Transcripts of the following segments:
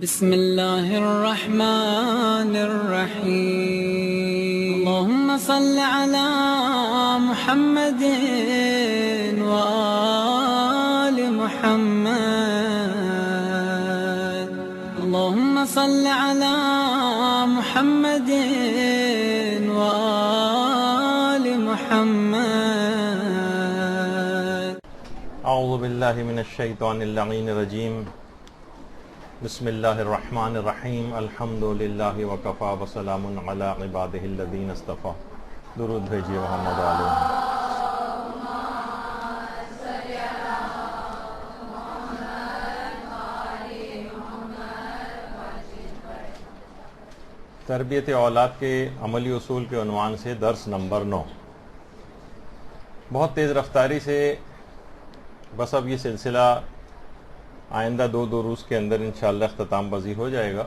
بسم الله الرحمن الرحيم اللهم صل على محمد وآل محمد اللهم صل على محمد وآل محمد اعوذ باللہ من الشیطان اللعین الرجیم بسم اللہ الرحمن الرحیم الحمد للہ وکفا وسلام علی عبادہ الذین اصطفیٰ. درود بھیجیے محمد علیہ. تربیت اولاد کے عملی اصول کے عنوان سے درس نمبر 9. بہت تیز رفتاری سے بس اب یہ سلسلہ آئندہ دو دروس کے اندر انشاءاللہ اختتام پذیر ہو جائے گا.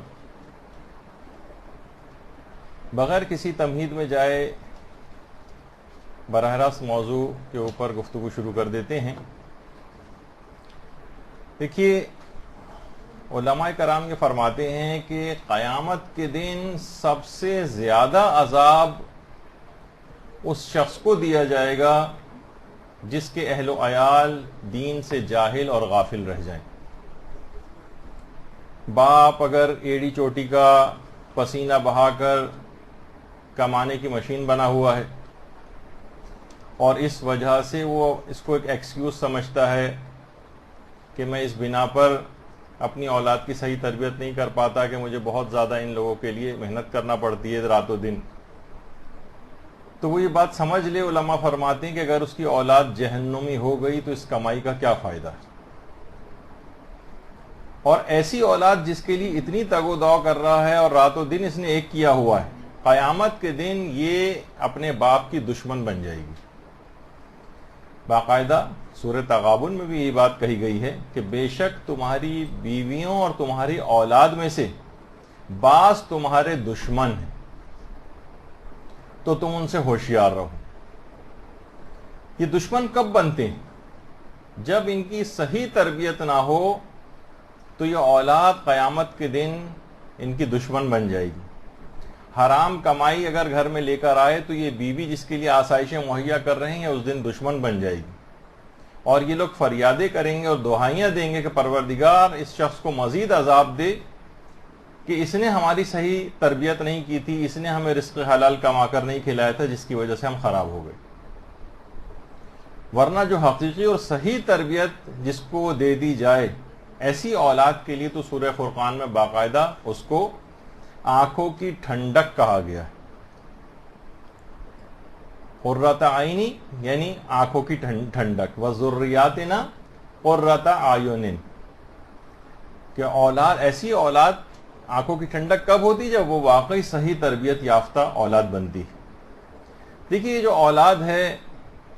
بغیر کسی تمہید میں جائے براہ راست موضوع کے اوپر گفتگو شروع کر دیتے ہیں. دیکھیے، علماء کرام یہ فرماتے ہیں کہ قیامت کے دن سب سے زیادہ عذاب اس شخص کو دیا جائے گا جس کے اہل و عیال دین سے جاہل اور غافل رہ جائیں. باپ اگر ایڑی چوٹی کا پسینہ بہا کر کمانے کی مشین بنا ہوا ہے اور اس وجہ سے وہ اس کو ایک ایکسکیوز سمجھتا ہے کہ میں اس بنا پر اپنی اولاد کی صحیح تربیت نہیں کر پاتا کہ مجھے بہت زیادہ ان لوگوں کے لیے محنت کرنا پڑتی ہے رات و دن، تو وہ یہ بات سمجھ لے. علماء فرماتے ہیں کہ اگر اس کی اولاد جہنمی ہو گئی تو اس کمائی کا کیا فائدہ ہے. اور ایسی اولاد جس کے لیے اتنی تگ و دو کر رہا ہے اور رات و دن اس نے ایک کیا ہوا ہے، قیامت کے دن یہ اپنے باپ کی دشمن بن جائے گی. باقاعدہ سورہ تغابن میں بھی یہ بات کہی گئی ہے کہ بے شک تمہاری بیویوں اور تمہاری اولاد میں سے بعض تمہارے دشمن ہیں تو تم ان سے ہوشیار رہو. یہ دشمن کب بنتے ہیں؟ جب ان کی صحیح تربیت نہ ہو تو یہ اولاد قیامت کے دن ان کی دشمن بن جائے گی. حرام کمائی اگر گھر میں لے کر آئے تو یہ بیوی جس کے لیے آسائشیں مہیا کر رہے ہیں اس دن دشمن بن جائے گی. اور یہ لوگ فریادیں کریں گے اور دعائیاں دیں گے کہ پروردگار اس شخص کو مزید عذاب دے کہ اس نے ہماری صحیح تربیت نہیں کی تھی، اس نے ہمیں رزق حلال کما کر نہیں کھلایا تھا جس کی وجہ سے ہم خراب ہو گئے. ورنہ جو حقیقی اور صحیح تربیت جس کو دے دی جائے ایسی اولاد کے لیے تو سورہ فرقان میں باقاعدہ اس کو آنکھوں کی ٹھنڈک کہا گیا ہے. قرۃ عینی یعنی آنکھوں کی ٹھنڈک، وذریاتنا قرۃ اعین، کہ اولاد ایسی اولاد آنکھوں کی ٹھنڈک کب ہوتی جب وہ واقعی صحیح تربیت یافتہ اولاد بنتی. دیکھیے، یہ جو اولاد ہے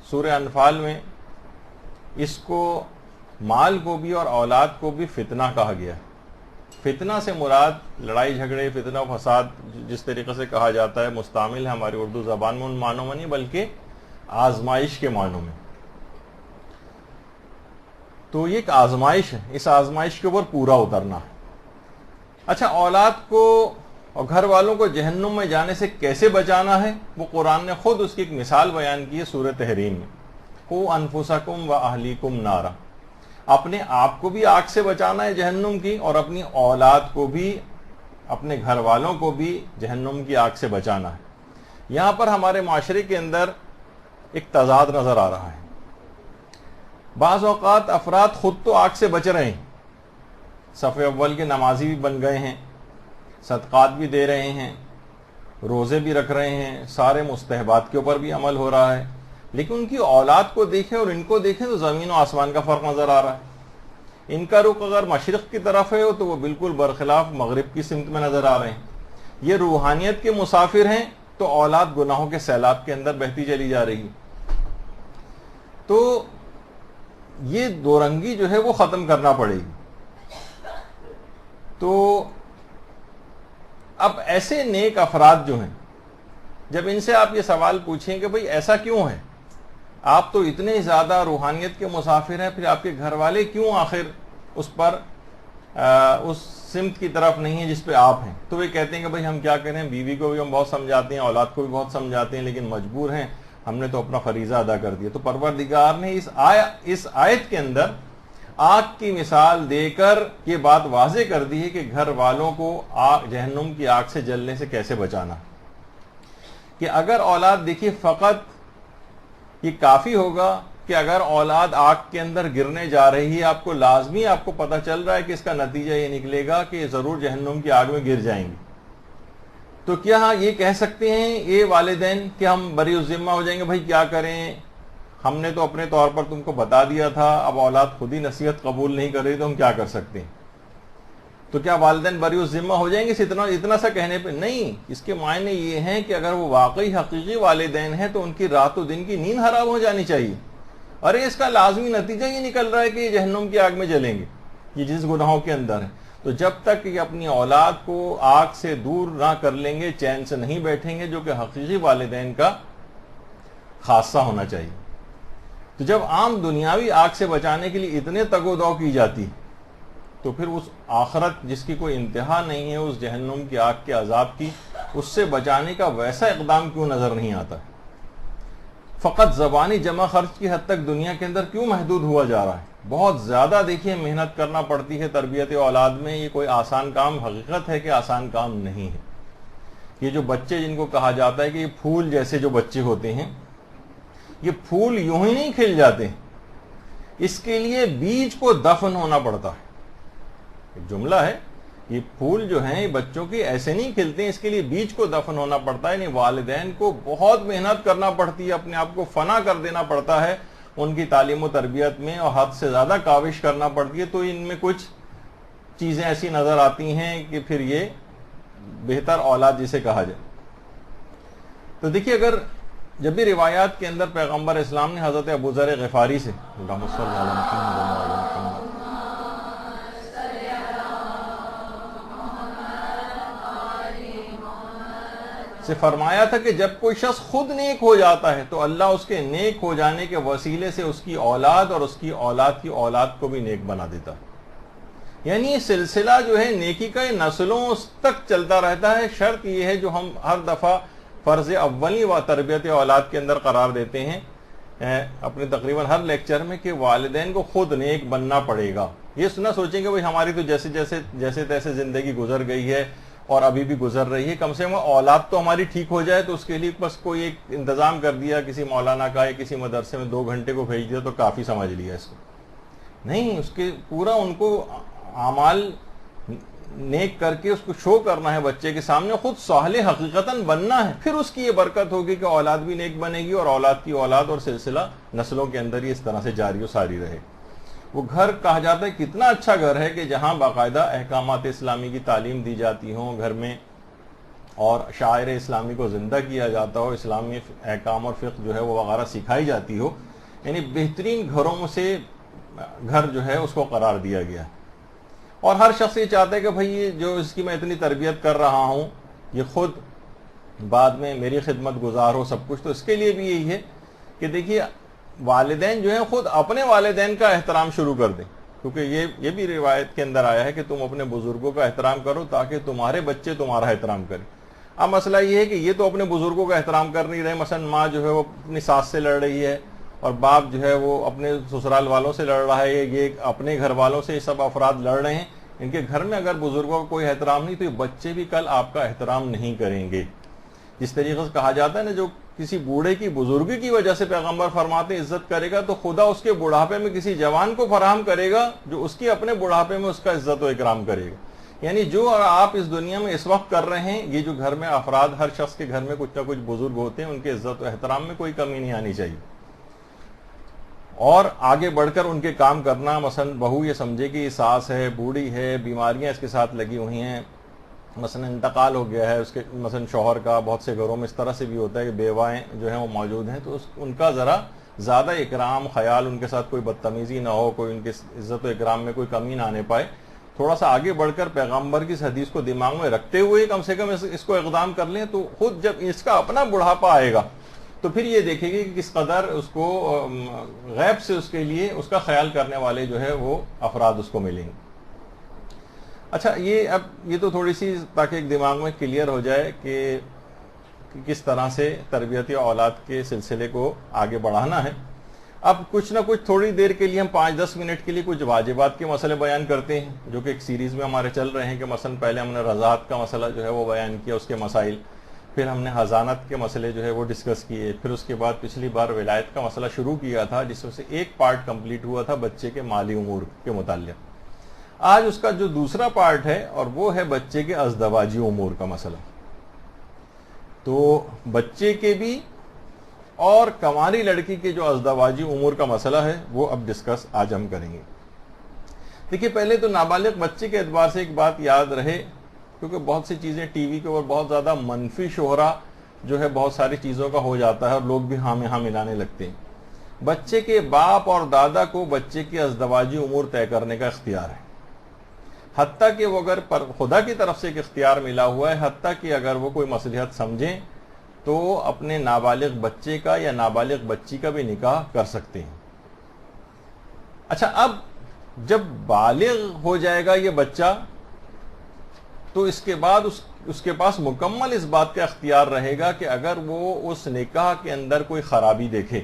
سورہ انفال میں اس کو مال کو بھی اور اولاد کو بھی فتنہ کہا گیا ہے. فتنہ سے مراد لڑائی جھگڑے، فتنہ و فساد جس طریقے سے کہا جاتا ہے مستعمل ہے ہماری اردو زبان میں ان معنوں میں نہیں بلکہ آزمائش کے معنوں میں. تو یہ ایک آزمائش ہے، اس آزمائش کے اوپر پورا اترنا ہے. اچھا، اولاد کو اور گھر والوں کو جہنم میں جانے سے کیسے بچانا ہے وہ قرآن نے خود اس کی ایک مثال بیان کی ہے سورہ تحریم میں. قوا انفسکم واہلیکم نارا، اپنے آپ کو بھی آگ سے بچانا ہے جہنم کی اور اپنی اولاد کو بھی، اپنے گھر والوں کو بھی جہنم کی آگ سے بچانا ہے. یہاں پر ہمارے معاشرے کے اندر ایک تضاد نظر آ رہا ہے. بعض اوقات افراد خود تو آگ سے بچ رہے ہیں، صف اول کے نمازی بھی بن گئے ہیں، صدقات بھی دے رہے ہیں، روزے بھی رکھ رہے ہیں، سارے مستحبات کے اوپر بھی عمل ہو رہا ہے، لیکن ان کی اولاد کو دیکھیں اور ان کو دیکھیں تو زمین و آسمان کا فرق نظر آ رہا ہے. ان کا رخ اگر مشرق کی طرف ہے تو وہ بالکل برخلاف مغرب کی سمت میں نظر آ رہے ہیں. یہ روحانیت کے مسافر ہیں تو اولاد گناہوں کے سیلاب کے اندر بہتی چلی جا رہی. تو یہ دو رنگی جو ہے وہ ختم کرنا پڑے گی. تو اب ایسے نیک افراد جو ہیں جب ان سے آپ یہ سوال پوچھیں کہ بھئی ایسا کیوں ہے، آپ تو اتنے زیادہ روحانیت کے مسافر ہیں، پھر آپ کے گھر والے کیوں آخر اس پر اس سمت کی طرف نہیں ہے جس پہ آپ ہیں، تو وہ کہتے ہیں کہ بھائی ہم کیا کریں، بیوی کو بھی ہم بہت سمجھاتے ہیں، اولاد کو بھی بہت سمجھاتے ہیں، لیکن مجبور ہیں، ہم نے تو اپنا فریضہ ادا کر دیا۔ تو پروردگار نے اس آیت کے اندر آگ کی مثال دے کر یہ بات واضح کر دی ہے کہ گھر والوں کو جہنم کی آگ سے جلنے سے کیسے بچانا، کہ اگر اولاد، دیکھیے فقط یہ کافی ہوگا کہ اگر اولاد آگ کے اندر گرنے جا رہی ہے، آپ کو لازمی آپ کو پتہ چل رہا ہے کہ اس کا نتیجہ یہ نکلے گا کہ ضرور جہنم کی آگ میں گر جائیں گی، تو کیا یہ کہہ سکتے ہیں یہ والدین کہ ہم بری الذمہ ہو جائیں گے، بھائی کیا کریں، ہم نے تو اپنے طور پر تم کو بتا دیا تھا، اب اولاد خود ہی نصیحت قبول نہیں کر رہی تو ہم کیا کر سکتے ہیں؟ تو کیا والدین بری الذمہ ہو جائیں گے اتنا سا کہنے پہ؟ نہیں، اس کے معنی یہ ہیں کہ اگر وہ واقعی حقیقی والدین ہیں تو ان کی رات و دن کی نیند حرام ہو جانی چاہیے۔ ارے اس کا لازمی نتیجہ یہ نکل رہا ہے کہ یہ جہنم کی آگ میں جلیں گے، یہ جس گناہوں کے اندر ہے۔ تو جب تک یہ اپنی اولاد کو آگ سے دور نہ کر لیں گے، چین سے نہیں بیٹھیں گے، جو کہ حقیقی والدین کا خاصہ ہونا چاہیے۔ تو جب عام دنیاوی آگ سے بچانے کے لیے اتنے تگ و دو کی جاتی، تو پھر اس آخرت جس کی کوئی انتہا نہیں ہے، اس جہنم کی آگ کے عذاب کی، اس سے بچانے کا ویسا اقدام کیوں نظر نہیں آتا؟ فقط زبانی جمع خرچ کی حد تک دنیا کے اندر کیوں محدود ہوا جا رہا ہے؟ بہت زیادہ دیکھیے محنت کرنا پڑتی ہے تربیت اولاد میں، یہ کوئی آسان کام، حقیقت ہے کہ آسان کام نہیں ہے۔ یہ جو بچے جن کو کہا جاتا ہے کہ یہ پھول جیسے جو بچے ہوتے ہیں، یہ پھول یوں ہی نہیں کھل جاتے، اس کے لیے بیج کو دفن ہونا پڑتا ہے۔ ایک جملہ ہے، یہ پھول جو ہیں بچوں کی ایسے نہیں کھلتے ہیں، اس کے لیے بیج کو دفن ہونا پڑتا ہے، یعنی والدین کو بہت محنت کرنا پڑتی ہے، اپنے آپ کو فنا کر دینا پڑتا ہے ان کی تعلیم و تربیت میں، اور حد سے زیادہ کاوش کرنا پڑتی ہے، تو ان میں کچھ چیزیں ایسی نظر آتی ہیں کہ پھر یہ بہتر اولاد جسے کہا جائے۔ تو دیکھیے، اگر جب بھی روایات کے اندر پیغمبر اسلام نے حضرت ابو ذر غفاری سے فرمایا تھا کہ جب کوئی شخص خود نیک ہو جاتا ہے تو اللہ اس کے نیک ہو جانے کے وسیلے سے اس کی اولاد اور اس کی اولاد کی اولاد کو بھی نیک بنا دیتا ہے۔ یعنی یہ سلسلہ جو ہے نیکی کا، یہ نسلوں تک چلتا رہتا ہے۔ شرط یہ ہے جو ہم ہر دفعہ فرض اولی و تربیت اولاد کے اندر قرار دیتے ہیں اپنے تقریباً ہر لیکچر میں، کہ والدین کو خود نیک بننا پڑے گا۔ یہ نہ سوچیں کہ بھئی ہماری تو جیسے تیسے زندگی گزر گئی ہے اور ابھی بھی گزر رہی ہے، کم سے کم اولاد تو ہماری ٹھیک ہو جائے، تو اس کے لیے بس کوئی ایک انتظام کر دیا کسی مولانا کا یا کسی مدرسے میں 2 گھنٹے کو بھیج دیا تو کافی سمجھ لیا اس کو۔ نہیں، اس کے پورا ان کو اعمال نیک کر کے اس کو شو کرنا ہے بچے کے سامنے، خود صالح حقیقتاً بننا ہے، پھر اس کی یہ برکت ہوگی کہ اولاد بھی نیک بنے گی اور اولاد کی اولاد، اور سلسلہ نسلوں کے اندر ہی اس طرح سے جاری و ساری رہے۔ وہ گھر کہا جاتا ہے کتنا اچھا گھر ہے کہ جہاں باقاعدہ احکامات اسلامی کی تعلیم دی جاتی ہوں گھر میں، اور شاعر اسلامی کو زندہ کیا جاتا ہو، اسلامی احکام اور فقہ جو ہے وہ وغیرہ سکھائی جاتی ہو، یعنی بہترین گھروں میں سے گھر جو ہے اس کو قرار دیا گیا۔ اور ہر شخص یہ چاہتا ہے کہ بھئی یہ جو اس کی میں اتنی تربیت کر رہا ہوں، یہ خود بعد میں میری خدمت گزار ہو سب کچھ، تو اس کے لیے بھی یہی ہے کہ دیکھیے والدین جو ہیں خود اپنے والدین کا احترام شروع کر دیں، کیونکہ یہ بھی روایت کے اندر آیا ہے کہ تم اپنے بزرگوں کا احترام کرو تاکہ تمہارے بچے تمہارا احترام کریں۔ اب مسئلہ یہ ہے کہ یہ تو اپنے بزرگوں کا احترام کر نہیں رہے، مثلا ماں جو ہے وہ اپنی ساس سے لڑ رہی ہے، اور باپ جو ہے وہ اپنے سسرال والوں سے لڑ رہا ہے، یہ اپنے گھر والوں سے، یہ سب افراد لڑ رہے ہیں، ان کے گھر میں اگر بزرگوں کا کوئی احترام نہیں تو یہ بچے بھی کل آپ کا احترام نہیں کریں گے۔ جس طریقے سے کہا جاتا ہے نا، جو کسی بوڑھے کی بزرگی کی وجہ سے پیغمبر فرماتے ہیں عزت کرے گا، تو خدا اس کے بڑھاپے میں کسی جوان کو فراہم کرے گا جو اس کی اپنے بڑھاپے میں اس کا عزت و اکرام کرے گا۔ یعنی جو آپ اس دنیا میں اس وقت کر رہے ہیں، یہ جو گھر میں افراد، ہر شخص کے گھر میں کچھ نہ کچھ بزرگ ہوتے ہیں، ان کے عزت و احترام میں کوئی کمی نہیں آنی چاہیے، اور آگے بڑھ کر ان کے کام کرنا۔ مثلا بہو یہ سمجھے کہ یہ ساس ہے، بوڑھی ہے، بیماریاں اس کے ساتھ لگی ہوئی ہیں، مثلا انتقال ہو گیا ہے اس کے، مثلا شوہر کا، بہت سے گھروں میں اس طرح سے بھی ہوتا ہے کہ بیوائیں جو ہیں وہ موجود ہیں، تو ان کا ذرا زیادہ اکرام خیال، ان کے ساتھ کوئی بدتمیزی نہ ہو، کوئی ان کے عزت و اکرام میں کوئی کمی نہ آنے پائے، تھوڑا سا آگے بڑھ کر پیغمبر کی اس حدیث کو دماغ میں رکھتے ہوئے کم سے کم اس کو اقدام کر لیں، تو خود جب اس کا اپنا بڑھاپا آئے گا تو پھر یہ دیکھے گی کہ کس قدر اس کو غیب سے اس کے لیے اس کا خیال کرنے والے جو ہے وہ افراد اس کو ملیں گے۔ اچھا یہ تو تھوڑی سی تاکہ ایک دماغ میں کلیئر ہو جائے کہ کس طرح سے تربیتی اولاد کے سلسلے کو آگے بڑھانا ہے. اب کچھ نہ کچھ تھوڑی دیر کے لیے ہم 5-10 منٹ کے لیے کچھ واجبات کے مسئلے بیان کرتے ہیں جو کہ ایک سیریز میں ہمارے چل رہے ہیں. کہ مثلا پہلے ہم نے رضاعت کا مسئلہ جو ہے وہ بیان کیا، اس کے مسائل، پھر ہم نے حضانت کے مسئلے جو ہے وہ ڈسکس کیے، پھر اس کے بعد پچھلی بار ولایت کا مسئلہ شروع کیا تھا جس میں سے ایک پارٹ کمپلیٹ ہوا تھا بچے کے مالی امور کے متعلق. آج اس کا جو دوسرا پارٹ ہے اور وہ ہے بچے کے ازدواجی امور کا مسئلہ. تو بچے کے بھی اور کنواری لڑکی کے جو ازدواجی امور کا مسئلہ ہے وہ اب ڈسکس آج ہم کریں گے. دیکھیے پہلے تو نابالغ بچے کے اعتبار سے ایک بات یاد رہے، کیونکہ بہت سی چیزیں ٹی وی کے اوپر بہت زیادہ منفی شہرہ جو ہے بہت ساری چیزوں کا ہو جاتا ہے اور لوگ بھی ہاں میں ہاں ملانے لگتے ہیں. بچے کے باپ اور دادا کو بچے کے ازدواجی امور طے کرنے کا اختیار ہے، حتیٰ کہ وہ اگر خدا کی طرف سے ایک اختیار ملا ہوا ہے، حتیٰ کہ اگر وہ کوئی مصلحت سمجھیں تو اپنے نابالغ بچے کا یا نابالغ بچی کا بھی نکاح کر سکتے ہیں. اچھا اب جب بالغ ہو جائے گا یہ بچہ تو اس کے بعد اس کے پاس مکمل اس بات کا اختیار رہے گا کہ اگر وہ اس نکاح کے اندر کوئی خرابی دیکھے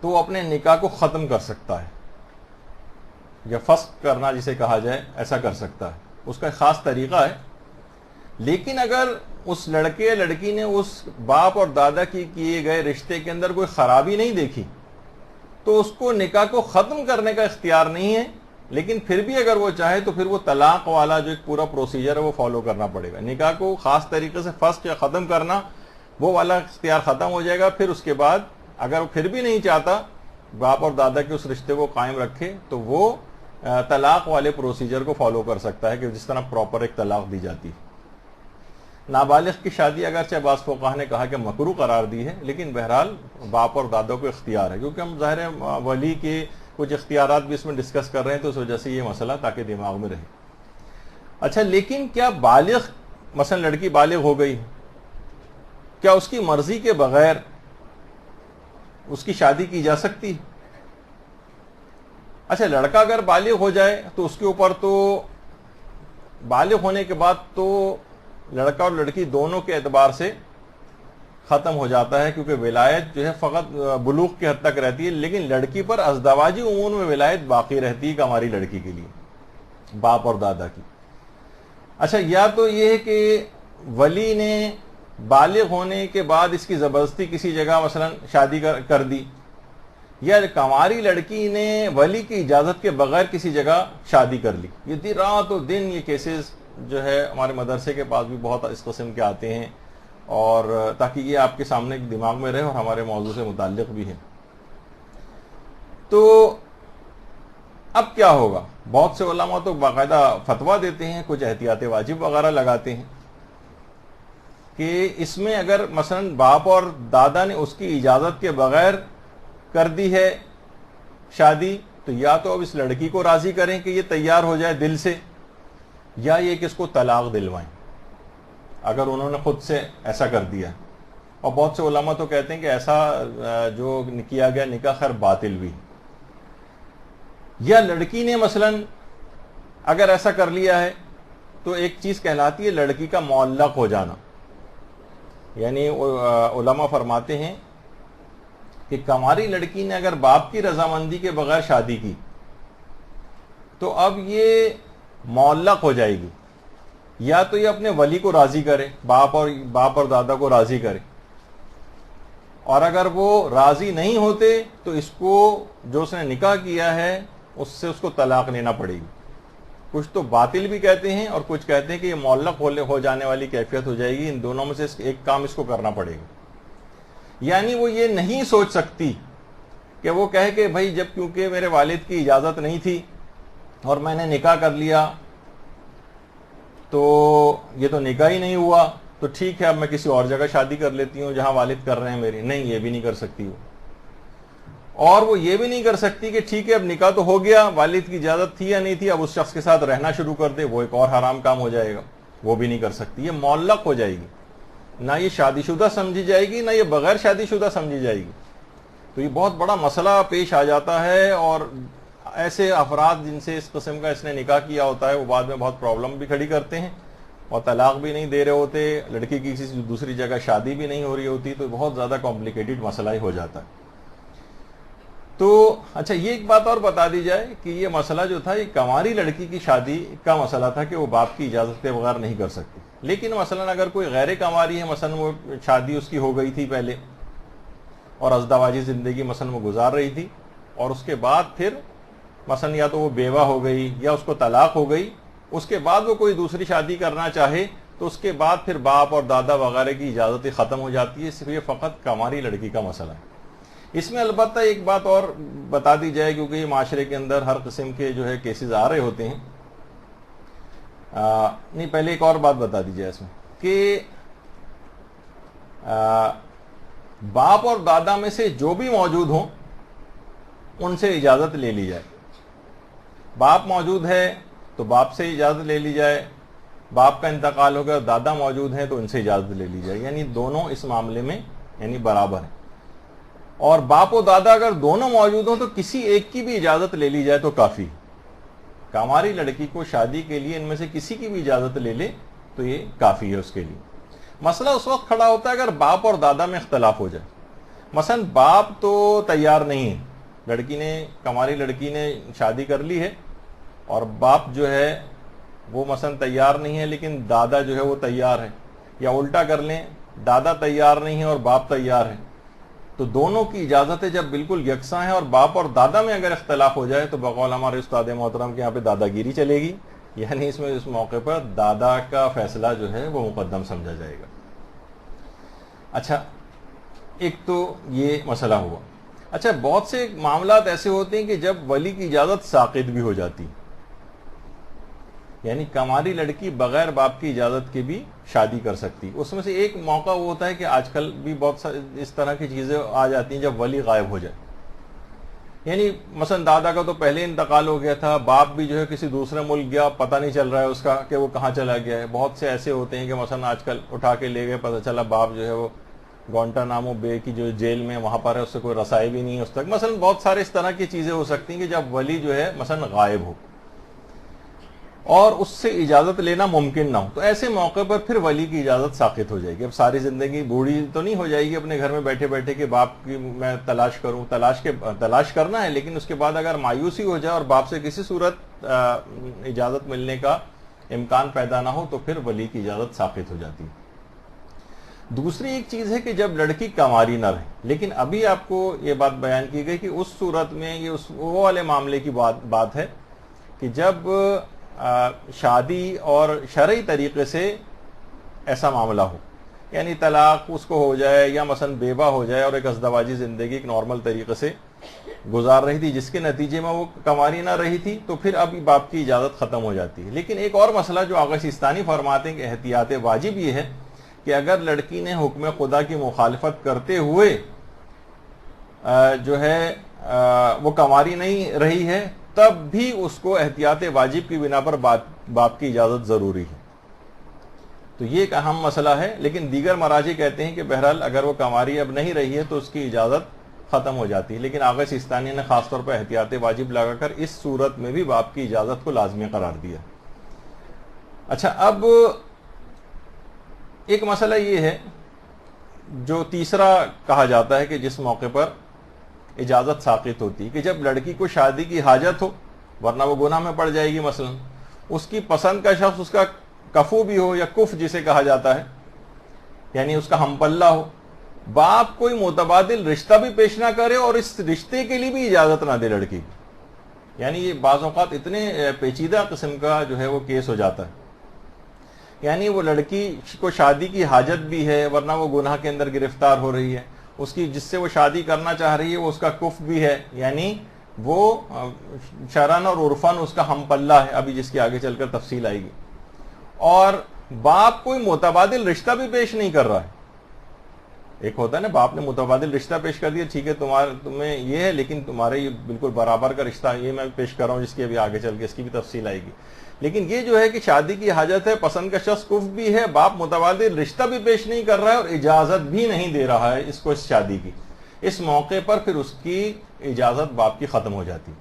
تو وہ اپنے نکاح کو ختم کر سکتا ہے، یا فسخ کرنا جسے کہا جائے ایسا کر سکتا ہے. اس کا ایک خاص طریقہ ہے. لیکن اگر اس لڑکے یا لڑکی نے اس باپ اور دادا کی کیے گئے رشتے کے اندر کوئی خرابی نہیں دیکھی تو اس کو نکاح کو ختم کرنے کا اختیار نہیں ہے. لیکن پھر بھی اگر وہ چاہے تو پھر وہ طلاق والا جو ایک پورا پروسیجر ہے وہ فالو کرنا پڑے گا. نکاح کو خاص طریقے سے فسخ یا ختم کرنا وہ والا اختیار ختم ہو جائے گا. پھر اس کے بعد اگر وہ پھر بھی نہیں چاہتا باپ اور دادا کے اس رشتے کو قائم رکھے تو وہ طلاق والے پروسیجر کو فالو کر سکتا ہے کہ جس طرح پراپر ایک طلاق دی جاتی ہے. نابالغ کی شادی اگرچہ بعض فقہا نے کہا کہ مکروہ قرار دی ہے، لیکن بہرحال باپ اور دادا کو اختیار ہے. کیونکہ ہم ظاہر ولی کے کچھ اختیارات بھی اس میں ڈسکس کر رہے ہیں تو اس وجہ سے یہ مسئلہ تاکہ دماغ میں رہے. اچھا لیکن کیا بالغ مثلا لڑکی بالغ ہو گئی، کیا اس کی مرضی کے بغیر اس کی شادی کی جا سکتی؟ اچھا لڑکا اگر بالغ ہو جائے تو اس کے اوپر تو بالغ ہونے کے بعد تو لڑکا اور لڑکی دونوں کے اعتبار سے ختم ہو جاتا ہے، کیونکہ ولایت جو ہے فقط بلوغ کی حد تک رہتی ہے. لیکن لڑکی پر ازدواجی امور میں ولایت باقی رہتی ہے ہماری لڑکی کے لیے باپ اور دادا کی. اچھا یا تو یہ ہے کہ ولی نے بالغ ہونے کے بعد اس کی زبردستی کسی جگہ مثلا شادی کر دی، یا کنواری لڑکی نے ولی کی اجازت کے بغیر کسی جگہ شادی کر لی. یہ رات و دن یہ کیسز جو ہے ہمارے مدرسے کے پاس بھی بہت اس قسم کے آتے ہیں، اور تاکہ یہ آپ کے سامنے دماغ میں رہے اور ہمارے موضوع سے متعلق بھی ہیں. تو اب کیا ہوگا؟ بہت سے علماء تو باقاعدہ فتویٰ دیتے ہیں، کچھ احتیاط واجب وغیرہ لگاتے ہیں کہ اس میں اگر مثلا باپ اور دادا نے اس کی اجازت کے بغیر کر دی ہے شادی تو یا تو اب اس لڑکی کو راضی کریں کہ یہ تیار ہو جائے دل سے، یا یہ کہ اس کو طلاق دلوائیں اگر انہوں نے خود سے ایسا کر دیا. اور بہت سے علماء تو کہتے ہیں کہ ایسا جو کیا گیا نکاح خیر باطل بھی. یا لڑکی نے مثلا اگر ایسا کر لیا ہے تو ایک چیز کہلاتی ہے لڑکی کا معلق ہو جانا. یعنی علماء فرماتے ہیں کہ کنواری لڑکی نے اگر باپ کی رضامندی کے بغیر شادی کی تو اب یہ معلق ہو جائے گی. یا تو یہ اپنے ولی کو راضی کرے، باپ اور دادا کو راضی کرے، اور اگر وہ راضی نہیں ہوتے تو اس کو جو اس نے نکاح کیا ہے اس سے اس کو طلاق لینا پڑے گی. کچھ تو باطل بھی کہتے ہیں اور کچھ کہتے ہیں کہ یہ معلق ہو جانے والی کیفیت ہو جائے گی. ان دونوں میں سے ایک کام اس کو کرنا پڑے گا. یعنی وہ یہ نہیں سوچ سکتی کہ وہ کہے کہ بھائی جب کیونکہ میرے والد کی اجازت نہیں تھی اور میں نے نکاح کر لیا تو یہ تو نکاح ہی نہیں ہوا، تو ٹھیک ہے اب میں کسی اور جگہ شادی کر لیتی ہوں جہاں والد کر رہے ہیں میری. نہیں، یہ بھی نہیں کر سکتی وہ. اور وہ یہ بھی نہیں کر سکتی کہ ٹھیک ہے اب نکاح تو ہو گیا، والد کی اجازت تھی یا نہیں تھی، اب اس شخص کے ساتھ رہنا شروع کر دے، وہ ایک اور حرام کام ہو جائے گا. وہ بھی نہیں کر سکتی. یہ معلق ہو جائے گی، نہ یہ شادی شدہ سمجھی جائے گی نہ یہ بغیر شادی شدہ سمجھی جائے گی. تو یہ بہت بڑا مسئلہ پیش آ جاتا ہے. اور ایسے افراد جن سے اس قسم کا اس نے نکاح کیا ہوتا ہے وہ بعد میں بہت پرابلم بھی کھڑی کرتے ہیں اور طلاق بھی نہیں دے رہے ہوتے, لڑکی کی کسی دوسری جگہ شادی بھی نہیں ہو رہی ہوتی, تو بہت زیادہ کمپلیکیٹڈ مسئلہ ہی ہو جاتا ہے. تو اچھا یہ ایک بات اور بتا دی جائے کہ یہ مسئلہ جو تھا یہ کنواری لڑکی کی شادی کا مسئلہ تھا کہ وہ باپ کی اجازت کے بغیر نہیں کر سکتی. لیکن مثلا اگر کوئی غیر کنواری ہے, مثلا وہ شادی اس کی ہو گئی تھی پہلے اور ازدواجی زندگی مثلا وہ گزار رہی تھی, اور اس کے بعد پھر مثلا یا تو وہ بیوہ ہو گئی یا اس کو طلاق ہو گئی, اس کے بعد وہ کوئی دوسری شادی کرنا چاہے تو اس کے بعد پھر باپ اور دادا وغیرہ کی اجازت ختم ہو جاتی ہے. صرف یہ فقط کنواری لڑکی کا مسئلہ ہے. اس میں البتہ ایک بات اور بتا دی جائے, کیونکہ یہ معاشرے کے اندر ہر قسم کے جو ہے کیسز آ رہے ہوتے ہیں. نہیں, پہلے ایک اور بات بتا دی جائے اس میں کہ باپ اور دادا میں سے جو بھی موجود ہوں ان سے اجازت لے لی جائے. باپ موجود ہے تو باپ سے اجازت لے لی جائے, باپ کا انتقال ہو گیا, دادا موجود ہیں تو ان سے اجازت لے لی جائے. یعنی دونوں اس معاملے میں یعنی برابر ہیں. اور باپ و دادا اگر دونوں موجود ہوں تو کسی ایک کی بھی اجازت لے لی جائے تو کافی. کنواری لڑکی کو شادی کے لیے ان میں سے کسی کی بھی اجازت لے لے تو یہ کافی ہے اس کے لیے. مسئلہ اس وقت کھڑا ہوتا ہے اگر باپ اور دادا میں اختلاف ہو جائے. مثلا باپ تو تیار نہیں ہے, لڑکی نے کنواری لڑکی نے شادی کر لی ہے اور باپ جو ہے وہ مثلا تیار نہیں ہے لیکن دادا جو ہے وہ تیار ہے, یا الٹا کر لیں دادا تیار نہیں ہے اور باپ تیار ہے, تو دونوں کی اجازتیں جب بالکل یکساں ہیں اور باپ اور دادا میں اگر اختلاف ہو جائے تو بقول ہمارے استاد محترم کے یہاں پہ دادا گیری چلے گی. یعنی اس میں اس موقع پر دادا کا فیصلہ جو ہے وہ مقدم سمجھا جائے گا. اچھا, ایک تو یہ مسئلہ ہوا. اچھا, بہت سے معاملات ایسے ہوتے ہیں کہ جب ولی کی اجازت ساقط بھی ہو جاتی, یعنی کنواری لڑکی بغیر باپ کی اجازت کے بھی شادی کر سکتی. اس میں سے ایک موقع وہ ہوتا ہے کہ آج کل بھی بہت اس طرح کی چیزیں آ جاتی ہیں جب ولی غائب ہو جائے. یعنی مثلا دادا کا تو پہلے انتقال ہو گیا تھا, باپ بھی جو ہے کسی دوسرے ملک گیا, پتہ نہیں چل رہا ہے اس کا کہ وہ کہاں چلا گیا ہے. بہت سے ایسے ہوتے ہیں کہ مثلا آج کل اٹھا کے لے گئے, پتہ چلا باپ جو ہے وہ گوانٹانامو بے کی جو جیل میں وہاں پر ہے, اس سے کوئی رسائی بھی نہیں ہے اس تک. مثلا بہت سارے اس طرح کی چیزیں ہو سکتی ہیں کہ جب ولی جو ہے مثلا غائب ہو اور اس سے اجازت لینا ممکن نہ ہو, تو ایسے موقع پر پھر ولی کی اجازت ساقط ہو جائے گی. اب ساری زندگی بوڑھی تو نہیں ہو جائے گی اپنے گھر میں بیٹھے بیٹھے کہ باپ کی میں تلاش کروں. تلاش کرنا ہے, لیکن اس کے بعد اگر مایوسی ہو جائے اور باپ سے کسی صورت اجازت ملنے کا امکان پیدا نہ ہو تو پھر ولی کی اجازت ساقط ہو جاتی. دوسری ایک چیز ہے کہ جب لڑکی کنواری نہ رہے, لیکن ابھی آپ کو یہ بات بیان کی گئی کہ اس صورت میں یہ وہ والے معاملے کی بات ہے کہ جب شادی اور شرعی طریقے سے ایسا معاملہ ہو, یعنی طلاق اس کو ہو جائے یا مثلا بیوہ ہو جائے اور ایک ازدواجی زندگی ایک نارمل طریقے سے گزار رہی تھی جس کے نتیجے میں وہ کنواری نہ رہی تھی, تو پھر ابھی باپ کی اجازت ختم ہو جاتی ہے. لیکن ایک اور مسئلہ جو آغا سیستانی فرماتے ہیں کہ احتیاط واجب یہ ہے کہ اگر لڑکی نے حکم خدا کی مخالفت کرتے ہوئے جو ہے وہ کنواری نہیں رہی ہے تب بھی اس کو احتیاط واجب کی بنا پر باپ کی اجازت ضروری ہے. تو یہ ایک اہم مسئلہ ہے. لیکن دیگر مراجع کہتے ہیں کہ بہرحال اگر وہ کنواری اب نہیں رہی ہے تو اس کی اجازت ختم ہو جاتی ہے. لیکن آغا سیستانی نے خاص طور پر احتیاط واجب لگا کر اس صورت میں بھی باپ کی اجازت کو لازمی قرار دیا. اچھا, اب ایک مسئلہ یہ ہے جو تیسرا کہا جاتا ہے کہ جس موقع پر اجازت ساقط ہوتی کہ جب لڑکی کو شادی کی حاجت ہو, ورنہ وہ گناہ میں پڑ جائے گی. مثلا اس کی پسند کا شخص اس کا کفو بھی ہو یا کف جسے کہا جاتا ہے, یعنی اس کا ہم پلہ ہو, باپ کوئی متبادل رشتہ بھی پیش نہ کرے اور اس رشتے کے لیے بھی اجازت نہ دے لڑکی کی. یعنی یہ بعض اوقات اتنے پیچیدہ قسم کا جو ہے وہ کیس ہو جاتا ہے. یعنی وہ لڑکی کو شادی کی حاجت بھی ہے ورنہ وہ گناہ کے اندر گرفتار ہو رہی ہے, اس کی جس سے وہ شادی کرنا چاہ رہی ہے وہ اس کا کف بھی ہے, یعنی وہ شرعن اور عرفن اس کا ہم پلہ ہے, ابھی جس کی آگے چل کر تفصیل آئے گی. اور باپ کوئی متبادل رشتہ بھی پیش نہیں کر رہا ہے. ایک ہوتا ہے نا, باپ نے متبادل رشتہ پیش کر دیا, ٹھیک ہے تمہیں یہ ہے لیکن تمہارے یہ بالکل برابر کا رشتہ یہ میں پیش کر رہا ہوں جس کی ابھی آگے چل کے اس کی بھی تفصیل آئے گی. لیکن یہ جو ہے کہ شادی کی حاجت ہے, پسند کا شخص کف بھی ہے, باپ متبادل رشتہ بھی پیش نہیں کر رہا ہے اور اجازت بھی نہیں دے رہا ہے اس کو اس شادی کی, اس موقع پر پھر اس کی اجازت باپ کی ختم ہو جاتی.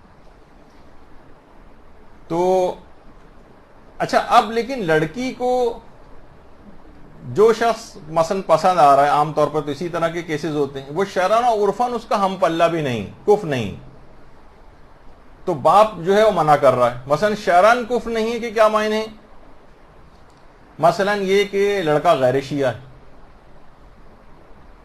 تو اچھا، اب لیکن لڑکی کو جو شخص مثلا پسند آ رہا ہے، عام طور پر تو اسی طرح کے کیسز ہوتے ہیں، وہ شرعاً اور عرفاً اس کا ہم پلہ بھی نہیں، کف نہیں، تو باپ جو ہے وہ منع کر رہا ہے. مثلا شرعاً کف نہیں ہے کہ کیا معنی ہے؟ مثلا یہ کہ لڑکا غیر شیعہ ہے،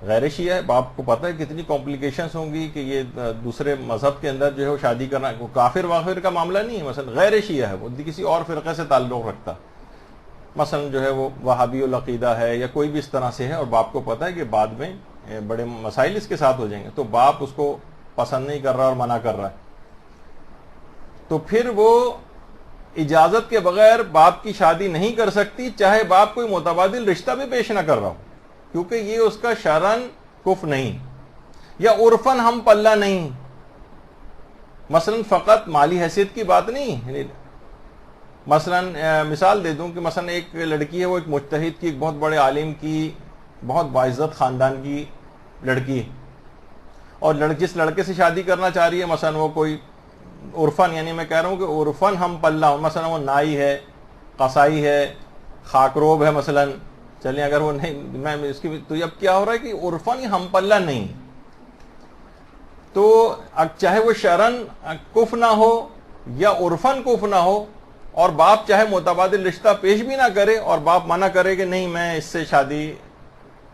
غیر شیعہ ہے، باپ کو پتہ ہے کتنی کمپلیکیشنز ہوں گی کہ یہ دوسرے مذہب کے اندر جو ہے وہ شادی کرنا، وہ کافر واخر کا معاملہ نہیں ہے، مثلا غیر شیعہ ہے، وہ کسی اور فرقے سے تعلق رکھتا، مثلا جو ہے وہ وہابی العقیدہ ہے یا کوئی بھی اس طرح سے ہے، اور باپ کو پتہ ہے کہ بعد میں بڑے مسائل اس کے ساتھ ہو جائیں گے، تو باپ اس کو پسند نہیں کر رہا اور منع کر رہا ہے، تو پھر وہ اجازت کے بغیر باپ کی شادی نہیں کر سکتی، چاہے باپ کوئی متبادل رشتہ بھی پیش نہ کر رہا ہو، کیونکہ یہ اس کا شرعاً کف نہیں یا عرفاً ہم پلہ نہیں. مثلا فقط مالی حیثیت کی بات نہیں، مثلا مثال دے دوں کہ مثلا ایک لڑکی ہے، وہ ایک مجتہد کی، ایک بہت بڑے عالم کی، بہت باعزت خاندان کی لڑکی، اور جس لڑکے سے شادی کرنا چاہ رہی ہے، مثلا وہ کوئی عرفاً، یعنی میں کہہ رہا ہوں کہ عرفاً ہم پلہ ہوں، مثلا وہ نائی ہے، قصائی ہے، خاکروب ہے مثلا، چلیں اگر وہ نہیں، میں اس کی تو اب کیا ہو رہا ہے کہ عرفاً ہم پلہ نہیں، تو چاہے وہ شرعاً کف نہ ہو یا عرفاً کف نہ ہو، اور باپ چاہے متبادل رشتہ پیش بھی نہ کرے اور باپ منع کرے کہ نہیں میں اس سے شادی،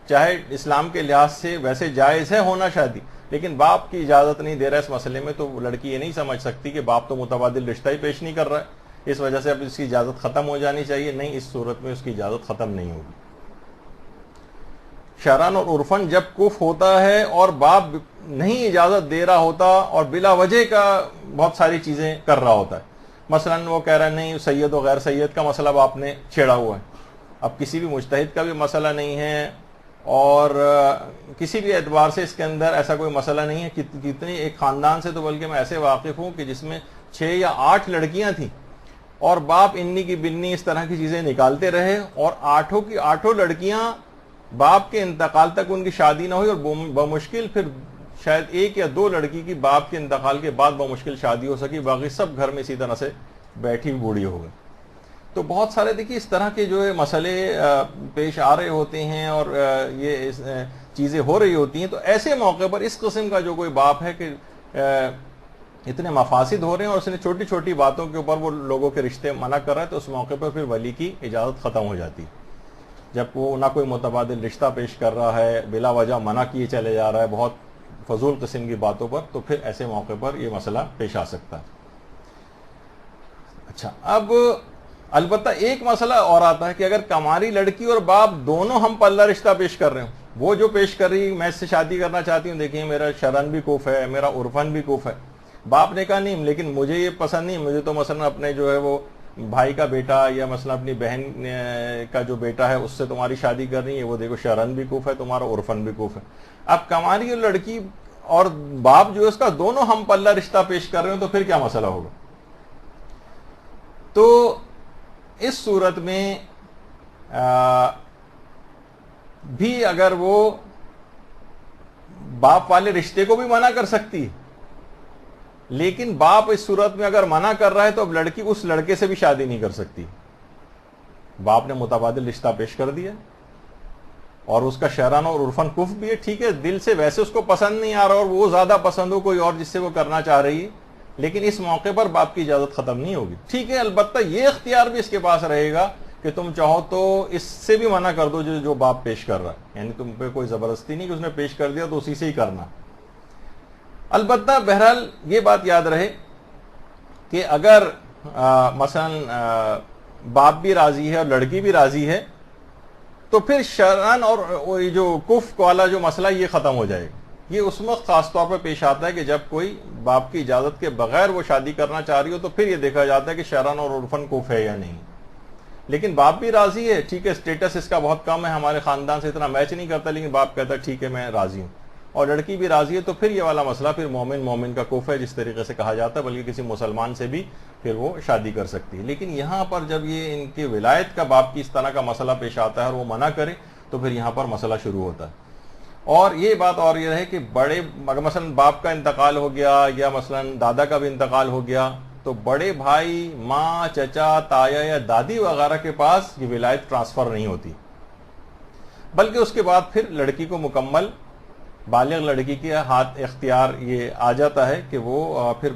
چاہے اسلام کے لحاظ سے ویسے جائز ہے ہونا شادی، لیکن باپ کی اجازت نہیں دے رہا اس مسئلے میں، تو لڑکی یہ نہیں سمجھ سکتی کہ باپ تو متبادل رشتہ ہی پیش نہیں کر رہا ہے، اس وجہ سے اب اس کی اجازت ختم ہو جانی چاہیے. نہیں، اس صورت میں اس کی اجازت ختم نہیں ہوگی. شرعاً اور عرفاً جب کف ہوتا ہے اور باپ نہیں اجازت دے رہا ہوتا اور بلا وجہ کا بہت ساری چیزیں کر رہا ہوتا ہے، مثلا وہ کہہ رہا ہے نہیں سید و غیر سید کا مسئلہ باپ نے چھیڑا ہوا ہے، اب کسی بھی مجتہد کا بھی مسئلہ نہیں ہے اور کسی بھی اعتبار سے اس کے اندر ایسا کوئی مسئلہ نہیں ہے. کتنی ایک خاندان سے تو بلکہ میں ایسے واقف ہوں کہ جس میں 6 یا 8 لڑکیاں تھیں اور باپ انی کی بنی اس طرح کی چیزیں نکالتے رہے، اور 8 کی 8 لڑکیاں باپ کے انتقال تک ان کی شادی نہ ہوئی، اور بمشکل پھر شاید 1 یا 2 لڑکی کی باپ کے انتقال کے بعد بمشکل شادی ہو سکی، باقی سب گھر میں اسی طرح سے بیٹھی بوڑھی ہو گئی. تو بہت سارے دیکھیے اس طرح کے جو ہے مسئلے پیش آ رہے ہوتے ہیں اور یہ چیزیں ہو رہی ہوتی ہیں، تو ایسے موقع پر اس قسم کا جو کوئی باپ ہے کہ اتنے مفاسد ہو رہے ہیں اور اس نے چھوٹی چھوٹی باتوں کے اوپر وہ لوگوں کے رشتے منع کر رہا ہے، تو اس موقع پر پھر ولی کی اجازت ختم ہو جاتی ہے. جب وہ نہ کوئی متبادل رشتہ پیش کر رہا ہے، بلا وجہ منع کیے چلے جا رہا ہے بہت فضول قسم کی باتوں پر، تو پھر ایسے موقع پر یہ مسئلہ پیش آ سکتا ہے. اچھا، اب البتہ ایک مسئلہ اور آتا ہے کہ اگر کماری لڑکی اور باپ دونوں ہم پلہ رشتہ پیش کر رہے ہوں، وہ جو پیش کر رہی میں اس سے شادی کرنا چاہتی ہوں، دیکھیں میرا شرعاً بھی کف ہے، میرا عرفاً بھی کف ہے، باپ نے کہا نہیں لیکن مجھے یہ پسند نہیں، مجھے تو مثلا اپنے جو ہے وہ بھائی کا بیٹا یا مثلا اپنی بہن کا جو بیٹا ہے اس سے تمہاری شادی کرنی ہے، وہ دیکھو شرعاً بھی کف ہے، تمہارا عرفاً بھی کف ہے. اب کماری لڑکی اور باپ جو ہے اس کا دونوں ہم پلہ رشتہ پیش کر رہے ہوں، تو پھر کیا مسئلہ ہوگا؟ تو اس صورت میں بھی اگر وہ باپ والے رشتے کو بھی منع کر سکتی ہے، لیکن باپ اس صورت میں اگر منع کر رہا ہے تو اب لڑکی اس لڑکے سے بھی شادی نہیں کر سکتی. باپ نے متبادل رشتہ پیش کر دیا اور اس کا شرعاً اور عرفاً کف بھی ہے، ٹھیک ہے دل سے ویسے اس کو پسند نہیں آ رہا اور وہ زیادہ پسند ہو کوئی اور جس سے وہ کرنا چاہ رہی ہے، لیکن اس موقع پر باپ کی اجازت ختم نہیں ہوگی. ٹھیک ہے، البتہ یہ اختیار بھی اس کے پاس رہے گا کہ تم چاہو تو اس سے بھی منع کر دو جو باپ پیش کر رہا ہے، یعنی تم پہ کوئی زبردستی نہیں کہ اس نے پیش کر دیا تو اسی سے ہی کرنا. البتہ بہرحال یہ بات یاد رہے کہ اگر مثلا باپ بھی راضی ہے اور لڑکی بھی راضی ہے تو پھر شرعاً اور یہ جو کف والا جو مسئلہ یہ ختم ہو جائے گا. یہ اس وقت خاص طور پر پیش آتا ہے کہ جب کوئی باپ کی اجازت کے بغیر وہ شادی کرنا چاہ رہی ہو، تو پھر یہ دیکھا جاتا ہے کہ شرعاً اور عرفاً کف ہے یا نہیں. لیکن باپ بھی راضی ہے، ٹھیک ہے اسٹیٹس اس کا بہت کم ہے، ہمارے خاندان سے اتنا میچ نہیں کرتا، لیکن باپ کہتا ہے ٹھیک ہے میں راضی ہوں، اور لڑکی بھی راضی ہے، تو پھر یہ والا مسئلہ پھر مومن کا کف ہے جس طریقے سے کہا جاتا ہے، بلکہ کسی مسلمان سے بھی پھر وہ شادی کر سکتی ہے. لیکن یہاں پر جب یہ ان کی ولایت کا باپ کی اس طرح کا مسئلہ پیش آتا ہے اور وہ منع کرے تو پھر یہاں پر مسئلہ شروع ہوتا ہے. اور یہ بات اور یہ ہے کہ بڑے مثلا باپ کا انتقال ہو گیا یا مثلا دادا کا بھی انتقال ہو گیا تو بڑے بھائی، ماں، چچا، تایا یا دادی وغیرہ کے پاس یہ ولایت ٹرانسفر نہیں ہوتی، بلکہ اس کے بعد پھر لڑکی کو مکمل بالغ لڑکی کے ہاتھ اختیار یہ آ جاتا ہے کہ وہ پھر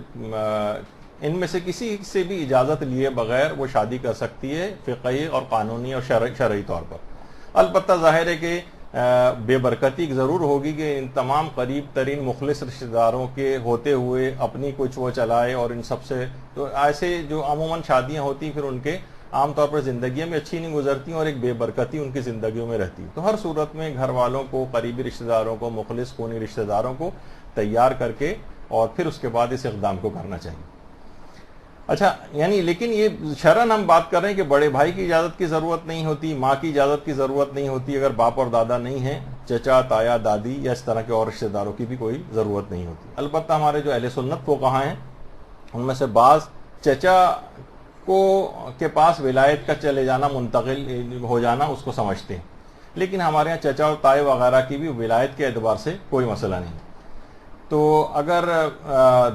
ان میں سے کسی سے بھی اجازت لیے بغیر وہ شادی کر سکتی ہے، فقہی اور قانونی اور شرعی طور پر۔ البتہ ظاہر ہے کہ بے برکتی ضرور ہوگی کہ ان تمام قریب ترین مخلص رشتہ داروں کے ہوتے ہوئے اپنی کچھ وہ چلائے، اور ان سب سے تو ایسے جو عموماً شادیاں ہوتی پھر ان کے عام طور پر زندگیوں میں اچھی نہیں گزرتی اور ایک بے برکتی ان کی زندگیوں میں رہتی۔ تو ہر صورت میں گھر والوں کو، قریبی رشتہ داروں کو، مخلص خونی رشتہ داروں کو تیار کر کے اور پھر اس کے بعد اس اقدام کو کرنا چاہیے۔ اچھا، یعنی لیکن یہ شرعاً ہم بات کر رہے ہیں کہ بڑے بھائی کی اجازت کی ضرورت نہیں ہوتی، ماں کی اجازت کی ضرورت نہیں ہوتی، اگر باپ اور دادا نہیں ہیں، چچا، تایا، دادی یا اس طرح کے اور رشتہ داروں کی بھی کوئی ضرورت نہیں ہوتی۔ البتہ ہمارے جو اہل سنت فقہا ہیں ان میں سے بعض چچا کے پاس ولایت کا چلے جانا، منتقل ہو جانا، اس کو سمجھتے ہیں، لیکن ہمارے یہاں چچا اور تائے وغیرہ کی بھی ولایت کے اعتبار سے کوئی مسئلہ نہیں۔ تو اگر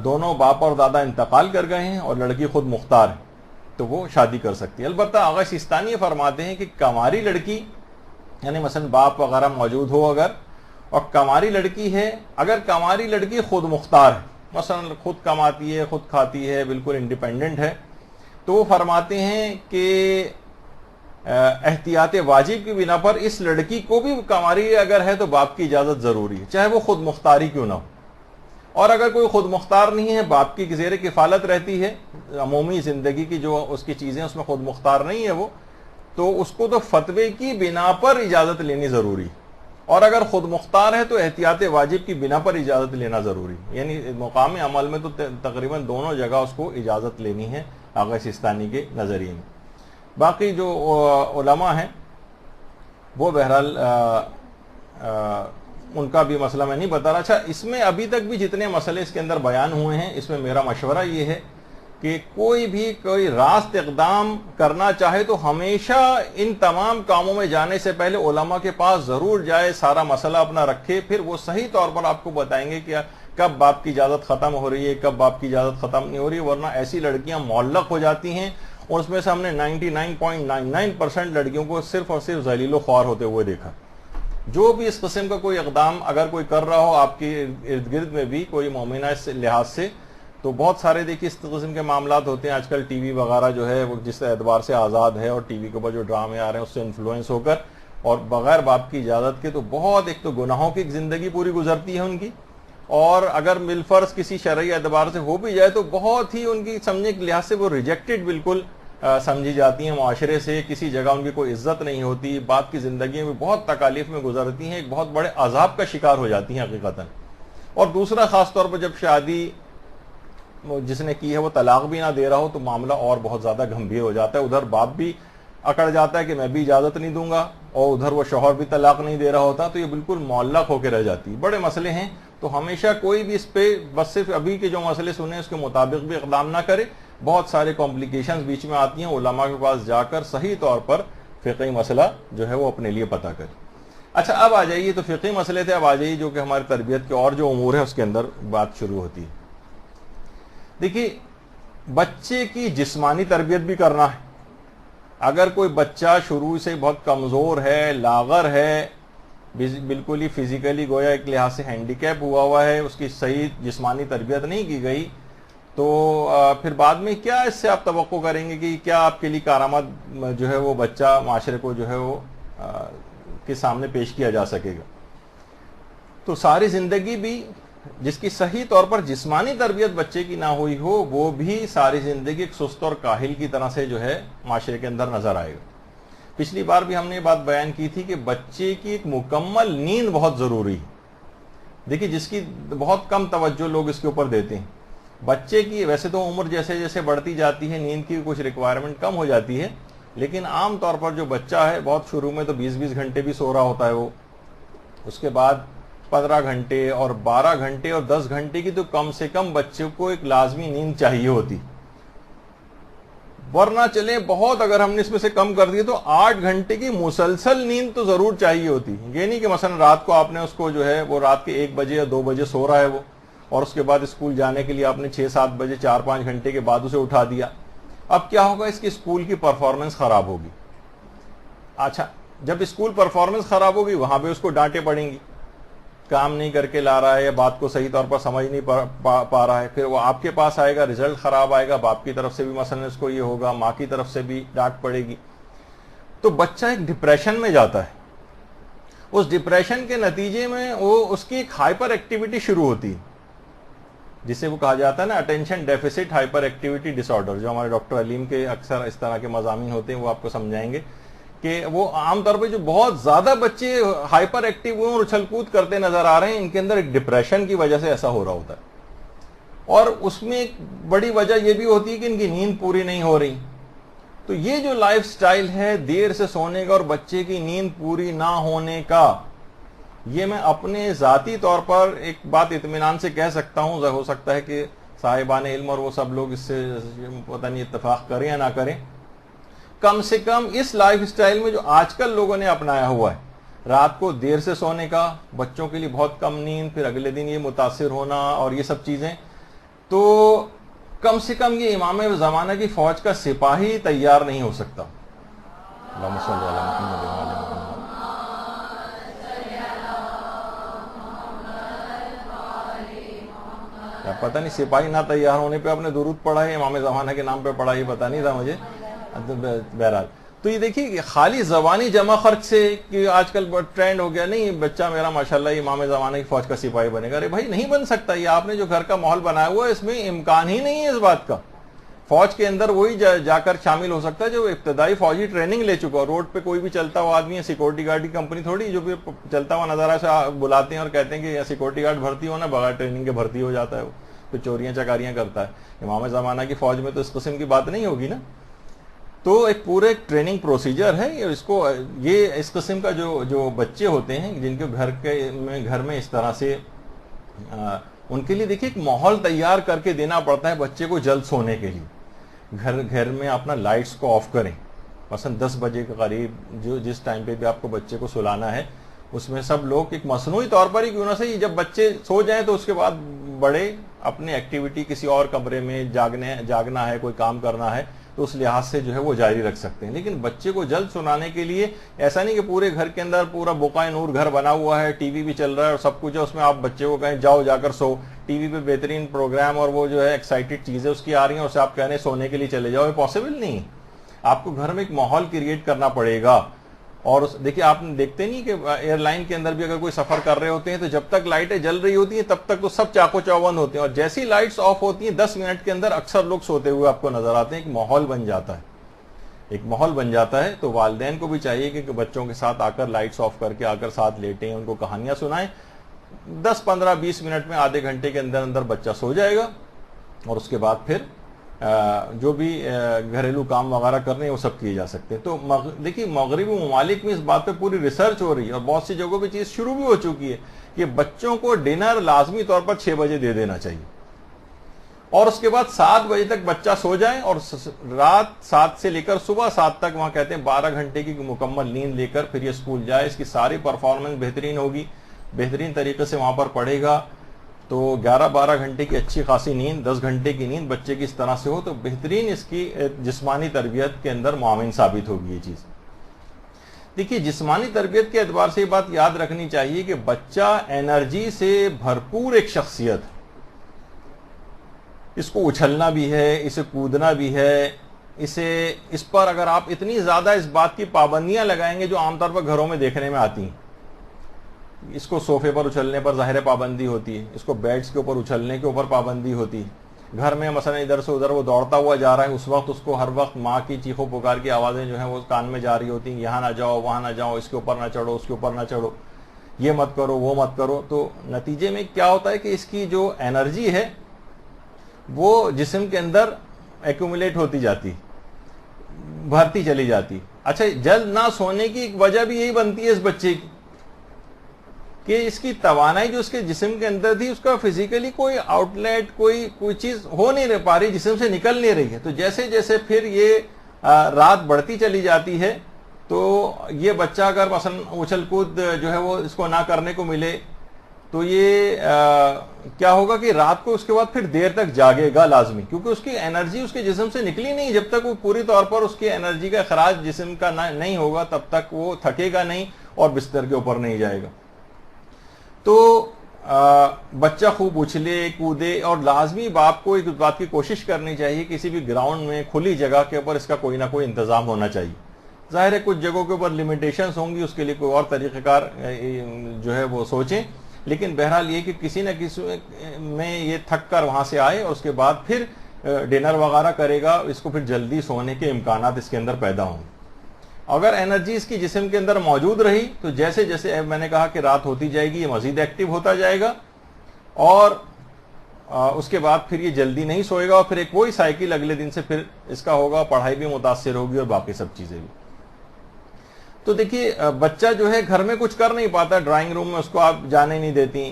دونوں باپ اور دادا انتقال کر گئے ہیں اور لڑکی خود مختار ہے تو وہ شادی کر سکتی ہے۔ البتہ آغا سیستانی یہ فرماتے ہیں کہ کماری لڑکی، یعنی مثلا باپ وغیرہ موجود ہو اگر، اور کماری لڑکی ہے، اگر کماری لڑکی خود مختار ہے، مثلا خود کماتی ہے، خود کھاتی ہے، بالکل انڈیپینڈنٹ ہے، تو وہ فرماتے ہیں کہ احتیاط واجب کی بنا پر اس لڑکی کو بھی کماری اگر ہے تو باپ کی اجازت ضروری ہے، چاہے وہ خود مختاری کیوں نہ ہو۔ اور اگر کوئی خود مختار نہیں ہے، باپ کی زیر کفالت رہتی ہے، عمومی زندگی کی جو اس کی چیزیں اس میں خود مختار نہیں ہے وہ، تو اس کو تو فتوے کی بنا پر اجازت لینی ضروری، اور اگر خود مختار ہے تو احتیاط واجب کی بنا پر اجازت لینا ضروری، یعنی مقام عمل میں تو تقریباً دونوں جگہ اس کو اجازت لینی ہے آغا سیستانی کے نظریے میں۔ باقی جو علماء ہیں وہ بہرحال ان کا بھی مسئلہ میں نہیں بتا رہا۔ اچھا، اس میں ابھی تک بھی جتنے مسئلے اس کے اندر بیان ہوئے ہیں، اس میں میرا مشورہ یہ ہے کہ کوئی راست اقدام کرنا چاہے تو ہمیشہ ان تمام کاموں میں جانے سے پہلے علماء کے پاس ضرور جائے، سارا مسئلہ اپنا رکھے، پھر وہ صحیح طور پر آپ کو بتائیں گے کہ کب باپ کی اجازت ختم ہو رہی ہے، کب باپ کی اجازت ختم نہیں ہو رہی، ورنہ ایسی لڑکیاں معلق ہو جاتی ہیں، اور اس میں سے ہم نے 99.99% لڑکیوں کو صرف اور صرف ذلیل و خوار ہوتے ہوئے دیکھا۔ جو بھی اس قسم کا کوئی اقدام اگر کوئی کر رہا ہو آپ کے ارد گرد میں بھی کوئی مومنہ اس لحاظ سے، تو بہت سارے دیکھیے اس قسم کے معاملات ہوتے ہیں۔ آج کل ٹی وی وغیرہ جو ہے وہ جس اعتبار سے آزاد ہے، اور ٹی وی کے اوپر جو ڈرامے آ رہے ہیں اس سے انفلوئنس ہو کر اور بغیر باپ کی اجازت کے، تو بہت ایک تو گناہوں کی زندگی پوری گزرتی ہے ان کی، اور اگر بالفرض کسی شرعی اعتبار سے ہو بھی جائے تو بہت ہی ان کی سمجھنے کے لحاظ سے وہ ریجیکٹڈ بالکل سمجھی جاتی ہیں معاشرے سے، کسی جگہ ان کی کوئی عزت نہیں ہوتی، باپ کی زندگی میں بہت تکالیف میں گزرتی ہیں، ایک بہت بڑے عذاب کا شکار ہو جاتی ہیں حقیقتاً۔ اور دوسرا خاص طور پر جب شادی جس نے کی ہے وہ طلاق بھی نہ دے رہا ہو تو معاملہ اور بہت زیادہ گھمبیر ہو جاتا ہے، ادھر باپ بھی اکڑ جاتا ہے کہ میں بھی اجازت نہیں دوں گا، اور ادھر وہ شوہر بھی طلاق نہیں دے رہا ہوتا، تو یہ بالکل معلق ہو کے رہ جاتی ہے۔ بڑے مسئلے ہیں، تو ہمیشہ کوئی بھی اس پہ بس صرف ابھی کے جو مسئلے سنے اس کے مطابق بھی اقدام نہ کرے، بہت سارے کمپلیکیشنز بیچ میں آتی ہیں، علماء کے پاس جا کر صحیح طور پر فقہی مسئلہ جو ہے وہ اپنے لیے پتہ کرے۔ اچھا، اب آ جائیے، تو فقہی مسئلے تھے، اب آ جائیے جو کہ ہماری تربیت کے اور جو امور ہے اس کے اندر بات شروع ہوتی ہے۔ دیکھیے، بچے کی جسمانی تربیت بھی کرنا ہے۔ اگر کوئی بچہ شروع سے بہت کمزور ہے، لاغر ہے، بالکل ہی فزیکلی گویا ایک لحاظ سے ہینڈی کیپ ہوا ہے، اس کی صحیح جسمانی تربیت نہیں کی گئی، تو پھر بعد میں کیا اس سے آپ توقع کریں گے کہ کیا آپ کے لیے کارآمد جو ہے وہ بچہ معاشرے کو جو ہے وہ کے سامنے پیش کیا جا سکے گا۔ تو ساری زندگی بھی جس کی صحیح طور پر جسمانی تربیت بچے کی نہ ہوئی ہو، وہ بھی ساری زندگی ایک سست اور کاہل کی طرح سے جو ہے معاشرے کے اندر نظر آئے گا۔ پچھلی بار بھی ہم نے یہ بات بیان کی تھی کہ بچے کی ایک مکمل نیند بہت ضروری ہے، دیکھیے جس کی بہت کم توجہ لوگ اس کے اوپر دیتے ہیں۔ بچے کی ویسے تو عمر جیسے جیسے بڑھتی جاتی ہے نیند کی کچھ ریکوائرمنٹ کم ہو جاتی ہے، لیکن عام طور پر جو بچہ ہے بہت شروع میں تو 20 گھنٹے بھی سو رہا ہوتا ہے وہ، اس کے بعد 15 گھنٹے اور 12 گھنٹے اور 10 گھنٹے کی تو کم سے کم بچے کو ایک لازمی نیند چاہیے ہوتی، ورنہ چلیں بہت اگر ہم نے اس میں سے کم کر دی تو 8 گھنٹے کی مسلسل نیند تو ضرور چاہیے ہوتی۔ یہ نہیں کہ مثلا رات کو آپ نے اس کو جو ہے وہ رات کے 1 بجے یا 2 بجے سو رہا ہے وہ، اور اس کے بعد اسکول جانے کے لیے آپ نے 6-7 بجے 4-5 گھنٹے کے بعد اسے اٹھا دیا. اب کیا ہوگا؟ اس کی اسکول کی پرفارمنس خراب ہوگی. اچھا، جب اسکول پرفارمنس خراب ہوگی وہاں پہ اس کو ڈانٹیں پڑیں گی، کام نہیں کر کے لا رہا ہے یا بات کو صحیح طور پر سمجھ نہیں پا رہا ہے. پھر وہ آپ کے پاس آئے گا، رزلٹ خراب آئے گا، باپ کی طرف سے بھی مثلا اس کو یہ ہوگا، ماں کی طرف سے بھی ڈانٹ پڑے گی. تو بچہ ایک ڈپریشن میں جاتا ہے. اس ڈپریشن کے نتیجے میں وہ اس کی ایک ہائپر ایکٹیویٹی شروع ہوتی ہے، جسے وہ کہا جاتا ہے نا اٹینشن ڈیفیسٹ ہائپر ایکٹیویٹی ڈس آرڈر. جو ہمارے ڈاکٹر علیم کے اکثر اس طرح کے مضامین ہوتے ہیں وہ آپ کو سمجھائیں گے کہ وہ عام طور پہ جو بہت زیادہ بچے ہائپر ایکٹیو اور اچھل کود کرتے نظر آ رہے ہیں، ان کے اندر ایک ڈپریشن کی وجہ سے ایسا ہو رہا ہوتا ہے. اور اس میں ایک بڑی وجہ یہ بھی ہوتی ہے کہ ان کی نیند پوری نہیں ہو رہی. تو یہ جو لائف سٹائل ہے دیر سے سونے کا اور بچے کی نیند پوری نہ ہونے کا، یہ میں اپنے ذاتی طور پر ایک بات اطمینان سے کہہ سکتا ہوں، ہو سکتا ہے کہ صاحبان علم اور وہ سب لوگ اس سے پتہ نہیں اتفاق کریں یا نہ کریں، کم سے کم اس لائف سٹائل میں جو آج کل لوگوں نے اپنایا ہوا ہے، رات کو دیر سے سونے کا، بچوں کے لیے بہت کم نیند، پھر اگلے دن یہ متاثر ہونا اور یہ سب چیزیں، تو کم سے کم یہ امام زمانہ کی فوج کا سپاہی تیار نہیں ہو سکتا. اللہم صلی علی محمد و علی محمد. پتہ نہیں سپاہی نہ تیار ہونے پہ آپ نے درود پڑھا ہے، امام زمانہ کے نام پہ پڑھا، یہ پتہ نہیں تھا مجھے. بہرحال تو یہ دیکھیے کہ خالی زبانی جمع خرچ سے کہ آج کل ٹرینڈ ہو گیا، نہیں بچہ میرا ماشاءاللہ امام زمانہ کی فوج کا سپاہی بنے گا. ارے بھائی نہیں بن سکتا. یہ آپ نے جو گھر کا ماحول بنایا ہوا ہے اس میں امکان ہی نہیں ہے اس بات کا. فوج کے اندر وہی جا کر شامل ہو سکتا ہے جو ابتدائی فوجی ٹریننگ لے چکا ہو. روڈ پہ کوئی بھی چلتا ہوا آدمی ہے، سیکورٹی گارڈ کی کمپنی تھوڑی جو بھی چلتا ہوا نظارہ سے بلاتے ہیں اور کہتے ہیں کہ سیکورٹی گارڈ بھرتی ہونا، بغیر ٹریننگ کے بھرتی ہو جاتا ہے، وہ پھر چوریاں چکاریاں کرتا ہے. امام زمانہ کی فوج میں تو اس قسم کی بات نہیں ہوگی نا. تو ایک پورے ٹریننگ پروسیجر ہے. اس کو یہ اس قسم کا جو بچے ہوتے ہیں جن کے گھر میں اس طرح سے ان کے لیے دیکھیے ایک ماحول تیار کر کے دینا پڑتا ہے بچے کو جلد سونے کے لیے. گھر میں اپنا لائٹس کو آف کریں، مثلا 10 بجے کے قریب جس ٹائم پہ بھی آپ کو بچے کو سلانا ہے اس میں سب لوگ ایک مصنوعی طور پر ہی کیوں نہ صحیح جب بچے سو جائیں تو اس کے بعد بڑے اپنی ایکٹیویٹی کسی اور کمرے میں جاگنا ہے، کوئی کام کرنا ہے تو اس لحاظ سے جو ہے وہ جاری رکھ سکتے ہیں. لیکن بچے کو جلد سنانے کے لیے ایسا نہیں کہ پورے گھر کے اندر پورا بقائے نور گھر بنا ہوا ہے، ٹی وی بھی چل رہا ہے اور سب کچھ ہے، اس میں آپ بچے کو کہیں جاؤ جا کر سو. ٹی وی پہ بہترین پروگرام اور وہ جو ہے ایکسائٹڈ چیزیں اس کی آ رہی ہیں، اسے آپ کہنے سونے کے لیے چلے جاؤ، یہ پاسبل نہیں ہے. آپ کو گھر میں ایک ماحول کریٹ کرنا پڑے گا. اور دیکھیے آپ دیکھتے نہیں کہ ایئر لائن کے اندر بھی اگر کوئی سفر کر رہے ہوتے ہیں تو جب تک لائٹیں جل رہی ہوتی ہیں تب تک تو سب چاقو چوبند ہوتے ہیں، اور جیسی لائٹس آف ہوتی ہیں 10 منٹ کے اندر اکثر لوگ سوتے ہوئے آپ کو نظر آتے ہیں. ایک ماحول بن جاتا ہے. تو والدین کو بھی چاہیے کہ بچوں کے ساتھ آ کر لائٹس آف کر کے آ کر ساتھ لیٹیں، ان کو کہانیاں سنائیں. 10-15-20 منٹ میں آدھے گھنٹے کے اندر بچہ سو جائے گا. اور اس کے بعد پھر جو بھی گھریلو کام وغیرہ کرنے ہیں وہ سب کیے جا سکتے ہیں. تو دیکھیے مغربی ممالک میں اس بات پہ پوری ریسرچ ہو رہی ہے اور بہت سی جگہوں پہ چیز شروع بھی ہو چکی ہے کہ بچوں کو ڈنر لازمی طور پر 6 بجے دے دینا چاہیے اور اس کے بعد 7 بجے تک بچہ سو جائے اور رات 7 سے لے کر صبح 7 تک وہاں کہتے ہیں 12 گھنٹے کی مکمل نیند لے کر پھر یہ اسکول جائے. اس کی ساری پرفارمنس بہترین ہوگی، بہترین طریقے سے وہاں پر پڑھے گا. تو 11-12 گھنٹے کی اچھی خاصی نیند، 10 گھنٹے کی نیند بچے کی اس طرح سے ہو تو بہترین اس کی جسمانی تربیت کے اندر معاون ثابت ہوگی یہ چیز. دیکھیے جسمانی تربیت کے اعتبار سے یہ بات یاد رکھنی چاہیے کہ بچہ انرجی سے بھرپور ایک شخصیت ہے. اس کو اچھلنا بھی ہے، اسے کودنا بھی ہے، اس پر اگر آپ اتنی زیادہ اس بات کی پابندیاں لگائیں گے جو عام طور پر گھروں میں دیکھنے میں آتی ہیں. اس کو صوفے پر اچھلنے پر ظاہر پابندی ہوتی ہے، اس کو بیڈز کے اوپر اچھلنے کے اوپر پابندی ہوتی ہے. گھر میں مثلا ادھر سے ادھر وہ دوڑتا ہوا جا رہا ہے، اس وقت اس کو ہر وقت ماں کی چیخو پکار کی آوازیں جو ہیں وہ کان میں جا رہی ہوتی ہیں، یہاں نہ جاؤ وہاں نہ جاؤ، اس کے اوپر نہ چڑھو اس کے اوپر نہ چڑھو، یہ مت کرو وہ مت کرو. تو نتیجے میں کیا ہوتا ہے کہ اس کی جو انرجی ہے وہ جسم کے اندر ایکومولیٹ ہوتی جاتی، بھرتی چلی جاتی. اچھا جلد نہ سونے کی ایک وجہ بھی یہی بنتی ہے اس بچے کی کہ اس کی توانائی جو اس کے جسم کے اندر تھی اس کا فزیکلی کوئی آؤٹ لیٹ کوئی چیز ہو نہیں پا رہی، جسم سے نکل نہیں رہی ہے. تو جیسے جیسے پھر یہ رات بڑھتی چلی جاتی ہے تو یہ بچہ اگر مثلا اچھل کود جو ہے وہ اس کو نہ کرنے کو ملے تو یہ کیا ہوگا کہ رات کو اس کے بعد پھر دیر تک جاگے گا لازمی، کیونکہ اس کی انرجی اس کے جسم سے نکلی نہیں. جب تک وہ پوری طور پر اس کی انرجی کا اخراج جسم کا نہیں ہوگا تب تک وہ تھکے گا نہیں اور بستر کے اوپر نہیں جائے گا. تو بچہ خوب اچھلے کودے، اور لازمی باپ کو ایک بات کی کوشش کرنی چاہیے کسی بھی گراؤنڈ میں کھلی جگہ کے اوپر اس کا کوئی نہ کوئی انتظام ہونا چاہیے. ظاہر ہے کچھ جگہوں کے اوپر لمیٹیشنز ہوں گی، اس کے لیے کوئی اور طریقہ کار جو ہے وہ سوچیں، لیکن بہرحال یہ کہ کسی نہ کسی میں یہ تھک کر وہاں سے آئے اور اس کے بعد پھر ڈنر وغیرہ کرے گا، اس کو پھر جلدی سونے کے امکانات اس کے اندر پیدا ہوں گے. اگر انرجی اس کی جسم کے اندر موجود رہی تو جیسے جیسے میں نے کہا کہ رات ہوتی جائے گی یہ مزید ایکٹیو ہوتا جائے گا، اور اس کے بعد پھر یہ جلدی نہیں سوئے گا، اور پھر ایک وہی سائیکل اگلے دن سے پھر اس کا ہوگا، پڑھائی بھی متاثر ہوگی اور باقی سب چیزیں بھی. تو دیکھیے بچہ جو ہے گھر میں کچھ کر نہیں پاتا، ڈرائنگ روم میں اس کو آپ جانے نہیں دیتی،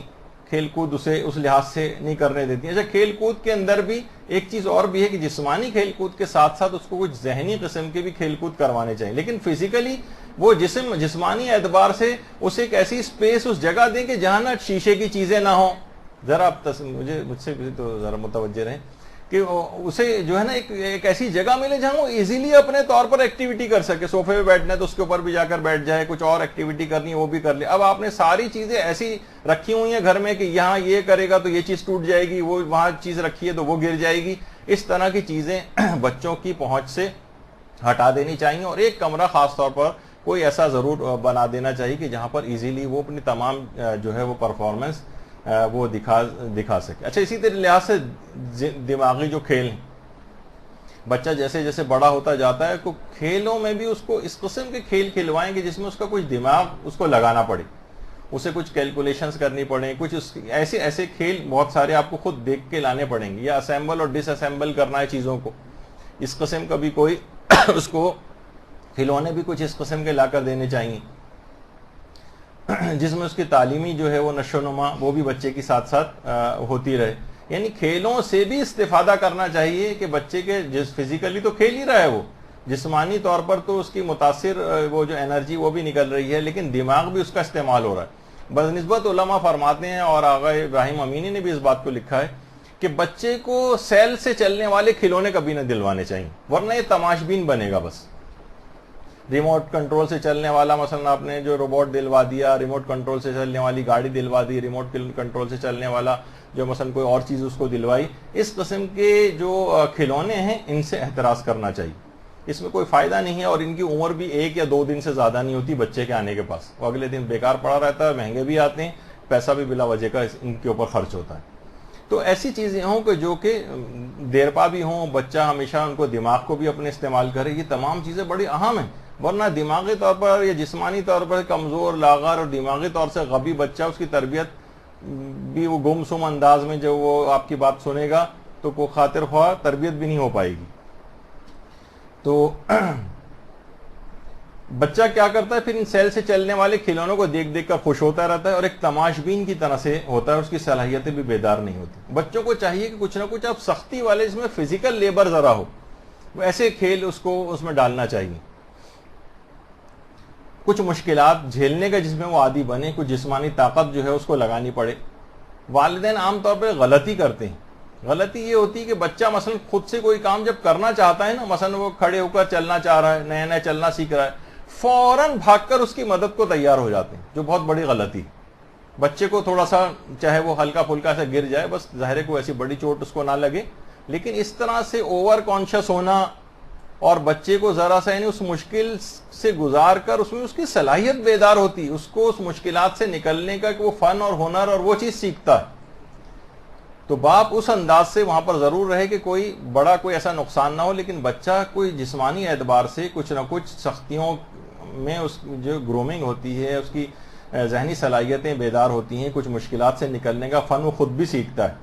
کھیل کود اسے اس لحاظ سے نہیں کرنے دیتی. اچھا کھیل کود کے اندر بھی ایک چیز اور بھی ہے کہ جسمانی کھیل کود کے ساتھ ساتھ اس کو کچھ ذہنی قسم کے بھی کھیل کود کروانے چاہیے، لیکن فزیکلی وہ جسمانی اعتبار سے اسے ایک ایسی اسپیس اس جگہ دیں کہ جہاں نہ شیشے کی چیزیں نہ ہوں. ذرا آپ مجھ سے تو ذرا متوجہ رہیں کہ اسے جو ہے نا ایک ایسی جگہ ملے جہاں وہ ایزیلی اپنے طور پر ایکٹیویٹی کر سکے. صوفے پہ بیٹھنا ہے تو اس کے اوپر بھی جا کر بیٹھ جائے، کچھ اور ایکٹیویٹی کرنی ہے وہ بھی کر لے. اب آپ نے ساری چیزیں ایسی رکھی ہوئی ہیں گھر میں کہ یہاں یہ کرے گا تو یہ چیز ٹوٹ جائے گی، وہ وہاں چیز رکھی ہے تو وہ گر جائے گی. اس طرح کی چیزیں بچوں کی پہنچ سے ہٹا دینی چاہیے، اور ایک کمرہ خاص طور پر کوئی ایسا ضرور بنا دینا چاہیے کہ جہاں پر ایزیلی وہ اپنی تمام جو ہے وہ پرفارمنس وہ دکھا سکے. اچھا اسی طرح لحاظ سے دماغی جو کھیل ہیں، بچہ جیسے جیسے بڑا ہوتا جاتا ہے تو کھیلوں میں بھی اس کو اس قسم کے کھیل کھلوائیں گے جس میں اس کا کچھ دماغ اس کو لگانا پڑے، اسے کچھ کیلکولیشنز کرنی پڑیں، کچھ ایسے کھیل بہت سارے آپ کو خود دیکھ کے لانے پڑیں گے، یا اسمبل اور ڈس اسمبل کرنا ہے چیزوں کو، اس قسم کا بھی کوئی اس کو کھلونے بھی کچھ اس قسم کے لا کر دینے چاہیے جس میں اس کی تعلیمی جو ہے وہ نشو و نما وہ بھی بچے کی ساتھ ساتھ ہوتی رہے. یعنی کھیلوں سے بھی استفادہ کرنا چاہیے کہ بچے کے فزیکلی تو کھیل ہی رہا ہے، وہ جسمانی طور پر تو اس کی متاثر وہ جو انرجی وہ بھی نکل رہی ہے، لیکن دماغ بھی اس کا استعمال ہو رہا ہے. بنسبت علماء فرماتے ہیں، اور آغا ابراہیم امینی نے بھی اس بات کو لکھا ہے کہ بچے کو سیل سے چلنے والے کھلونے کبھی نہ دلوانے چاہیے، ورنہ یہ تماش بین بنے گا. بس ریموٹ کنٹرول سے چلنے والا، مثلا آپ نے جو روبوٹ دلوا دیا، ریموٹ کنٹرول سے چلنے والی گاڑی دلوا دی، ریموٹ کنٹرول سے چلنے والا جو مثلا کوئی اور چیز اس کو دلوائی، اس قسم کے جو کھلونے ہیں ان سے احتراز کرنا چاہیے. اس میں کوئی فائدہ نہیں ہے، اور ان کی عمر بھی 1 یا 2 دن سے زیادہ نہیں ہوتی بچے کے آنے کے پاس. وہ اگلے دن بیکار پڑا رہتا ہے، مہنگے بھی آتے ہیں، پیسہ بھی بلا وجہ کا ان کے اوپر خرچ ہوتا ہے. تو ایسی چیزیں ہوں کہ جو کہ دیر پا بھی ہوں، بچہ ہمیشہ ان کو دماغ کو بھی اپنے استعمال کرے. یہ تمام چیزیں بڑی اہم ہیں، ورنہ دماغی طور پر یا جسمانی طور پر کمزور لاغر اور دماغی طور سے غبی بچہ، اس کی تربیت بھی وہ گم سم انداز میں جو وہ آپ کی بات سنے گا تو کوئی خاطر خواہ تربیت بھی نہیں ہو پائے گی. تو بچہ کیا کرتا ہے پھر ان سیل سے چلنے والے کھلونوں کو دیکھ دیکھ کر خوش ہوتا رہتا ہے، اور ایک تماش بین کی طرح سے ہوتا ہے، اس کی صلاحیتیں بھی بیدار نہیں ہوتی. بچوں کو چاہیے کہ کچھ نہ کچھ آپ سختی والے جس میں فزیکل لیبر ذرا ہو، ایسے کھیل اس کو اس میں ڈالنا چاہیے. کچھ مشکلات جھیلنے کا جس میں وہ عادی بنے، کچھ جسمانی طاقت جو ہے اس کو لگانی پڑے. والدین عام طور پہ غلطی کرتے ہیں. غلطی یہ ہوتی ہے کہ بچہ مثلا خود سے کوئی کام جب کرنا چاہتا ہے نا، مثلا وہ کھڑے ہو کر چلنا چاہ رہا ہے، نیا نیا چلنا سیکھ رہا ہے، فوراً بھاگ کر اس کی مدد کو تیار ہو جاتے ہیں، جو بہت بڑی غلطی. بچے کو تھوڑا سا چاہے وہ ہلکا پھلکا سے گر جائے، بس ظاہر ہے کوئی ایسی بڑی چوٹ اس کو نہ لگے، لیکن اس طرح سے اوور کانشیس ہونا اور بچے کو ذرا سا یعنی اس مشکل سے گزار کر اس میں اس کی صلاحیت بیدار ہوتی، اس کو اس مشکلات سے نکلنے کا کہ وہ فن اور ہنر اور وہ چیز سیکھتا ہے. تو باپ اس انداز سے وہاں پر ضرور رہے کہ کوئی بڑا کوئی ایسا نقصان نہ ہو، لیکن بچہ کوئی جسمانی اعتبار سے کچھ نہ کچھ سختیوں میں اس جو گرومنگ ہوتی ہے، اس کی ذہنی صلاحیتیں بیدار ہوتی ہیں، کچھ مشکلات سے نکلنے کا فن وہ خود بھی سیکھتا ہے.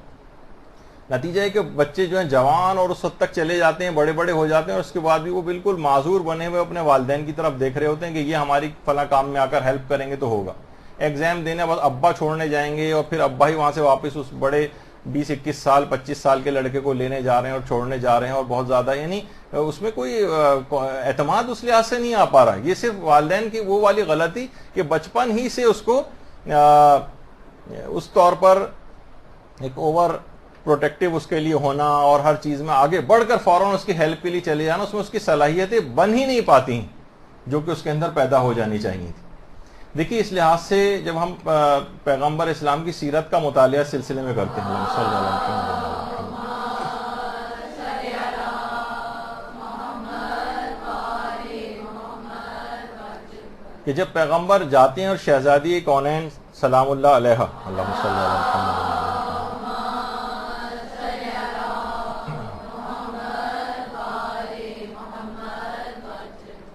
نتیجہ ہے کہ بچے جو ہیں جوان اور اس وقت تک چلے جاتے ہیں، بڑے بڑے ہو جاتے ہیں، اور اس کے بعد بھی وہ بالکل معذور بنے ہوئے اپنے والدین کی طرف دیکھ رہے ہوتے ہیں کہ یہ ہماری فلاں کام میں آ کر ہیلپ کریں گے تو ہوگا. ایگزام دینے بعد ابا چھوڑنے جائیں گے، اور پھر ابا ہی وہاں سے واپس اس بڑے 20-21 سال 25 سال کے لڑکے کو لینے جا رہے ہیں اور چھوڑنے جا رہے ہیں، اور بہت زیادہ یعنی اس میں کوئی اعتماد اس لحاظ سے نہیں آ پا رہا ہے. یہ صرف والدین کی وہ والی غلطی کہ بچپن ہی سے اس کو اس طور پر ایک اوور پروٹیکٹیو اس کے لیے ہونا اور ہر چیز میں آگے بڑھ کر فوراً اس کی ہیلپ کے لیے چلے جانا، اس میں اس کی صلاحیتیں بن ہی نہیں پاتی جو کہ اس کے اندر پیدا ہو جانی چاہیے تھی۔ دیکھیے اس لحاظ سے جب ہم پیغمبر اسلام کی سیرت کا مطالعہ اس سلسلے میں کرتے ہیں، صلی اللہ علیہ وسلم، کہ جب پیغمبر جاتے ہیں اور شہزادی کونین سلام اللہ علیہ، اللہم صلی اللہ علیہ وسلم،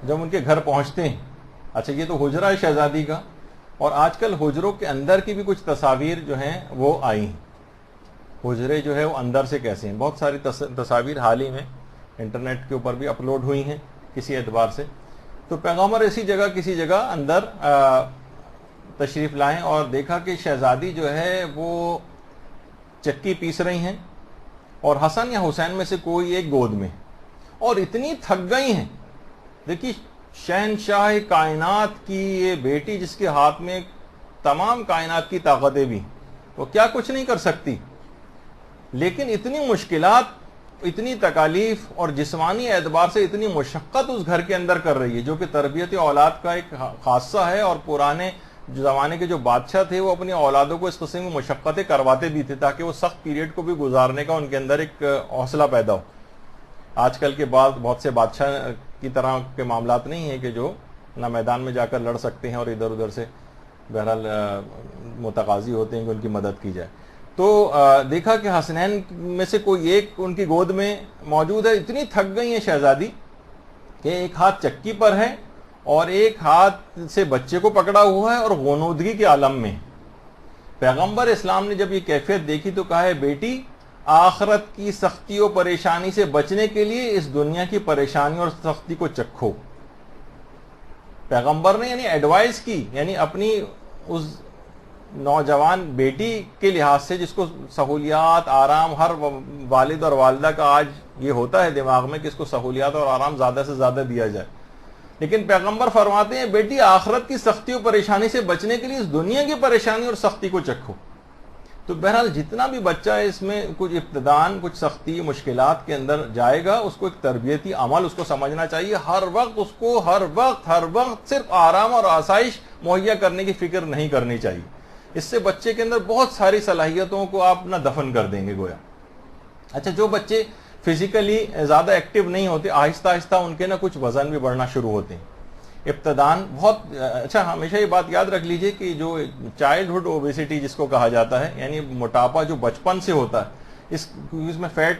جب ان کے گھر پہنچتے ہیں، اچھا یہ تو حجرہ ہے شہزادی کا، اور آج کل حجروں کے اندر کی بھی کچھ تصاویر جو ہیں وہ آئی ہیں، حجرے جو ہے وہ اندر سے کیسے ہیں، بہت ساری تصاویر حال ہی میں انٹرنیٹ کے اوپر بھی اپلوڈ ہوئی ہیں کسی اعتبار سے۔ تو پیغمبر کسی جگہ اندر تشریف لائیں اور دیکھا کہ شہزادی جو ہے وہ چکی پیس رہی ہیں اور حسن یا حسین میں سے کوئی ایک گود میں، اور اتنی تھک گئی ہیں۔ دیکھیے شہنشاہ کائنات کی یہ بیٹی جس کے ہاتھ میں تمام کائنات کی طاقتیں بھی، وہ کیا کچھ نہیں کر سکتی، لیکن اتنی مشکلات، اتنی تکالیف اور جسمانی اعتبار سے اتنی مشقت اس گھر کے اندر کر رہی ہے، جو کہ تربیت اولاد کا ایک خاصہ ہے، اور پرانے زمانے کے جو بادشاہ تھے وہ اپنی اولادوں کو اس قسم کی مشقتیں کرواتے بھی تھے تاکہ وہ سخت پیریڈ کو بھی گزارنے کا ان کے اندر ایک حوصلہ پیدا ہو۔ آج کل کے بعد بہت سے بادشاہ کی طرح کے معاملات نہیں ہیں کہ جو نہ میدان میں جا کر لڑ سکتے ہیں اور ادھر ادھر سے بہرحال متقاضی ہوتے ہیں کہ ان کی مدد کی جائے۔ تو دیکھا کہ حسنین میں سے کوئی ایک ان کی گود میں موجود ہے، اتنی تھک گئی ہیں شہزادی کہ ایک ہاتھ چکی پر ہے اور ایک ہاتھ سے بچے کو پکڑا ہوا ہے اور غنودگی کے عالم میں۔ پیغمبر اسلام نے جب یہ کیفیت دیکھی تو کہا ہے بیٹی آخرت کی سختی و پریشانی سے بچنے کے لیے اس دنیا کی پریشانی اور سختی کو چکھو۔ پیغمبر نے یعنی ایڈوائز کی، یعنی اپنی اس نوجوان بیٹی کے لحاظ سے جس کو سہولیات، آرام، ہر والد اور والدہ کا آج یہ ہوتا ہے دماغ میں کہ اس کو سہولیات اور آرام زیادہ سے زیادہ دیا جائے، لیکن پیغمبر فرماتے ہیں بیٹی آخرت کی سختی و پریشانی سے بچنے کے لیے اس دنیا کی پریشانی اور سختی کو چکھو۔ تو بہرحال جتنا بھی بچہ اس میں کچھ ابتدان، کچھ سختی، مشکلات کے اندر جائے گا، اس کو ایک تربیتی عمل اس کو سمجھنا چاہیے۔ ہر وقت صرف آرام اور آسائش مہیا کرنے کی فکر نہیں کرنی چاہیے۔ اس سے بچے کے اندر بہت ساری صلاحیتوں کو آپ نہ دفن کر دیں گے گویا۔ اچھا جو بچے فزیکلی زیادہ ایکٹیو نہیں ہوتے، آہستہ آہستہ ان کے نا کچھ وزن بھی بڑھنا شروع ہوتے ہیں ابتدان بہت اچھا ہمیشہ یہ بات یاد رکھ لیجئے کہ جو چائلڈہڈ اوبیسٹی جس کو کہا جاتا ہے، یعنی موٹاپا جو بچپن سے ہوتا ہے، اس میں فیٹ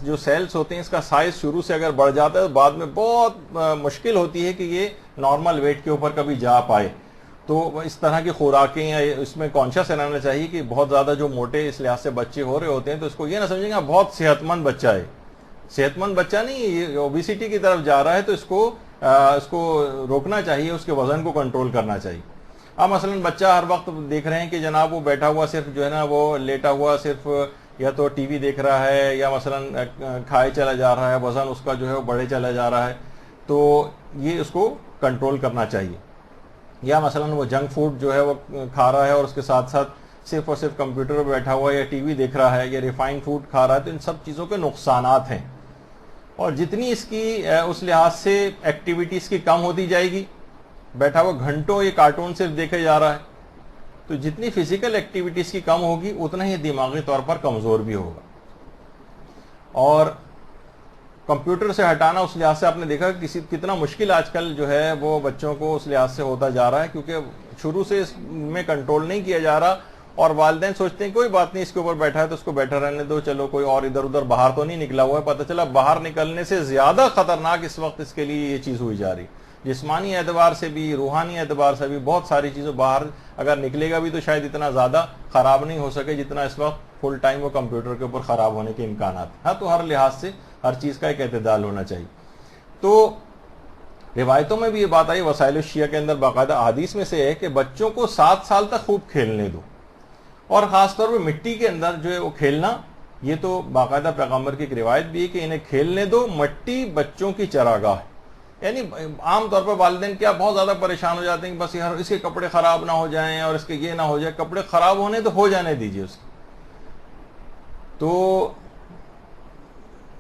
جو سیلز ہوتے ہیں اس کا سائز شروع سے اگر بڑھ جاتا ہے تو بعد میں بہت مشکل ہوتی ہے کہ یہ نارمل ویٹ کے اوپر کبھی جا پائے۔ تو اس طرح کی خوراکیں یا اس میں کانشیس رہنا چاہیے کہ بہت زیادہ جو موٹے اس لحاظ سے بچے ہو رہے ہوتے ہیں تو اس کو یہ نہ سمجھیں گے بہت صحت مند بچہ ہے، صحت مند بچہ نہیں، یہ اوبیسٹی کی طرف جا رہا ہے، تو اس کو روکنا چاہیے، اس کے وزن کو کنٹرول کرنا چاہیے۔ اب مثلا بچہ ہر وقت دیکھ رہے ہیں کہ جناب وہ بیٹھا ہوا صرف جو ہے نا وہ لیٹا ہوا صرف یا تو ٹی وی دیکھ رہا ہے یا مثلا کھائے چلا جا رہا ہے، وزن اس کا جو ہے وہ بڑھے چلا جا رہا ہے، تو یہ اس کو کنٹرول کرنا چاہیے۔ یا مثلا وہ جنک فوڈ جو ہے وہ کھا رہا ہے اور اس کے ساتھ ساتھ صرف اور صرف کمپیوٹر پہ بیٹھا ہوا ہے یا ٹی وی دیکھ رہا ہے یا ریفائنڈ فوڈ کھا رہا ہے، تو ان سب چیزوں کے نقصانات ہیں، اور جتنی اس کی اس لحاظ سے ایکٹیویٹیز کی کم ہوتی جائے گی، بیٹھا ہوا گھنٹوں یہ کارٹون صرف دیکھے جا رہا ہے، تو جتنی فزیکل ایکٹیویٹیز کی کم ہوگی اتنا ہی دماغی طور پر کمزور بھی ہوگا۔ اور کمپیوٹر سے ہٹانا اس لحاظ سے آپ نے دیکھا کتنا مشکل آج کل جو ہے وہ بچوں کو اس لحاظ سے ہوتا جا رہا ہے، کیونکہ شروع سے اس میں کنٹرول نہیں کیا جا رہا، اور والدین سوچتے ہیں کوئی بات نہیں اس کے اوپر بیٹھا ہے تو اس کو بیٹھا رہنے دو، چلو کوئی اور ادھر ادھر باہر تو نہیں نکلا ہوا ہے، پتہ چلا باہر نکلنے سے زیادہ خطرناک اس وقت اس کے لیے یہ چیز ہوئی جا رہی، جسمانی اعتبار سے بھی، روحانی اعتبار سے بھی، بہت ساری چیزوں باہر اگر نکلے گا بھی تو شاید اتنا زیادہ خراب نہیں ہو سکے جتنا اس وقت فل ٹائم وہ کمپیوٹر کے اوپر خراب ہونے کے امکانات۔ ہاں تو ہر لحاظ سے ہر چیز کا ایک اعتدال ہونا چاہیے۔ تو روایتوں میں بھی یہ بات آئی، وسائل الشیعہ کے اندر باقاعدہ احادیث میں سے ہے کہ بچوں کو 7 سال تک خوب کھیلنے دو، اور خاص طور پہ مٹی کے اندر جو ہے وہ کھیلنا، یہ تو باقاعدہ پیغمبر کی ایک روایت بھی ہے کہ انہیں کھیلنے دو، مٹی بچوں کی چراگاہ ہے۔ یعنی عام طور پر والدین کیا بہت زیادہ پریشان ہو جاتے ہیں کہ بس یار اس کے کپڑے خراب نہ ہو جائیں اور اس کے یہ نہ ہو جائے. کپڑے خراب ہونے تو ہو جانے دیجیے اس کے. تو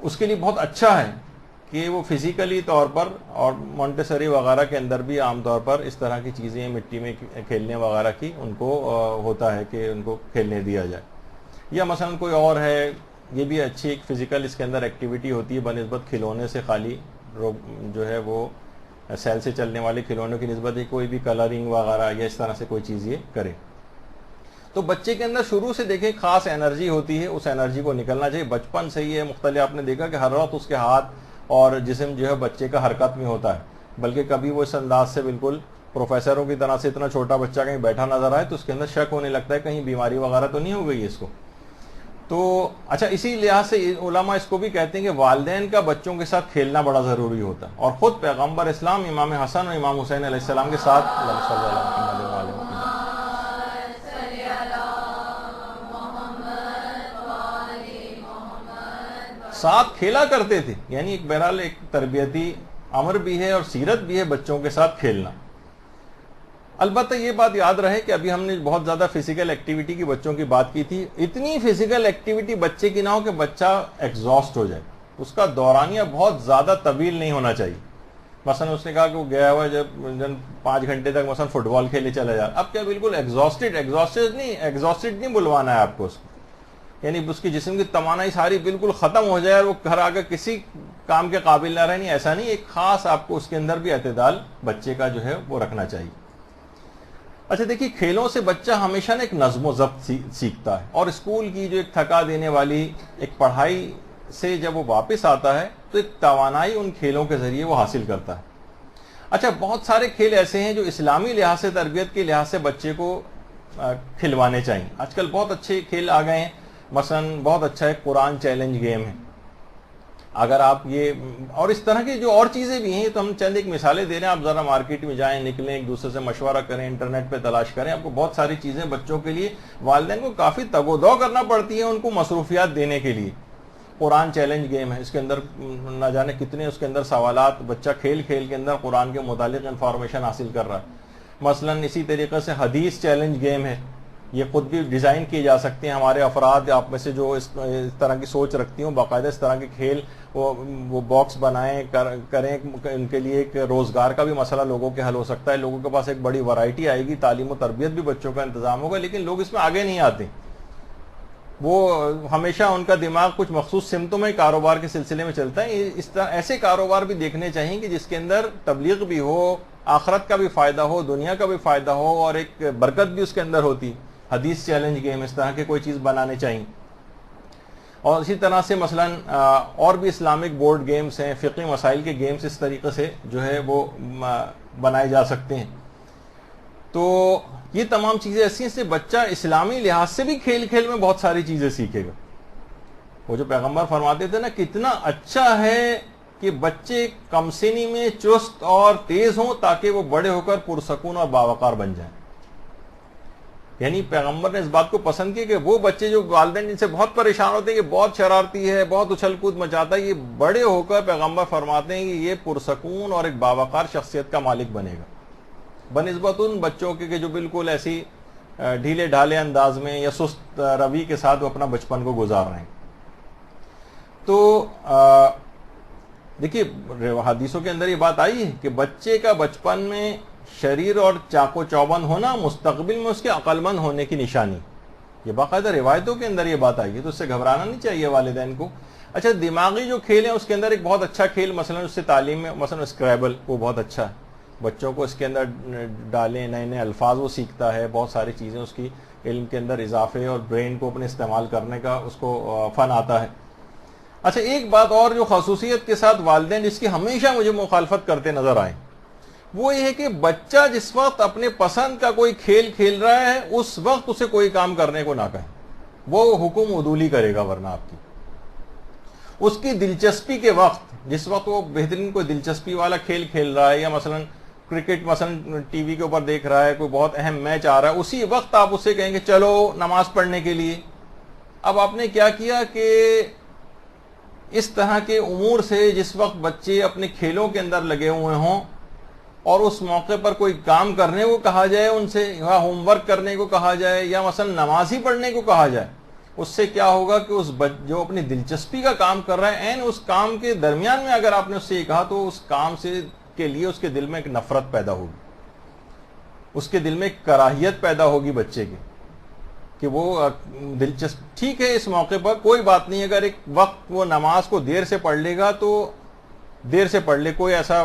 اس کے لیے بہت اچھا ہے کہ وہ فزیکلی طور پر اور مونٹیسری وغیرہ کے اندر بھی عام طور پر اس طرح کی چیزیں مٹی میں کھیلنے وغیرہ کی ان کو ہوتا ہے کہ ان کو کھیلنے دیا جائے. یا مثلا کوئی اور ہے, یہ بھی اچھی ایک فزیکل اس کے اندر ایکٹیویٹی ہوتی ہے بنسبت کھلونے سے. خالی جو ہے وہ سیل سے چلنے والے کھلونوں کی نسبت ہے کوئی بھی کلرنگ وغیرہ یا اس طرح سے کوئی چیز یہ کرے. تو بچے کے اندر شروع سے دیکھیں خاص انرجی ہوتی ہے, اس انرجی کو نکلنا چاہیے بچپن سے ہی. مختلف آپ نے دیکھا کہ ہر وقت اس کے ہاتھ اور جسم جو ہے بچے کا حرکت میں ہوتا ہے, بلکہ کبھی وہ اس انداز سے بالکل پروفیسروں کی طرح سے اتنا چھوٹا بچہ کہیں بیٹھا نظر آئے تو اس کے اندر شک ہونے لگتا ہے کہیں بیماری وغیرہ تو نہیں ہو گئی اس کو. تو اچھا, اسی لحاظ سے علماء اس کو بھی کہتے ہیں کہ والدین کا بچوں کے ساتھ کھیلنا بڑا ضروری ہوتا ہے. اور خود پیغمبر اسلام امام حسن اور امام حسین علیہ السلام کے ساتھ ساتھ کھیلا کرتے تھے. یعنی ایک بہرحال ایک تربیتی امر بھی ہے اور سیرت بھی ہے بچوں کے ساتھ کھیلنا. البتہ یہ بات یاد رہے کہ ابھی ہم نے بہت زیادہ فزیکل ایکٹیویٹی کی بچوں کی بات کی تھی. اتنی فزیکل ایکٹیویٹی بچے کی نہ ہو کہ بچہ ایگزاسٹ ہو جائے. اس کا دورانیہ بہت زیادہ طویل نہیں ہونا چاہیے. مثلا اس نے کہا کہ وہ گیا ہوا جب 5 گھنٹے تک مثلا فٹ بال کھیلے چلا جائے, اب کیا بالکل ایگزاسٹڈ نہیں بلوانا ہے آپ کو اس کو. یعنی اس کی جسم کی توانائی ساری بالکل ختم ہو جائے اور وہ گھر آ کر کسی کام کے قابل نہ رہے, نہیں, ایسا نہیں. ایک خاص آپ کو اس کے اندر بھی اعتدال بچے کا جو ہے وہ رکھنا چاہیے. اچھا دیکھیے, کھیلوں سے بچہ ہمیشہ ایک نظم و ضبط سیکھتا ہے, اور اسکول کی جو ایک تھکا دینے والی ایک پڑھائی سے جب وہ واپس آتا ہے تو ایک توانائی ان کھیلوں کے ذریعے وہ حاصل کرتا ہے. اچھا, بہت سارے کھیل ایسے ہیں جو اسلامی لحاظ سے تربیت کے لحاظ سے بچے کو کھلوانے چاہیے. آج کل بہت اچھے کھیل آ گئے ہیں. مثلا بہت اچھا ایک قرآن چیلنج گیم ہے. اگر آپ یہ اور اس طرح کی جو اور چیزیں بھی ہیں تو ہم چند ایک مثالیں دے رہے ہیں. آپ ذرا مارکیٹ میں جائیں, نکلیں, ایک دوسرے سے مشورہ کریں, انٹرنیٹ پہ تلاش کریں. آپ کو بہت ساری چیزیں بچوں کے لیے والدین کو کافی تگ و دو کرنا پڑتی ہے ان کو مصروفیات دینے کے لیے. قرآن چیلنج گیم ہے, اس کے اندر نہ جانے کتنے اس کے اندر سوالات, بچہ کھیل کھیل کے اندر قرآن کے متعلق انفارمیشن حاصل کر رہا ہے. مثلا اسی طریقے سے حدیث چیلنج گیم ہے. یہ خود بھی ڈیزائن کیے جا سکتے ہیں. ہمارے افراد آپ میں سے جو اس طرح کی سوچ رکھتی ہوں باقاعدہ اس طرح کے کھیل وہ باکس بنائیں کریں. ان کے لیے ایک روزگار کا بھی مسئلہ لوگوں کے حل ہو سکتا ہے. لوگوں کے پاس ایک بڑی ورائٹی آئے گی, تعلیم و تربیت بھی بچوں کا انتظام ہوگا, لیکن لوگ اس میں آگے نہیں آتے. وہ ہمیشہ ان کا دماغ کچھ مخصوص سمتوں میں کاروبار کے سلسلے میں چلتا ہے. اس طرح ایسے کاروبار بھی دیکھنے چاہیے کہ جس کے اندر تبلیغ بھی ہو, آخرت کا بھی فائدہ ہو, دنیا کا بھی فائدہ ہو, اور ایک برکت بھی اس کے اندر ہوتی. حدیث چیلنج گیم, اس طرح کے کوئی چیز بنانے چاہیے. اور اسی طرح سے مثلا اور بھی اسلامک بورڈ گیمز ہیں, فقہی مسائل کے گیمز اس طریقے سے جو ہے وہ بنائے جا سکتے ہیں. تو یہ تمام چیزیں ایسی ہیں سے بچہ اسلامی لحاظ سے بھی کھیل کھیل میں بہت ساری چیزیں سیکھے گا. وہ جو پیغمبر فرماتے تھے نا, کتنا اچھا ہے کہ بچے کم سنی میں چست اور تیز ہوں تاکہ وہ بڑے ہو کر پرسکون اور باوقار بن جائیں. یعنی پیغمبر نے اس بات کو پسند کیا کہ وہ بچے جو والدین جن سے بہت پریشان ہوتے ہیں کہ بہت شرارتی ہے, بہت اچھل کود مچاتا ہے, یہ بڑے ہو کر پیغمبر فرماتے ہیں کہ یہ پرسکون اور ایک باوقار شخصیت کا مالک بنے گا, بنسبت ان بچوں کے جو بالکل ایسی ڈھیلے ڈھالے انداز میں یا سست روی کے ساتھ وہ اپنا بچپن کو گزار رہے ہیں. تو دیکھیے, حدیثوں کے اندر یہ بات آئی ہے کہ بچے کا بچپن میں شریر اور چاق و چوبند ہونا مستقبل میں اس کے عقل مند ہونے کی نشانی. یہ باقاعدہ روایتوں کے اندر یہ بات آئی ہے, تو اس سے گھبرانا نہیں چاہیے والدین کو. اچھا, دماغی جو کھیل ہیں اس کے اندر ایک بہت اچھا کھیل مثلا اس سے تعلیم میں مثلا اسکریبل, وہ بہت اچھا ہے. بچوں کو اس کے اندر ڈالیں, نئے نئے الفاظ وہ سیکھتا ہے, بہت ساری چیزیں اس کی علم کے اندر اضافے اور برین کو اپنے استعمال کرنے کا اس کو فن آتا ہے. اچھا, ایک بات اور جو خصوصیت کے ساتھ والدین جس کی ہمیشہ مجھے مخالفت کرتے نظر آئے, وہ یہ ہے کہ بچہ جس وقت اپنے پسند کا کوئی کھیل کھیل رہا ہے اس وقت اسے کوئی کام کرنے کو نہ کہیں. وہ حکم عدولی کرے گا ورنہ آپ کی. اس کی دلچسپی کے وقت, جس وقت وہ بہترین کوئی دلچسپی والا کھیل کھیل رہا ہے, یا مثلا کرکٹ مثلا ٹی وی کے اوپر دیکھ رہا ہے, کوئی بہت اہم میچ آ رہا ہے, اسی وقت آپ اسے کہیں گے چلو نماز پڑھنے کے لیے. اب آپ نے کیا کیا کہ اس طرح کے امور سے جس وقت بچے اپنے کھیلوں کے اندر لگے ہوئے ہوں اور اس موقع پر کوئی کام کرنے کو کہا جائے ان سے، یا ہوم ورک کرنے کو کہا جائے، یا مثلا نماز ہی پڑھنے کو کہا جائے، اس سے کیا ہوگا کہ جو اپنی دلچسپی کا کام کر رہا ہے، اس کام کے درمیان میں اگر آپ نے اس سے یہ کہا تو اس کام سے کے لیے اس کے دل میں ایک نفرت پیدا ہوگی، اس کے دل میں ایک کراہیت پیدا ہوگی بچے کی، کہ وہ دلچسپ ٹھیک ہے اس موقع پر کوئی بات نہیں، اگر ایک وقت وہ نماز کو دیر سے پڑھ لے گا تو دیر سے پڑھ لے، کوئی ایسا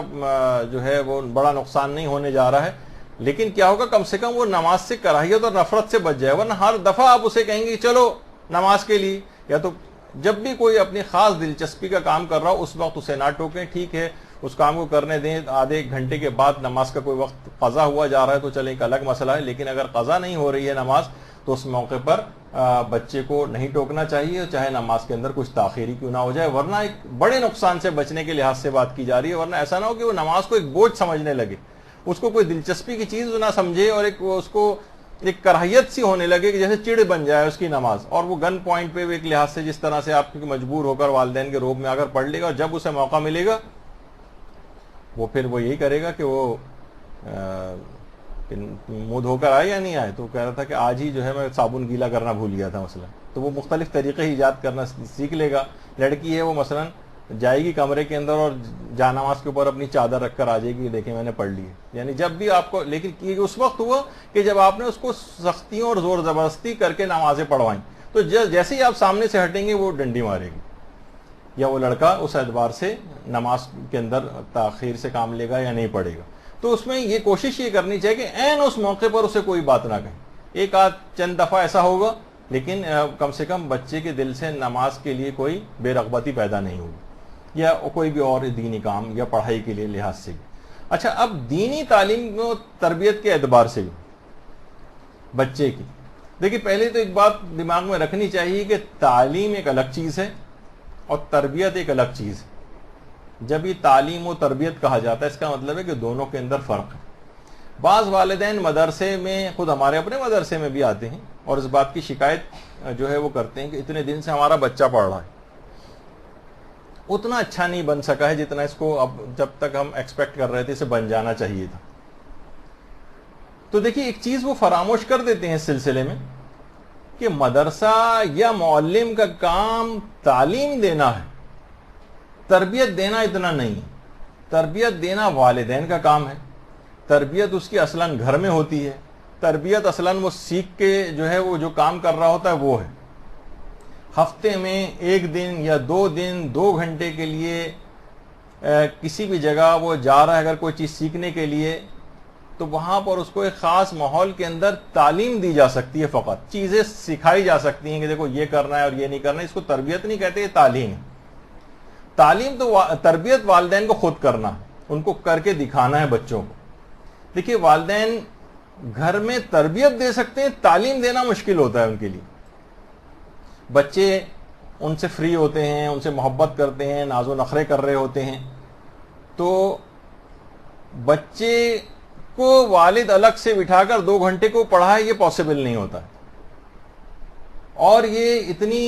جو ہے وہ بڑا نقصان نہیں ہونے جا رہا ہے، لیکن کیا ہوگا کم سے کم وہ نماز سے کراہیت اور نفرت سے بچ جائے، ورنہ ہر دفعہ آپ اسے کہیں گے چلو نماز کے لیے، یا تو جب بھی کوئی اپنی خاص دلچسپی کا کام کر رہا ہو اس وقت اسے نہ ٹوکیں، ٹھیک ہے اس کام کو کرنے دیں، آدھے ایک گھنٹے کے بعد نماز کا کوئی وقت قضا ہوا جا رہا ہے تو چلیں ایک الگ مسئلہ ہے، لیکن اگر قضا نہیں ہو رہی ہے نماز تو اس موقع پر بچے کو نہیں ٹوکنا چاہیے، چاہے نماز کے اندر کچھ تاخیری کیوں نہ ہو جائے، ورنہ ایک بڑے نقصان سے بچنے کے لحاظ سے بات کی جا رہی ہے، ورنہ ایسا نہ ہو کہ وہ نماز کو ایک بوجھ سمجھنے لگے، اس کو کوئی دلچسپی کی چیز نہ سمجھے، اور اس کو ایک کراہیت سی ہونے لگے کہ جیسے چڑ بن جائے اس کی نماز، اور وہ گن پوائنٹ پہ ایک لحاظ سے جس طرح سے آپ مجبور ہو کر والدین کے روب میں اگر پڑھ لے گا، اور جب اسے موقع ملے گا وہ پھر وہ یہی کرے گا کہ وہ منہ دھو کر آئے یا نہیں آئے، تو کہہ رہا تھا کہ آج ہی جو ہے میں صابن گیلا کرنا بھول گیا تھا مثلا، تو وہ مختلف طریقے ایجاد کرنا سیکھ لے گا۔ لڑکی ہے وہ مثلا جائے گی کمرے کے اندر اور جانماز کے اوپر اپنی چادر رکھ کر آ جائے گی، دیکھیں میں نے پڑھ لی ہے، یعنی جب بھی آپ کو، لیکن یہ اس وقت ہوا کہ جب آپ نے اس کو سختیوں اور زور زبردستی کر کے نمازیں پڑھوائیں، تو جیسے ہی آپ سامنے سے ہٹیں گے وہ ڈنڈی مارے گی، یا وہ لڑکا اس اعتبار سے نماز کے اندر تاخیر سے کام لے گا یا نہیں پڑھے گا۔ تو اس میں یہ کوشش یہ کرنی چاہیے کہ عین اس موقع پر اسے کوئی بات نہ کہیں، ایک آدھ چند دفعہ ایسا ہوگا لیکن کم سے کم بچے کے دل سے نماز کے لیے کوئی بے رغبتی پیدا نہیں ہوگی، یا کوئی بھی اور دینی کام یا پڑھائی کے لیے لحاظ سے بھی۔ اچھا، اب دینی تعلیم و تربیت کے اعتبار سے بھی بچے کی، دیکھیے پہلے تو ایک بات دماغ میں رکھنی چاہیے کہ تعلیم ایک الگ چیز ہے اور تربیت ایک الگ چیز ہے۔ جب یہ تعلیم و تربیت کہا جاتا ہے اس کا مطلب ہے کہ دونوں کے اندر فرق ہے۔ بعض والدین مدرسے میں، خود ہمارے اپنے مدرسے میں بھی آتے ہیں اور اس بات کی شکایت جو ہے وہ کرتے ہیں کہ اتنے دن سے ہمارا بچہ پڑھ رہا ہے، اتنا اچھا نہیں بن سکا ہے جتنا اس کو اب جب تک ہم ایکسپیکٹ کر رہے تھے اسے بن جانا چاہیے تھا۔ تو دیکھیے ایک چیز وہ فراموش کر دیتے ہیں اس سلسلے میں کہ مدرسہ یا معلم کا کام تعلیم دینا ہے، تربیت دینا اتنا نہیں ہے۔ تربیت دینا والدین کا کام ہے، تربیت اس کی اصلاً گھر میں ہوتی ہے، تربیت اصلاً وہ سیکھ کے جو ہے وہ جو کام کر رہا ہوتا ہے وہ ہے۔ ہفتے میں ایک دن یا 2 دن 2 گھنٹے کے لیے کسی بھی جگہ وہ جا رہا ہے اگر کوئی چیز سیکھنے کے لیے، تو وہاں پر اس کو ایک خاص ماحول کے اندر تعلیم دی جا سکتی ہے، فقط چیزیں سکھائی جا سکتی ہیں کہ دیکھو یہ کرنا ہے اور یہ نہیں کرنا ہے۔ اس کو تربیت نہیں کہتے، یہ تعلیم ہے۔ تعلیم تو تربیت والدین کو خود کرنا ہے، ان کو کر کے دکھانا ہے بچوں کو۔ دیکھیے والدین گھر میں تربیت دے سکتے ہیں، تعلیم دینا مشکل ہوتا ہے ان کے لیے۔ بچے ان سے فری ہوتے ہیں، ان سے محبت کرتے ہیں، ناز و نخرے کر رہے ہوتے ہیں، تو بچے کو والد الگ سے بٹھا کر 2 گھنٹے کو پڑھائے یہ پاسبل نہیں ہوتا ہے۔ اور یہ اتنی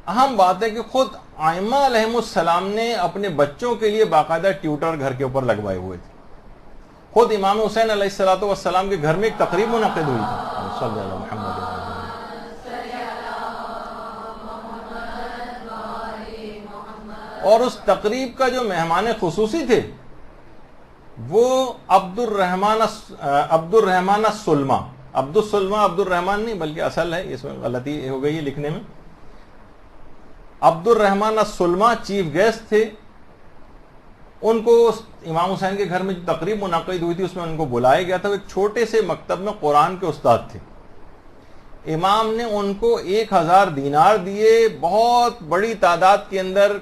اہم بات ہے کہ خود ائمہ علیہم السلام نے اپنے بچوں کے لیے باقاعدہ ٹیوٹر گھر کے اوپر لگوائے ہوئے تھے۔ خود امام حسین علیہ السلام کے گھر میں ایک تقریب منعقد ہوئی تھی، صلی اللہ علیہ محمد، اور اس تقریب کا جو مہمان خصوصی تھے وہ عبد الرحمن السلمہ، عبد الرحمن نہیں بلکہ اصل ہے، اس میں غلطی ہو گئی ہے لکھنے میں، عبد الرحمن السلمہ چیف گیسٹ تھے۔ ان کو امام حسین کے گھر میں جو تقریب منعقد ہوئی تھی اس میں ان کو بلایا گیا تھا۔ وہ ایک چھوٹے سے مکتب میں قرآن کے استاد تھے۔ امام نے ان کو 1000 دینار دیے، بہت بڑی تعداد کے اندر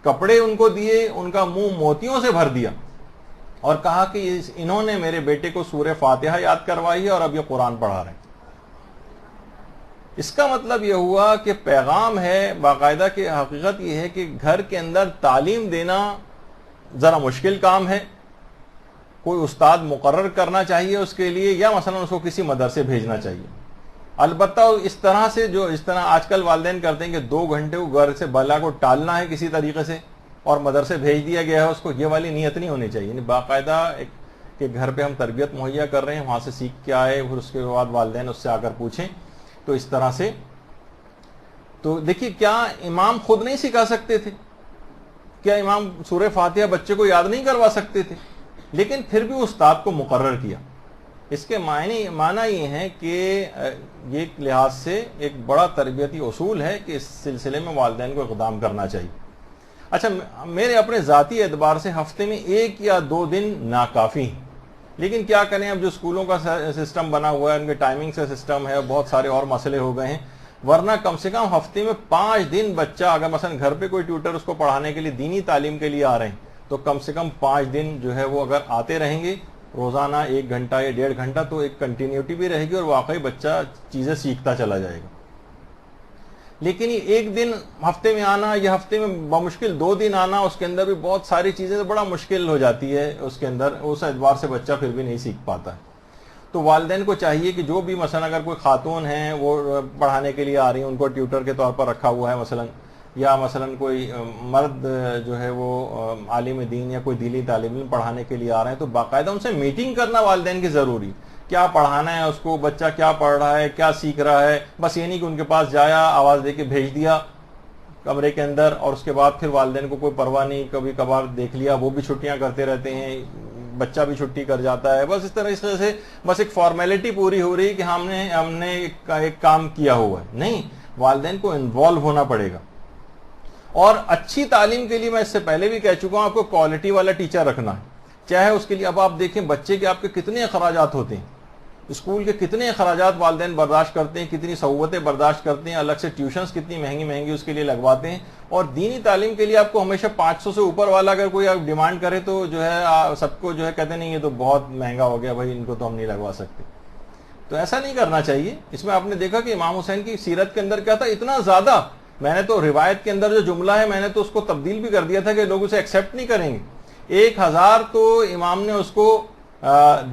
کپڑے ان کو دیے، ان کا منہ موتیوں سے بھر دیا، اور کہا کہ انہوں نے میرے بیٹے کو سورہ فاتحہ یاد کروائی ہے اور اب یہ قرآن پڑھا رہے ہیں۔ اس کا مطلب یہ ہوا کہ پیغام ہے باقاعدہ کہ حقیقت یہ ہے کہ گھر کے اندر تعلیم دینا ذرا مشکل کام ہے، کوئی استاد مقرر کرنا چاہیے اس کے لیے، یا مثلا اس کو کسی مدرسے بھیجنا چاہیے۔ البتہ اس طرح سے جو اس طرح آج کل والدین کرتے ہیں کہ 2 گھنٹے کو گھر سے بلا کو ٹالنا ہے کسی طریقے سے اور مدرسے بھیج دیا گیا ہے اس کو، یہ والی نیت نہیں ہونی چاہیے. یعنی باقاعدہ ایک کہ گھر پہ ہم تربیت مہیا کر رہے ہیں، وہاں سے سیکھ کے آئے، پھر اس کے بعد والدین اس سے آ کر پوچھیں. تو اس طرح سے تو دیکھیے کیا امام خود نہیں سکھا سکتے تھے؟ کیا امام سورہ فاتحہ بچے کو یاد نہیں کروا سکتے تھے؟ لیکن پھر بھی استاد کو مقرر کیا. اس کے معنی یہ ہے کہ یہ ایک لحاظ سے ایک بڑا تربیتی اصول ہے کہ اس سلسلے میں والدین کو اقدام کرنا چاہیے. اچھا میرے اپنے ذاتی اعتبار سے ہفتے میں 1 یا 2 دن ناکافی ہیں، لیکن کیا کریں اب جو اسکولوں کا سسٹم بنا ہوا ہے، ان کے ٹائمنگ سے سسٹم ہے، بہت سارے اور مسئلے ہو گئے ہیں. ورنہ کم سے کم ہفتے میں 5 دن بچہ اگر مثلا گھر پہ کوئی ٹیوٹر اس کو پڑھانے کے لیے دینی تعلیم کے لیے آ رہے ہیں تو کم سے کم 5 دن جو ہے وہ اگر آتے رہیں گے روزانہ 1 گھنٹہ یا 1.5 گھنٹہ تو ایک کنٹینیوٹی بھی رہے گی اور واقعی بچہ چیزیں سیکھتا چلا جائے گا. لیکن یہ 1 دن ہفتے میں آنا یا ہفتے میں بمشکل 2 دن آنا، اس کے اندر بھی بہت ساری چیزیں بڑا مشکل ہو جاتی ہے. اس کے اندر اس اعتبار سے بچہ پھر بھی نہیں سیکھ پاتا ہے. تو والدین کو چاہیے کہ جو بھی مثلا اگر کوئی خاتون ہیں وہ پڑھانے کے لیے آ رہی ہیں، ان کو ٹیوٹر کے طور پر رکھا ہوا ہے مثلا، یا مثلا کوئی مرد جو ہے وہ عالم دین یا کوئی دینی تعلیم پڑھانے کے لیے آ رہے ہیں تو باقاعدہ ان سے میٹنگ کرنا والدین کی ضروری. کیا پڑھانا ہے اس کو، بچہ کیا پڑھ رہا ہے، کیا سیکھ رہا ہے. بس یہ نہیں کہ ان کے پاس جایا، آواز دے کے بھیج دیا کمرے کے اندر اور اس کے بعد پھر والدین کو کوئی پرواہ نہیں، کبھی کبھار دیکھ لیا، وہ بھی چھٹیاں کرتے رہتے ہیں، بچہ بھی چھٹی کر جاتا ہے. بس اس طرح سے بس ایک فارمیلٹی پوری ہو رہی کہ ہم نے ایک کام کیا ہوا ہے. نہیں، والدین کو انوالو ہونا پڑے گا. اور اچھی تعلیم کے لیے میں اس سے پہلے بھی کہہ چکا ہوں آپ کو کوالٹی والا ٹیچر رکھنا ہے. چاہے اس کے لیے اب آپ دیکھیں بچے کے آپ کے کتنے اخراجات ہوتے ہیں، اسکول کے کتنے اخراجات والدین برداشت کرتے ہیں، کتنی صعوبتیں برداشت کرتے ہیں، الگ سے ٹیوشنز کتنی مہنگی اس کے لیے لگواتے ہیں. اور دینی تعلیم کے لیے آپ کو ہمیشہ 500 سے اوپر والا اگر کوئی آپ ڈیمانڈ کرے تو جو ہے سب کو جو ہے کہتے نہیں یہ تو بہت مہنگا ہو گیا بھائی، ان کو تو ہم نہیں لگوا سکتے. تو ایسا نہیں کرنا چاہیے. اس میں آپ نے دیکھا کہ امام حسین کی سیرت کے اندر کیا تھا، اتنا زیادہ. میں نے تو روایت کے اندر جو جملہ ہے میں نے تو اس کو تبدیل بھی کر دیا تھا کہ لوگ اسے ایکسیپٹ نہیں کریں گے. 1000 تو امام نے اس کو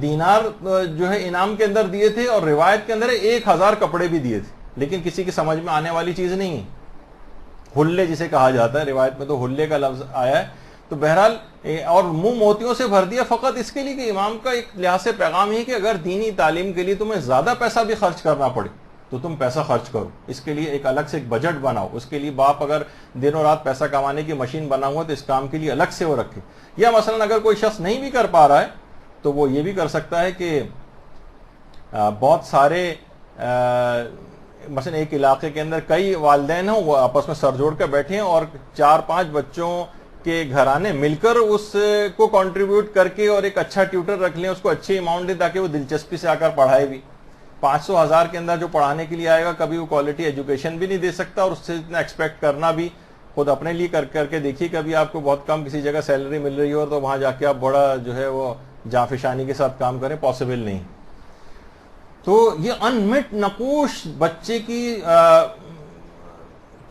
دینار جو ہے انعام کے اندر دیے تھے اور روایت کے اندر 1000 کپڑے بھی دیے تھے. لیکن کسی کی سمجھ میں آنے والی چیز نہیں ہے. حلے جسے کہا جاتا ہے، روایت میں تو حلے کا لفظ آیا ہے. تو بہرحال اور منہ موتیوں سے بھر دیا فقط اس کے لیے کہ امام کا ایک لحاظ سے پیغام یہ کہ اگر دینی تعلیم کے لیے تمہیں زیادہ پیسہ بھی خرچ کرنا پڑے تو تم پیسہ خرچ کرو. اس کے لیے ایک الگ سے ایک بجٹ بناؤ. اس کے لیے باپ اگر دن و رات پیسہ کمانے کی مشین بنا ہوا تو اس کام کے لیے الگ سے وہ رکھے. یا مثلا اگر کوئی شخص نہیں بھی کر پا رہا ہے تو وہ یہ بھی کر سکتا ہے کہ بہت سارے مثلا ایک علاقے کے اندر کئی والدین ہوں، وہ آپس میں سر جوڑ کر بیٹھے ہیں اور 4-5 بچوں کے گھرانے مل کر اس کو کنٹریبیوٹ کر کے اور ایک اچھا ٹیوٹر رکھ لیں، اس کو اچھی اماؤنٹ دیں تاکہ وہ دلچسپی سے آ کر پڑھائے بھی. 500,000 کے اندر جو پڑھانے کے لیے آئے گا کبھی وہ کوالٹی ایجوکیشن بھی نہیں دے سکتا اور اس سے اتنا ایکسپیکٹ کرنا بھی خود اپنے لیے کر کے دیکھیے. کبھی آپ کو بہت کم کسی جگہ سیلری مل رہی ہو تو وہاں جا کے آپ بڑا جو ہے وہ جانفشانی کے ساتھ کام کریں، پاسبل نہیں. تو یہ انمٹ نقوش بچے کی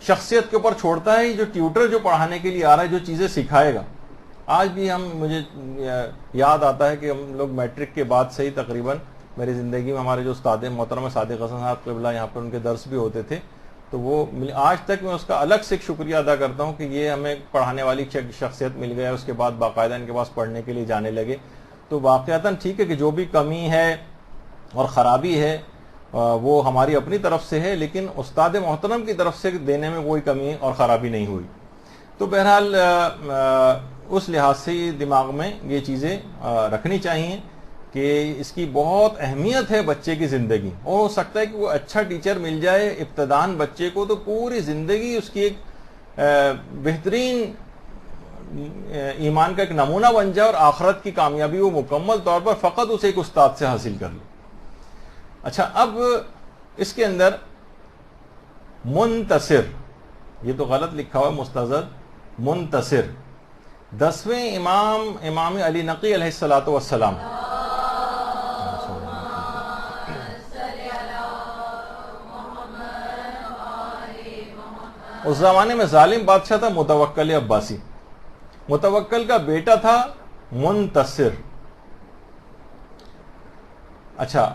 شخصیت کے اوپر چھوڑتا ہے. جو ٹیوٹر جو پڑھانے کے لیے آ رہا ہے، جو چیزیں سکھائے گا. آج بھی مجھے یاد آتا ہے کہ ہم لوگ میٹرک کے بعد سے ہی تقریباً میری زندگی میں ہمارے جو استاد محترم صادق حسن صاحب قبلہ یہاں پر ان کے درس بھی ہوتے تھے. تو وہ آج تک میں اس کا الگ سے شکریہ ادا کرتا ہوں کہ یہ ہمیں پڑھانے والی شخصیت مل گیا. اس کے بعد باقاعدہ ان کے پاس پڑھنے کے لیے جانے لگے. تو واقعتاً ٹھیک ہے کہ جو بھی کمی ہے اور خرابی ہے وہ ہماری اپنی طرف سے ہے، لیکن استاد محترم کی طرف سے دینے میں کوئی کمی اور خرابی نہیں ہوئی. تو بہرحال اس لحاظ سے دماغ میں یہ چیزیں رکھنی چاہیے کہ اس کی بہت اہمیت ہے بچے کی زندگی. اور ہو سکتا ہے کہ وہ اچھا ٹیچر مل جائے ابتداً بچے کو تو پوری زندگی اس کی ایک بہترین ایمان کا ایک نمونہ بن جائے اور آخرت کی کامیابی وہ مکمل طور پر فقط اسے ایک استاد سے حاصل کر لے. اچھا اب اس کے اندر منتصر، یہ تو غلط لکھا ہوا ہے مستزد، منتصر 10ویں امام علی نقی علیہ الصلوۃ والسلام. اس زمانے میں ظالم بادشاہ تھا متوکل عباسی. متوکل کا بیٹا تھا منتصر. اچھا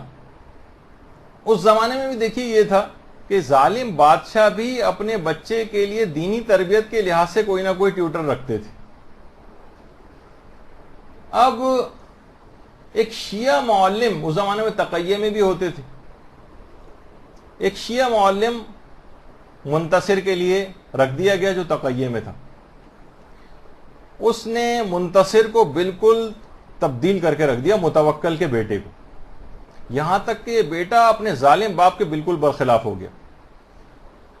اس زمانے میں بھی دیکھیے یہ تھا کہ ظالم بادشاہ بھی اپنے بچے کے لیے دینی تربیت کے لحاظ سے کوئی نہ کوئی ٹیوٹر رکھتے تھے. اب ایک شیعہ معلم اس زمانے میں تقیہ میں بھی ہوتے تھے. ایک شیعہ معلم منتصر کے لیے رکھ دیا گیا جو تقیہ میں تھا. اس نے منتصر کو بالکل تبدیل کر کے رکھ دیا متوکل کے بیٹے کو, یہاں تک کہ یہ بیٹا اپنے ظالم باپ کے بالکل برخلاف ہو گیا.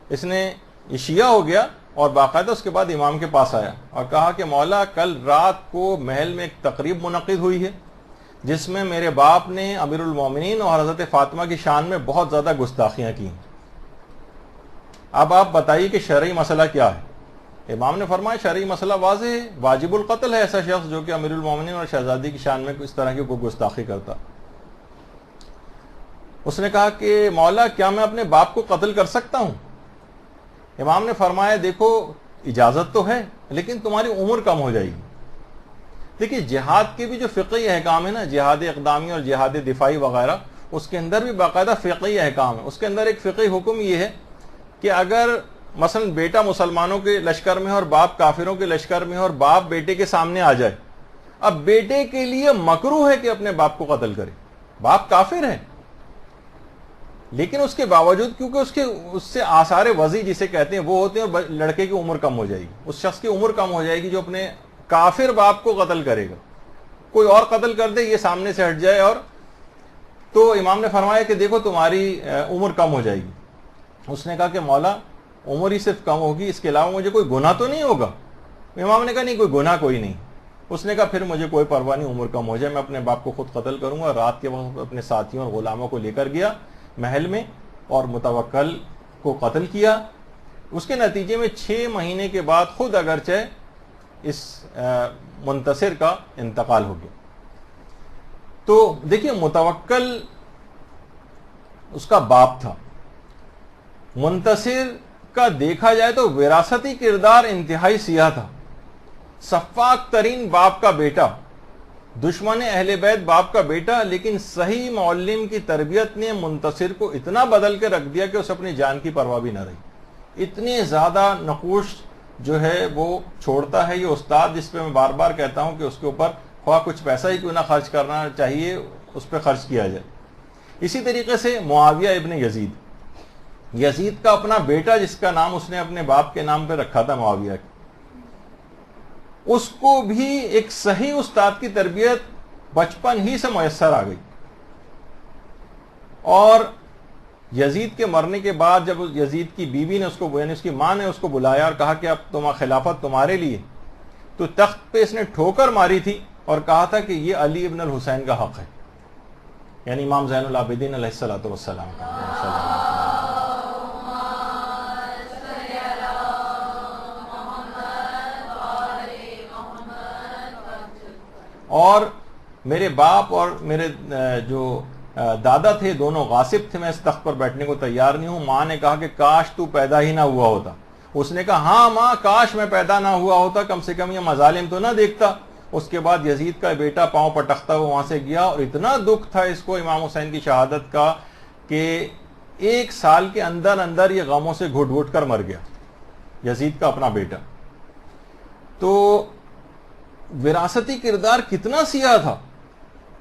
اس نے یہ شیعہ ہو گیا اور باقاعدہ اس کے بعد امام کے پاس آیا اور کہا کہ مولا کل رات کو محل میں ایک تقریب منعقد ہوئی ہے جس میں میرے باپ نے امیر المومنین اور حضرت فاطمہ کی شان میں بہت زیادہ گستاخیاں کی ہیں. اب آپ بتائیے کہ شرعی مسئلہ کیا ہے؟ امام نے فرمایا شرعی مسئلہ واضح ہے, واجب القتل ہے ایسا شخص جو کہ امیر المومنین اور شہزادی کی شان میں اس طرح کی کوئی گستاخی کرتا. اس نے کہا کہ مولا کیا میں اپنے باپ کو قتل کر سکتا ہوں؟ امام نے فرمایا دیکھو اجازت تو ہے لیکن تمہاری عمر کم ہو جائے گی. دیکھیے جہاد کے بھی جو فقہی احکام ہے نا, جہاد اقدامی اور جہاد دفاعی وغیرہ, اس کے اندر بھی باقاعدہ فقہی احکام ہے. اس کے اندر ایک فقہی حکم یہ ہے کہ اگر مثلا بیٹا مسلمانوں کے لشکر میں اور باپ کافروں کے لشکر میں اور باپ بیٹے کے سامنے آ جائے, اب بیٹے کے لیے مکروہ ہے کہ اپنے باپ کو قتل کرے. باپ کافر ہے لیکن اس کے باوجود کیونکہ اس سے آثار وضع جسے کہتے ہیں وہ ہوتے ہیں اور لڑکے کی عمر کم ہو جائے گی, اس شخص کی عمر کم ہو جائے گی جو اپنے کافر باپ کو قتل کرے گا. کوئی اور قتل کر دے, یہ سامنے سے ہٹ جائے, اور تو امام نے فرمایا کہ دیکھو تمہاری عمر کم ہو جائے گی. اس نے کہا کہ مولا عمر ہی صرف کم ہوگی, اس کے علاوہ مجھے کوئی گناہ تو نہیں ہوگا؟ امام نے کہا نہیں کوئی گناہ کوئی نہیں. اس نے کہا پھر مجھے کوئی پرواہ نہیں, عمر کم ہو جائے میں اپنے باپ کو خود قتل کروں گا. رات کے وقت اپنے ساتھیوں اور غلاموں کو لے کر گیا محل میں اور متوکل کو قتل کیا. اس کے نتیجے میں 6 مہینے کے بعد خود اگرچہ اس منتصر کا انتقال ہو گیا. تو دیکھیے متوکل اس کا باپ تھا, منتصر کا دیکھا جائے تو وراثتی کردار انتہائی سیاہ تھا. سفاک ترین باپ کا بیٹا, دشمن اہل بیت باپ کا بیٹا, لیکن صحیح معلم کی تربیت نے منتصر کو اتنا بدل کے رکھ دیا کہ اسے اپنی جان کی پرواہ بھی نہ رہی. اتنے زیادہ نقوش جو ہے وہ چھوڑتا ہے یہ استاد, جس پہ میں بار بار کہتا ہوں کہ اس کے اوپر خواہ کچھ پیسہ ہی کیوں نہ خرچ کرنا چاہیے, اس پہ خرچ کیا جائے. اسی طریقے سے معاویہ ابن یزید, یزید کا اپنا بیٹا جس کا نام اس نے اپنے باپ کے نام پہ رکھا تھا معاویہ, اس کو بھی ایک صحیح استاد کی تربیت بچپن ہی سے میسر آ گئی. اور یزید کے مرنے کے بعد جب یزید کی بیوی نے اس کو, یعنی اس کی ماں نے اس کو بلایا اور کہا کہ اب خلافت تمہارے لیے, تو تخت پہ اس نے ٹھوکر ماری تھی اور کہا تھا کہ یہ علی ابن الحسین کا حق ہے, یعنی امام زین العابدین علیہ الصلوۃ والسلام کا. اور میرے باپ اور میرے جو دادا تھے دونوں غاصب تھے, میں اس تخت پر بیٹھنے کو تیار نہیں ہوں. ماں نے کہا کہ کاش تو پیدا ہی نہ ہوا ہوتا. اس نے کہا ہاں ماں کاش میں پیدا نہ ہوا ہوتا, کم سے کم یہ مظالم تو نہ دیکھتا. اس کے بعد یزید کا بیٹا پاؤں پٹکتا ہوا وہاں سے گیا, اور اتنا دکھ تھا اس کو امام حسین کی شہادت کا کہ 1 سال کے اندر اندر یہ غموں سے گھٹ گھٹ کر مر گیا, یزید کا اپنا بیٹا. تو وراثتی کردار کتنا سیاہ تھا.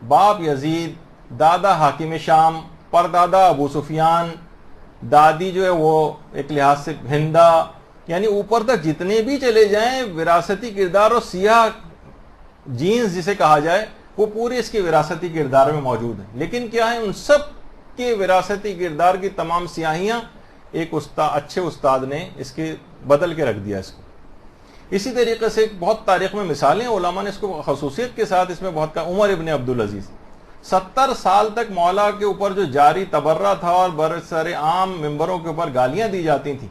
باپ یزید, دادا حاکم شام, پردادا ابو سفیان, دادی جو ہے وہ ایک لحاظ سے ہندا, یعنی اوپر تک جتنے بھی چلے جائیں وراثتی کردار اور سیاہ جینز جسے کہا جائے وہ پورے اس کے وراثتی کردار میں موجود ہیں. لیکن کیا ہے, ان سب کے وراثتی کردار کی تمام سیاہیاں ایک اچھے استاد نے اس کے بدل کے رکھ دیا اس کو. اسی طریقے سے بہت تاریخ میں مثالیں, علماء نے اس کو خصوصیت کے ساتھ اس میں بہت کہا. عمر ابن عبدالعزیز 70 سال تک مولا کے اوپر جو جاری تبرہ تھا اور برسر عام ممبروں کے اوپر گالیاں دی جاتی تھیں,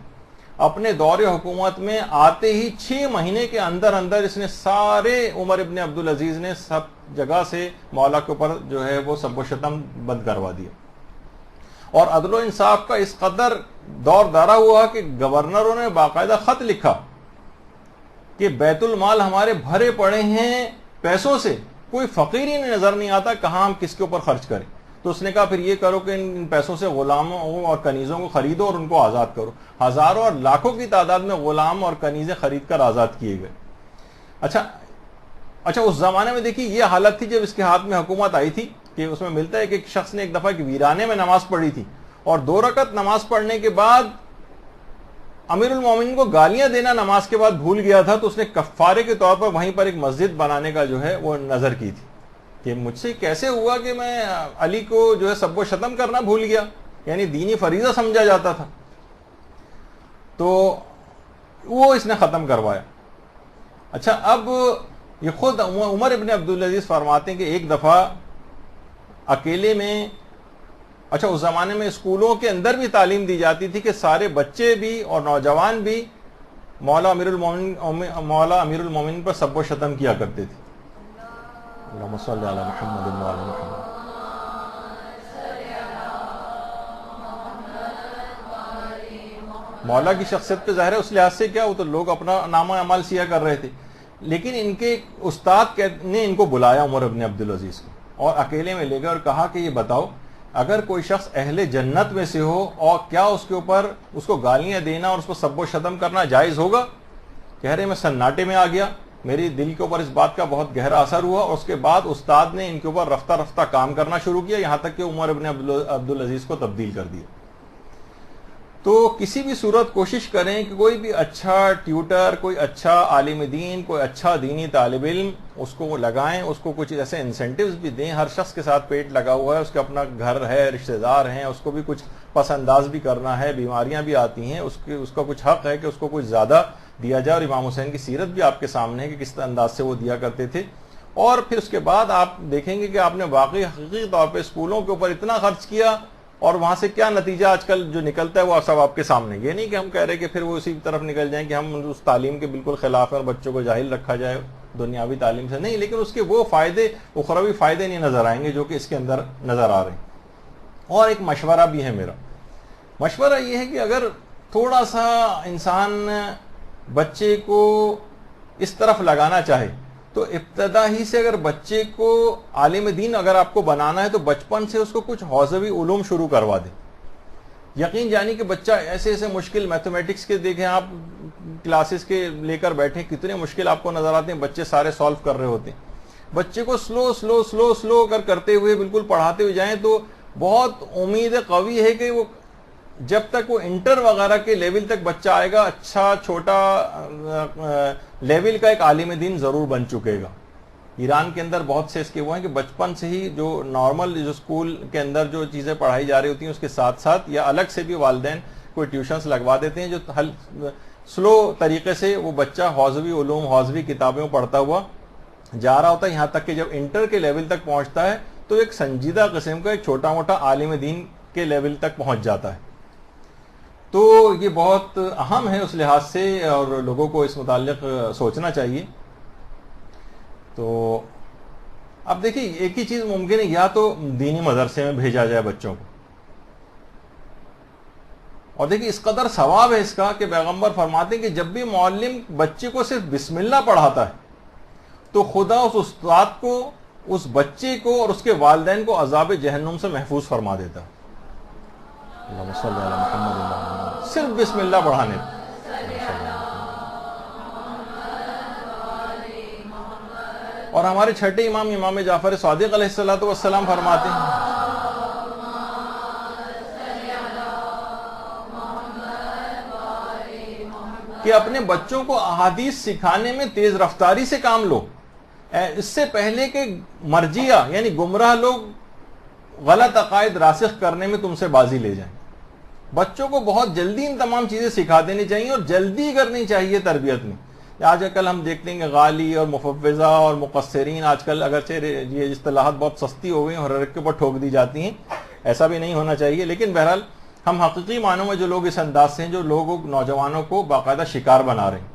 اپنے دور حکومت میں آتے ہی 6 مہینے کے اندر اندر اس نے سارے, عمر ابن عبدالعزیز نے سب جگہ سے مولا کے اوپر جو ہے وہ سب و شتم بند کروا دیا. اور عدل و انصاف کا اس قدر دور دارا ہوا کہ گورنروں نے باقاعدہ خط لکھا کہ بیت المال ہمارے بھرے پڑے ہیں پیسوں سے, کوئی فقیر ہی نظر نہیں آتا کہاں ہم کس کے اوپر خرچ کریں. تو تو اس نے کہا پھر یہ کرو کہ ان پیسوں سے غلاموں اور کنیزوں کو خریدو اور ان کو آزاد کرو. ہزاروں اور لاکھوں کی تعداد میں غلام اور کنیزیں خرید کر آزاد کیے گئے. اچھا اس زمانے میں دیکھیے یہ حالت تھی جب اس کے ہاتھ میں حکومت آئی تھی کہ اس میں ملتا ہے کہ ایک شخص نے ایک دفعہ ویرانے میں نماز پڑھی تھی اور 2 رکعت نماز پڑھنے کے بعد امیر المومنین کو گالیاں دینا نماز کے بعد بھول گیا تھا, تو اس نے کفارے کے طور پر وہیں پر ایک مسجد بنانے کا جو ہے وہ نظر کی تھی کہ مجھ سے کیسے ہوا کہ میں علی کو جو ہے سب و شتم کرنا بھول گیا, یعنی دینی فریضہ سمجھا جاتا تھا. تو وہ اس نے ختم کروایا. اچھا اب یہ خود عمر ابن عبدالعزیز فرماتے ہیں کہ ایک دفعہ اکیلے میں, اچھا اس زمانے میں اسکولوں کے اندر بھی تعلیم دی جاتی تھی کہ سارے بچے بھی اور نوجوان بھی مولا امیر المومنین پر سب و شتم کیا کرتے تھے. اللہم صلی علی محمد و علی محمد. مولا کی شخصیت پہ ظاہر ہے اس لحاظ سے کیا, وہ تو لوگ اپنا نام اعمال سیاہ کر رہے تھے, لیکن ان کے استاد نے ان کو بلایا عمر ابن عبدالعزیز کو اور اکیلے میں لے گئے اور کہا کہ یہ بتاؤ اگر کوئی شخص اہل جنت میں سے ہو اور کیا اس کے اوپر اس کو گالیاں دینا اور اس کو سب و شتم کرنا جائز ہوگا؟ کہہ رہے میں سناٹے میں آ گیا, میری دل کے اوپر اس بات کا بہت گہرا اثر ہوا اور اس کے بعد استاد نے ان کے اوپر رفتہ رفتہ کام کرنا شروع کیا, یہاں تک کہ عمر ابن عبدالعزیز کو تبدیل کر دیا. تو کسی بھی صورت کوشش کریں کہ کوئی بھی اچھا ٹیوٹر, کوئی اچھا عالم دین, کوئی اچھا دینی طالب علم اس کو لگائیں, اس کو کچھ ایسے انسینٹیوز بھی دیں. ہر شخص کے ساتھ پیٹ لگا ہوا ہے, اس کا اپنا گھر ہے, رشتہ دار ہیں, اس کو بھی کچھ پس انداز بھی کرنا ہے, بیماریاں بھی آتی ہیں, اس کا کچھ حق ہے کہ اس کو کچھ زیادہ دیا جائے. اور امام حسین کی سیرت بھی آپ کے سامنے ہے کہ کس انداز سے وہ دیا کرتے تھے. اور پھر اس کے بعد آپ دیکھیں گے کہ آپ نے واقعی حقیقی طور پہ اسکولوں کے اوپر اتنا خرچ کیا اور وہاں سے کیا نتیجہ آج کل جو نکلتا ہے وہ سب آپ کے سامنے. یہ نہیں کہ ہم کہہ رہے کہ پھر وہ اسی طرف نکل جائیں کہ ہم اس تعلیم کے بالکل خلاف ہیں اور بچوں کو جاہل رکھا جائے دنیاوی تعلیم سے, نہیں, لیکن اس کے وہ فائدے اخروی فائدے نہیں نظر آئیں گے جو کہ اس کے اندر نظر آ رہے ہیں. اور ایک مشورہ بھی ہے میرا, مشورہ یہ ہے کہ اگر تھوڑا سا انسان بچے کو اس طرف لگانا چاہے تو ابتدا ہی سے اگر بچے کو عالم دین اگر آپ کو بنانا ہے تو بچپن سے اس کو کچھ حوزوی علوم شروع کروا دیں. یقین جانی کہ بچہ ایسے ایسے مشکل میتھمیٹکس کے دیکھیں آپ کلاسز کے لے کر بیٹھیں, کتنے مشکل آپ کو نظر آتے ہیں, بچے سارے سالو کر رہے ہوتے ہیں. بچے کو سلو کر کرتے ہوئے بالکل پڑھاتے ہوئے جائیں تو بہت امید قوی ہے کہ وہ جب تک وہ انٹر وغیرہ کے لیول تک بچہ آئے گا اچھا چھوٹا لیول کا ایک عالم دین ضرور بن چکے گا. ایران کے اندر بہت سے اس کے وہ ہیں کہ بچپن سے ہی جو نارمل جو اسکول کے اندر جو چیزیں پڑھائی جا رہی ہوتی ہیں اس کے ساتھ ساتھ یا الگ سے بھی والدین کوئی ٹیوشنز لگوا دیتے ہیں جو سلو طریقے سے وہ بچہ حوزوی علوم حوزوی کتابیں پڑھتا ہوا جا رہا ہوتا ہے, یہاں تک کہ جب انٹر کے لیول تک پہنچتا ہے تو ایک سنجیدہ قسم کا ایک چھوٹا موٹا عالم دین کے لیول تک پہنچ جاتا ہے. تو یہ بہت اہم ہے اس لحاظ سے اور لوگوں کو اس متعلق سوچنا چاہیے. تو اب دیکھیں ایک ہی چیز ممکن ہے, یا تو دینی مدرسے میں بھیجا جائے بچوں کو, اور دیکھیں اس قدر ثواب ہے اس کا کہ پیغمبر فرماتے ہیں کہ جب بھی معلم بچے کو صرف بسم اللہ پڑھاتا ہے تو خدا اس استاد کو, اس بچے کو اور اس کے والدین کو عذاب جہنم سے محفوظ فرما دیتا ہے. اللہم صلی علی محمد, صرف بسم اللہ پڑھانے. اور ہمارے چھٹے امام امام جعفر صادق علیہ السلام فرماتے ہیں کہ اپنے بچوں کو احادیث سکھانے میں تیز رفتاری سے کام لو, اس سے پہلے کہ مرجیہ یعنی گمراہ لوگ غلط عقائد راسخ کرنے میں تم سے بازی لے جائیں. بچوں کو بہت جلدی ان تمام چیزیں سکھا دینی چاہیے اور جلدی کرنی چاہیے تربیت میں. آج کل ہم دیکھتے ہیں کہ غالی اور مفوضہ اور مقصرین آج کل اگرچہ یہ اصطلاحات بہت سستی ہو گئی ہیں اور ہر ایک کے اوپر ٹھوک دی جاتی ہیں, ایسا بھی نہیں ہونا چاہیے, لیکن بہرحال ہم حقیقی معنوں میں جو لوگ اس انداز سے ہیں جو لوگ نوجوانوں کو باقاعدہ شکار بنا رہے ہیں,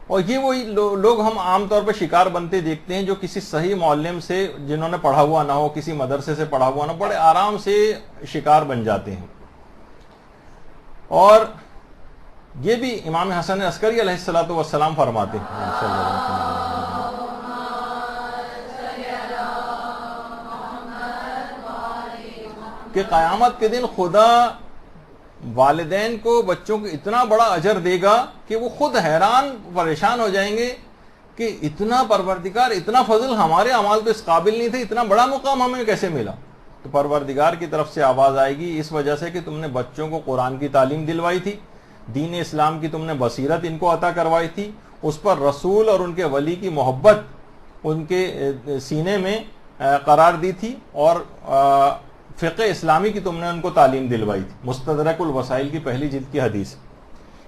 اور یہ وہی لوگ ہم عام طور پہ شکار بنتے دیکھتے ہیں جو کسی صحیح معلم سے جنہوں نے پڑھا ہوا نہ ہو, کسی مدرسے سے پڑھا ہوا نہ, بڑے آرام سے شکار بن جاتے ہیں. اور یہ بھی امام حسن عسکری علیہ السلام فرماتے ہیں کہ قیامت کے دن خدا والدین کو بچوں کو اتنا بڑا اجر دے گا کہ وہ خود حیران پریشان ہو جائیں گے کہ اتنا پروردگار اتنا فضل، ہمارے اعمال تو اس قابل نہیں تھے، اتنا بڑا مقام ہمیں کیسے ملا؟ تو پروردگار کی طرف سے آواز آئے گی اس وجہ سے کہ تم نے بچوں کو قرآن کی تعلیم دلوائی تھی، دین اسلام کی تم نے بصیرت ان کو عطا کروائی تھی، اس پر رسول اور ان کے ولی کی محبت ان کے سینے میں قرار دی تھی، اور فقہ اسلامی کی تم نے ان کو تعلیم دلوائی تھی۔ مستدرک الوسائل کی پہلی جلد کی حدیث۔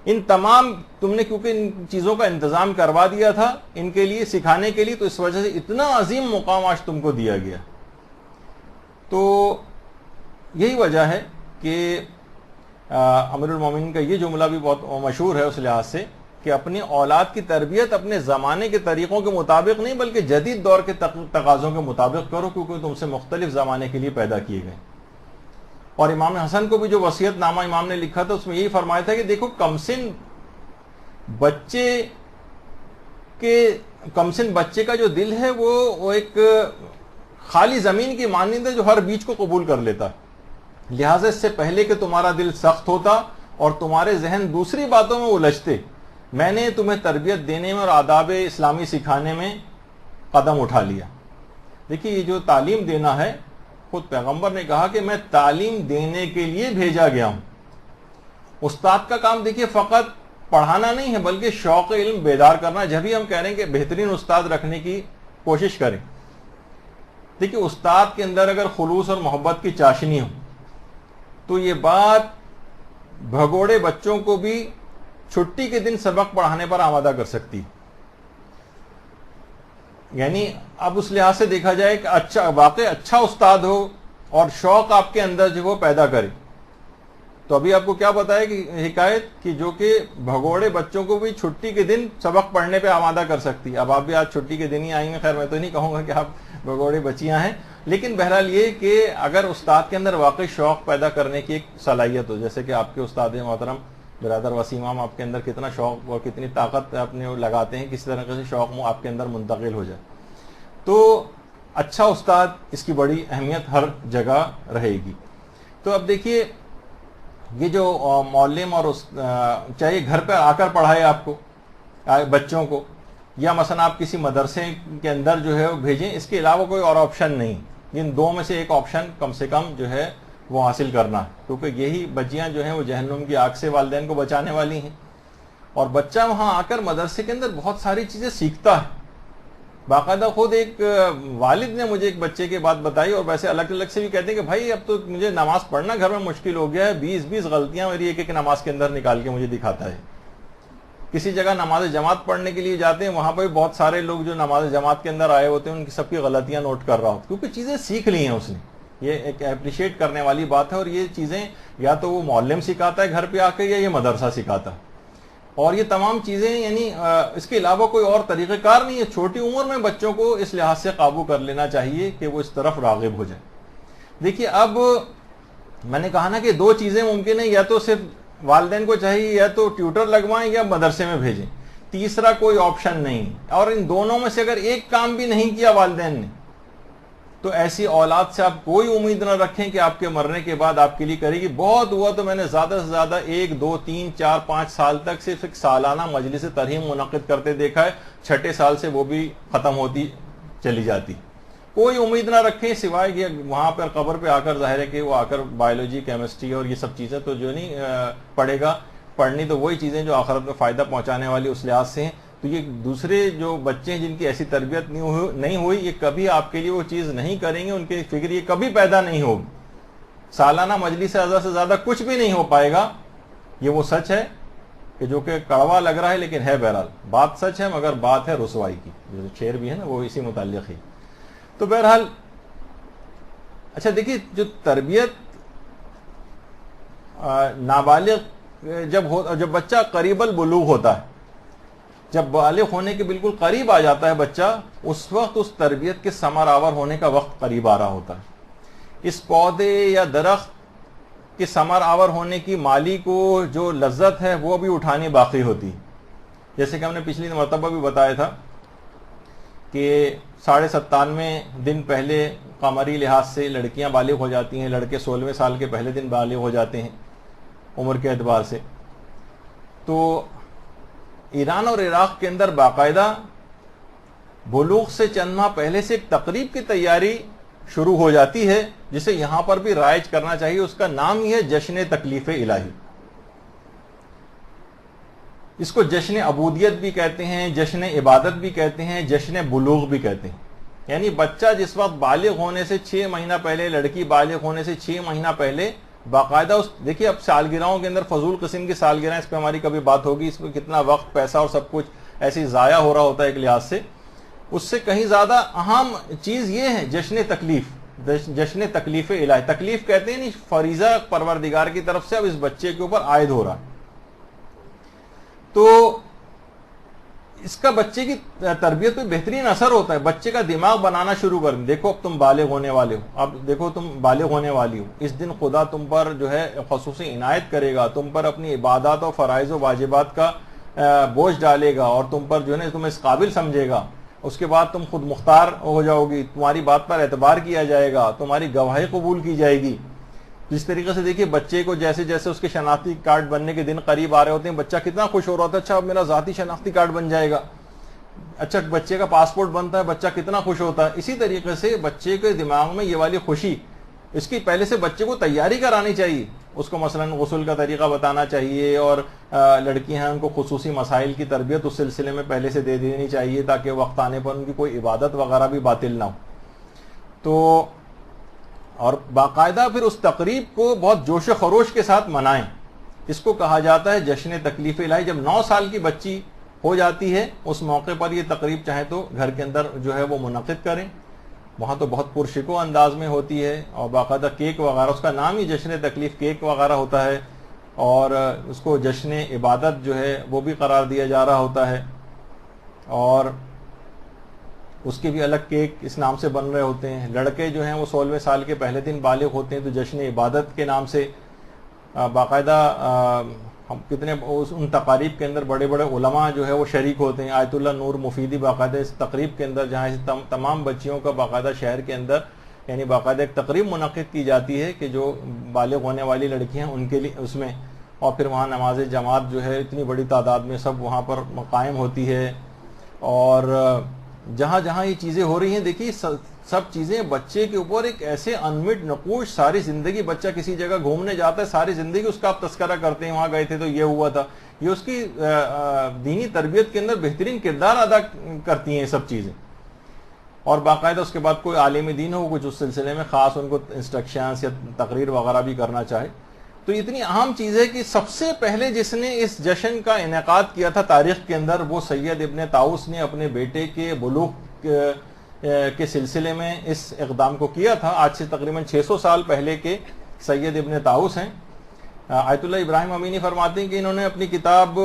ان تمام تم نے کیونکہ ان چیزوں کا انتظام کروا دیا تھا ان کے لیے سکھانے کے لیے، تو اس وجہ سے اتنا عظیم مقام آج تم کو دیا گیا۔ تو یہی وجہ ہے کہ امیر المومنین کا یہ جملہ بھی بہت مشہور ہے اس لحاظ سے کہ اپنی اولاد کی تربیت اپنے زمانے کے طریقوں کے مطابق نہیں بلکہ جدید دور کے تقاضوں کے مطابق کرو، کیونکہ تم سے مختلف زمانے کے لیے پیدا کیے گئے۔ اور امام حسن کو بھی جو وصیت نامہ امام نے لکھا تھا اس میں یہی فرمایا تھا کہ دیکھو کمسن بچے کا جو دل ہے وہ ایک خالی زمین کی مانند ہے جو ہر بیج کو قبول کر لیتا، لہٰذا اس سے پہلے کہ تمہارا دل سخت ہوتا اور تمہارے ذہن دوسری باتوں میں الجھتے، میں نے تمہیں تربیت دینے میں اور آداب اسلامی سکھانے میں قدم اٹھا لیا۔ دیکھیے یہ جو تعلیم دینا ہے، خود پیغمبر نے کہا کہ میں تعلیم دینے کے لیے بھیجا گیا ہوں۔ استاد کا کام دیکھیے فقط پڑھانا نہیں ہے بلکہ شوق علم بیدار کرنا، جب ہی ہم کہہ رہے ہیں کہ بہترین استاد رکھنے کی کوشش کریں۔ دیکھیے استاد کے اندر اگر خلوص اور محبت کی چاشنی ہو تو یہ بات بھگوڑے بچوں کو بھی چھٹی کے دن سبق پڑھانے پر آمادہ کر سکتی، یعنی اب اس لحاظ سے دیکھا جائے کہ واقعی اچھا استاد ہو اور شوق آپ کے اندر جو وہ پیدا کرے، تو ابھی آپ کو کیا بتایا کہ حکایت کہ جو کہ بھگوڑے بچوں کو بھی چھٹی کے دن سبق پڑھنے پہ آمادہ کر سکتی۔ اب آپ بھی آج چھٹی کے دن ہی آئیں گے، خیر میں تو نہیں کہوں گا کہ آپ بھگوڑے بچیاں ہیں، لیکن بہرحال یہ کہ اگر استاد کے اندر واقعی شوق پیدا کرنے کی ایک صلاحیت ہو، جیسے کہ آپ کے استاد محترم برادر وسیم آپ کے اندر کتنا شوق اور کتنی طاقت اپنے لگاتے ہیں، کس طرح سے شوق آپ کے اندر منتقل ہو جائے، تو اچھا استاد اس کی بڑی اہمیت ہر جگہ رہے گی۔ تو اب دیکھیے یہ جو معلم اور چاہے گھر پہ آ کر پڑھائے آپ کو بچوں کو، یا مثلا آپ کسی مدرسے کے اندر جو ہے وہ بھیجیں، اس کے علاوہ کوئی اور آپشن نہیں، ان دو میں سے ایک آپشن کم سے کم جو ہے وہ حاصل کرنا ہے، کیونکہ یہی بچیاں جو ہیں وہ جہنم کی آگ سے والدین کو بچانے والی ہیں۔ اور بچہ وہاں آ کر مدرسے کے اندر بہت ساری چیزیں سیکھتا ہے۔ باقاعدہ خود ایک والد نے مجھے ایک بچے کی بات بتائی، اور ویسے الگ الگ سے بھی کہتے ہیں کہ بھائی اب تو مجھے نماز پڑھنا گھر میں مشکل ہو گیا ہے، 20 غلطیاں میری ایک نماز کے اندر نکال کے مجھے دکھاتا ہے۔ کسی جگہ نماز جماعت پڑھنے کے لیے جاتے ہیں، وہاں پہ بھی بہت سارے لوگ جو نماز جماعت کے اندر آئے ہوتے ہیں ان کی سب کی غلطیاں نوٹ کر رہا ہوتا، کیونکہ چیزیں سیکھ لی ہیں اس نے۔ یہ ایک اپریشیٹ کرنے والی بات ہے، اور یہ چیزیں یا تو وہ معلم سکھاتا ہے گھر پہ آ کے، یا یہ مدرسہ سکھاتا ہے، اور یہ تمام چیزیں یعنی اس کے علاوہ کوئی اور طریقہ کار نہیں ہے۔ چھوٹی عمر میں بچوں کو اس لحاظ سے قابو کر لینا چاہیے کہ وہ اس طرف راغب ہو جائے۔ دیکھیے اب میں نے کہا نا کہ دو چیزیں ممکن ہیں، یا تو صرف والدین کو چاہیے یا تو ٹیوٹر لگوائیں یا مدرسے میں بھیجیں، تیسرا کوئی آپشن نہیں۔ اور ان دونوں میں سے اگر ایک کام بھی نہیں کیا والدین نے تو ایسی اولاد سے آپ کوئی امید نہ رکھیں کہ آپ کے مرنے کے بعد آپ کے لیے کرے گی۔ بہت ہوا تو میں نے زیادہ سے زیادہ 1 2 3 4 5 سال تک صرف ایک سالانہ مجلس ترحیم منعقد کرتے دیکھا ہے، 6 سال سے وہ بھی ختم ہوتی چلی جاتی۔ کوئی امید نہ رکھیں سوائے کہ وہاں پر قبر پہ آ کر ظاہر ہے کہ وہ آ کر بایولوجی کیمسٹری اور یہ سب چیزیں تو جو نہیں پڑھے گا، پڑھنی تو وہی چیزیں جو آخرت میں فائدہ پہنچانے والی اس لحاظ سے ہیں۔ تو یہ دوسرے جو بچے ہیں جن کی ایسی تربیت نہیں ہوئی، یہ کبھی آپ کے لیے وہ چیز نہیں کریں گے، ان کی فکر یہ کبھی پیدا نہیں ہوگی۔ سالانہ مجلس سے زیادہ کچھ بھی نہیں ہو پائے گا، یہ وہ سچ ہے کہ جو کہ کڑوا لگ رہا ہے لیکن ہے، بہرحال بات سچ ہے، مگر بات ہے رسوائی کی، جو شعر بھی ہے نا وہ اسی متعلق ہی۔ تو بہرحال اچھا دیکھیے جو تربیت نابالغ جب بچہ قریب البلوغ ہوتا ہے، جب بالغ ہونے کے بالکل قریب آ جاتا ہے بچہ، اس وقت اس تربیت کے ثمر آور ہونے کا وقت قریب آ رہا ہوتا ہے۔ اس پودے یا درخت کے ثمر آور ہونے کی مالی کو جو لذت ہے وہ بھی اٹھانی باقی ہوتی ہے۔ جیسے کہ ہم نے پچھلی مرتبہ بھی بتایا تھا کہ 97.5 دن پہلے قمری لحاظ سے لڑکیاں بالغ ہو جاتی ہیں، لڑکے 16ویں سال کے پہلے دن بالغ ہو جاتے ہیں عمر کے اعتبار سے. تو ایران اور عراق کے اندر باقاعدہ بلوغ سے چند ماہ پہلے سے ایک تقریب کی تیاری شروع ہو جاتی ہے جسے یہاں پر بھی رائج کرنا چاہیے. اس کا نام ہی ہے جشن تکلیف الہی. اس کو جشن عبودیت بھی کہتے ہیں، جشن عبادت بھی کہتے ہیں، جشن بلوغ بھی کہتے ہیں. یعنی بچہ جس وقت بالغ ہونے سے 6 مہینہ پہلے، لڑکی بالغ ہونے سے 6 مہینہ پہلے باقاعدہ دیکھیے اب سالگرہوں کے اندر فضول قسم کی سالگرہیں، اس پہ ہماری کبھی بات ہوگی، اس میں کتنا وقت، پیسہ اور سب کچھ ایسی ضائع ہو رہا ہوتا ہے ایک لحاظ سے. اس سے کہیں زیادہ اہم چیز یہ ہے جشن تکلیف، جشن تکلیف الہی. تکلیف کہتے ہیں نہیں، فریضہ پروردگار کی طرف سے اب اس بچے کے اوپر عائد ہو رہا ہے. تو اس کا بچے کی تربیت پہ بہترین اثر ہوتا ہے. بچے کا دماغ بنانا شروع کر دیں. دیکھو اب تم بالغ ہونے والے ہو، اب دیکھو تم بالغ ہونے والی ہو، اس دن خدا تم پر جو ہے خصوصی عنایت کرے گا، تم پر اپنی عبادات اور فرائض و واجبات کا بوجھ ڈالے گا اور تم پر جو ہے تم اس قابل سمجھے گا. اس کے بعد تم خود مختار ہو جاؤ گی، تمہاری بات پر اعتبار کیا جائے گا، تمہاری گواہی قبول کی جائے گی. جس طریقے سے دیکھیے بچے کو جیسے جیسے اس کے شناختی کارڈ بننے کے دن قریب آ رہے ہوتے ہیں، بچہ کتنا خوش ہو رہا ہوتا ہے، اچھا اب میرا ذاتی شناختی کارڈ بن جائے گا. اچھا بچے کا پاسپورٹ بنتا ہے، بچہ کتنا خوش ہوتا ہے. اسی طریقے سے بچے کے دماغ میں یہ والی خوشی، اس کی پہلے سے بچے کو تیاری کرانی چاہیے. اس کو مثلا غسل کا طریقہ بتانا چاہیے، اور لڑکیاں ہیں ان کو خصوصی مسائل کی تربیت اس سلسلے میں پہلے سے دے دینی چاہیے تاکہ وقت آنے پر ان کی کوئی عبادت وغیرہ بھی باطل نہ ہو. تو اور باقاعدہ پھر اس تقریب کو بہت جوش و خروش کے ساتھ منائیں. اس کو کہا جاتا ہے جشن تکلیف الہی. جب 9 سال کی بچی ہو جاتی ہے اس موقع پر یہ تقریب چاہے تو گھر کے اندر جو ہے وہ منعقد کریں. وہاں تو بہت پرشکو انداز میں ہوتی ہے اور باقاعدہ کیک وغیرہ، اس کا نام ہی جشن تکلیف کیک وغیرہ ہوتا ہے، اور اس کو جشن عبادت جو ہے وہ بھی قرار دیا جا رہا ہوتا ہے. اور اس کے بھی الگ کیک اس نام سے بن رہے ہوتے ہیں. لڑکے جو ہیں وہ 16ویں سال کے پہلے دن بالغ ہوتے ہیں تو جشن عبادت کے نام سے باقاعدہ ہم کتنے ان تقاریب کے اندر بڑے بڑے علماء جو ہے وہ شریک ہوتے ہیں. آیت اللہ نور مفیدی باقاعدہ اس تقریب کے اندر، جہاں تمام بچیوں کا باقاعدہ شہر کے اندر یعنی باقاعدہ ایک تقریب منعقد کی جاتی ہے کہ جو بالغ ہونے والی لڑکیاں ان کے لیے اس میں، اور پھر وہاں نماز جماعت جو ہے اتنی بڑی تعداد میں سب وہاں پر قائم ہوتی ہے. اور جہاں جہاں یہ چیزیں ہو رہی ہیں دیکھیے سب چیزیں بچے کے اوپر ایک ایسے انمٹ نقوش، ساری زندگی بچہ کسی جگہ گھومنے جاتا ہے، ساری زندگی اس کا آپ تذکرہ کرتے ہیں، وہاں گئے تھے تو یہ ہوا تھا. یہ اس کی دینی تربیت کے اندر بہترین کردار ادا کرتی ہیں یہ سب چیزیں. اور باقاعدہ اس کے بعد کوئی عالم دین ہو کچھ اس سلسلے میں خاص ان کو انسٹرکشنز یا تقریر وغیرہ بھی کرنا چاہے. تو اتنی اہم چیز ہے کہ سب سے پہلے جس نے اس جشن کا انعقاد کیا تھا تاریخ کے اندر وہ سید ابن طاؤس نے اپنے بیٹے کے بلوغ کے سلسلے میں اس اقدام کو کیا تھا. آج سے تقریباً 600 سال پہلے کے سید ابن طاؤس ہیں. آیت اللہ ابراہیم امینی فرماتے ہیں کہ انہوں نے اپنی کتاب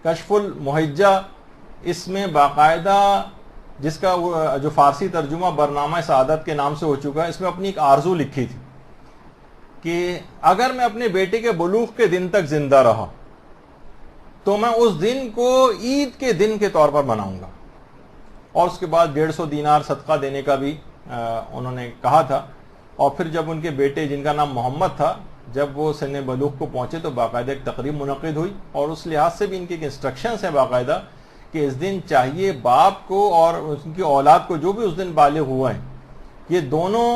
کشف المحجہ، اس میں باقاعدہ جس کا جو فارسی ترجمہ برنامہ سعادت کے نام سے ہو چکا ہے، اس میں اپنی ایک آرزو لکھی تھی کہ اگر میں اپنے بیٹے کے بلوغ کے دن تک زندہ رہا تو میں اس دن کو عید کے دن کے طور پر مناؤں گا. اور اس کے بعد 150 دینار صدقہ دینے کا بھی انہوں نے کہا تھا. اور پھر جب ان کے بیٹے جن کا نام محمد تھا جب وہ سن بلوغ کو پہنچے تو باقاعدہ ایک تقریب منعقد ہوئی. اور اس لحاظ سے بھی ان کی ایک انسٹرکشنز ہیں باقاعدہ کہ اس دن چاہیے باپ کو اور ان کی اولاد کو جو بھی اس دن بالغ ہوا ہے یہ دونوں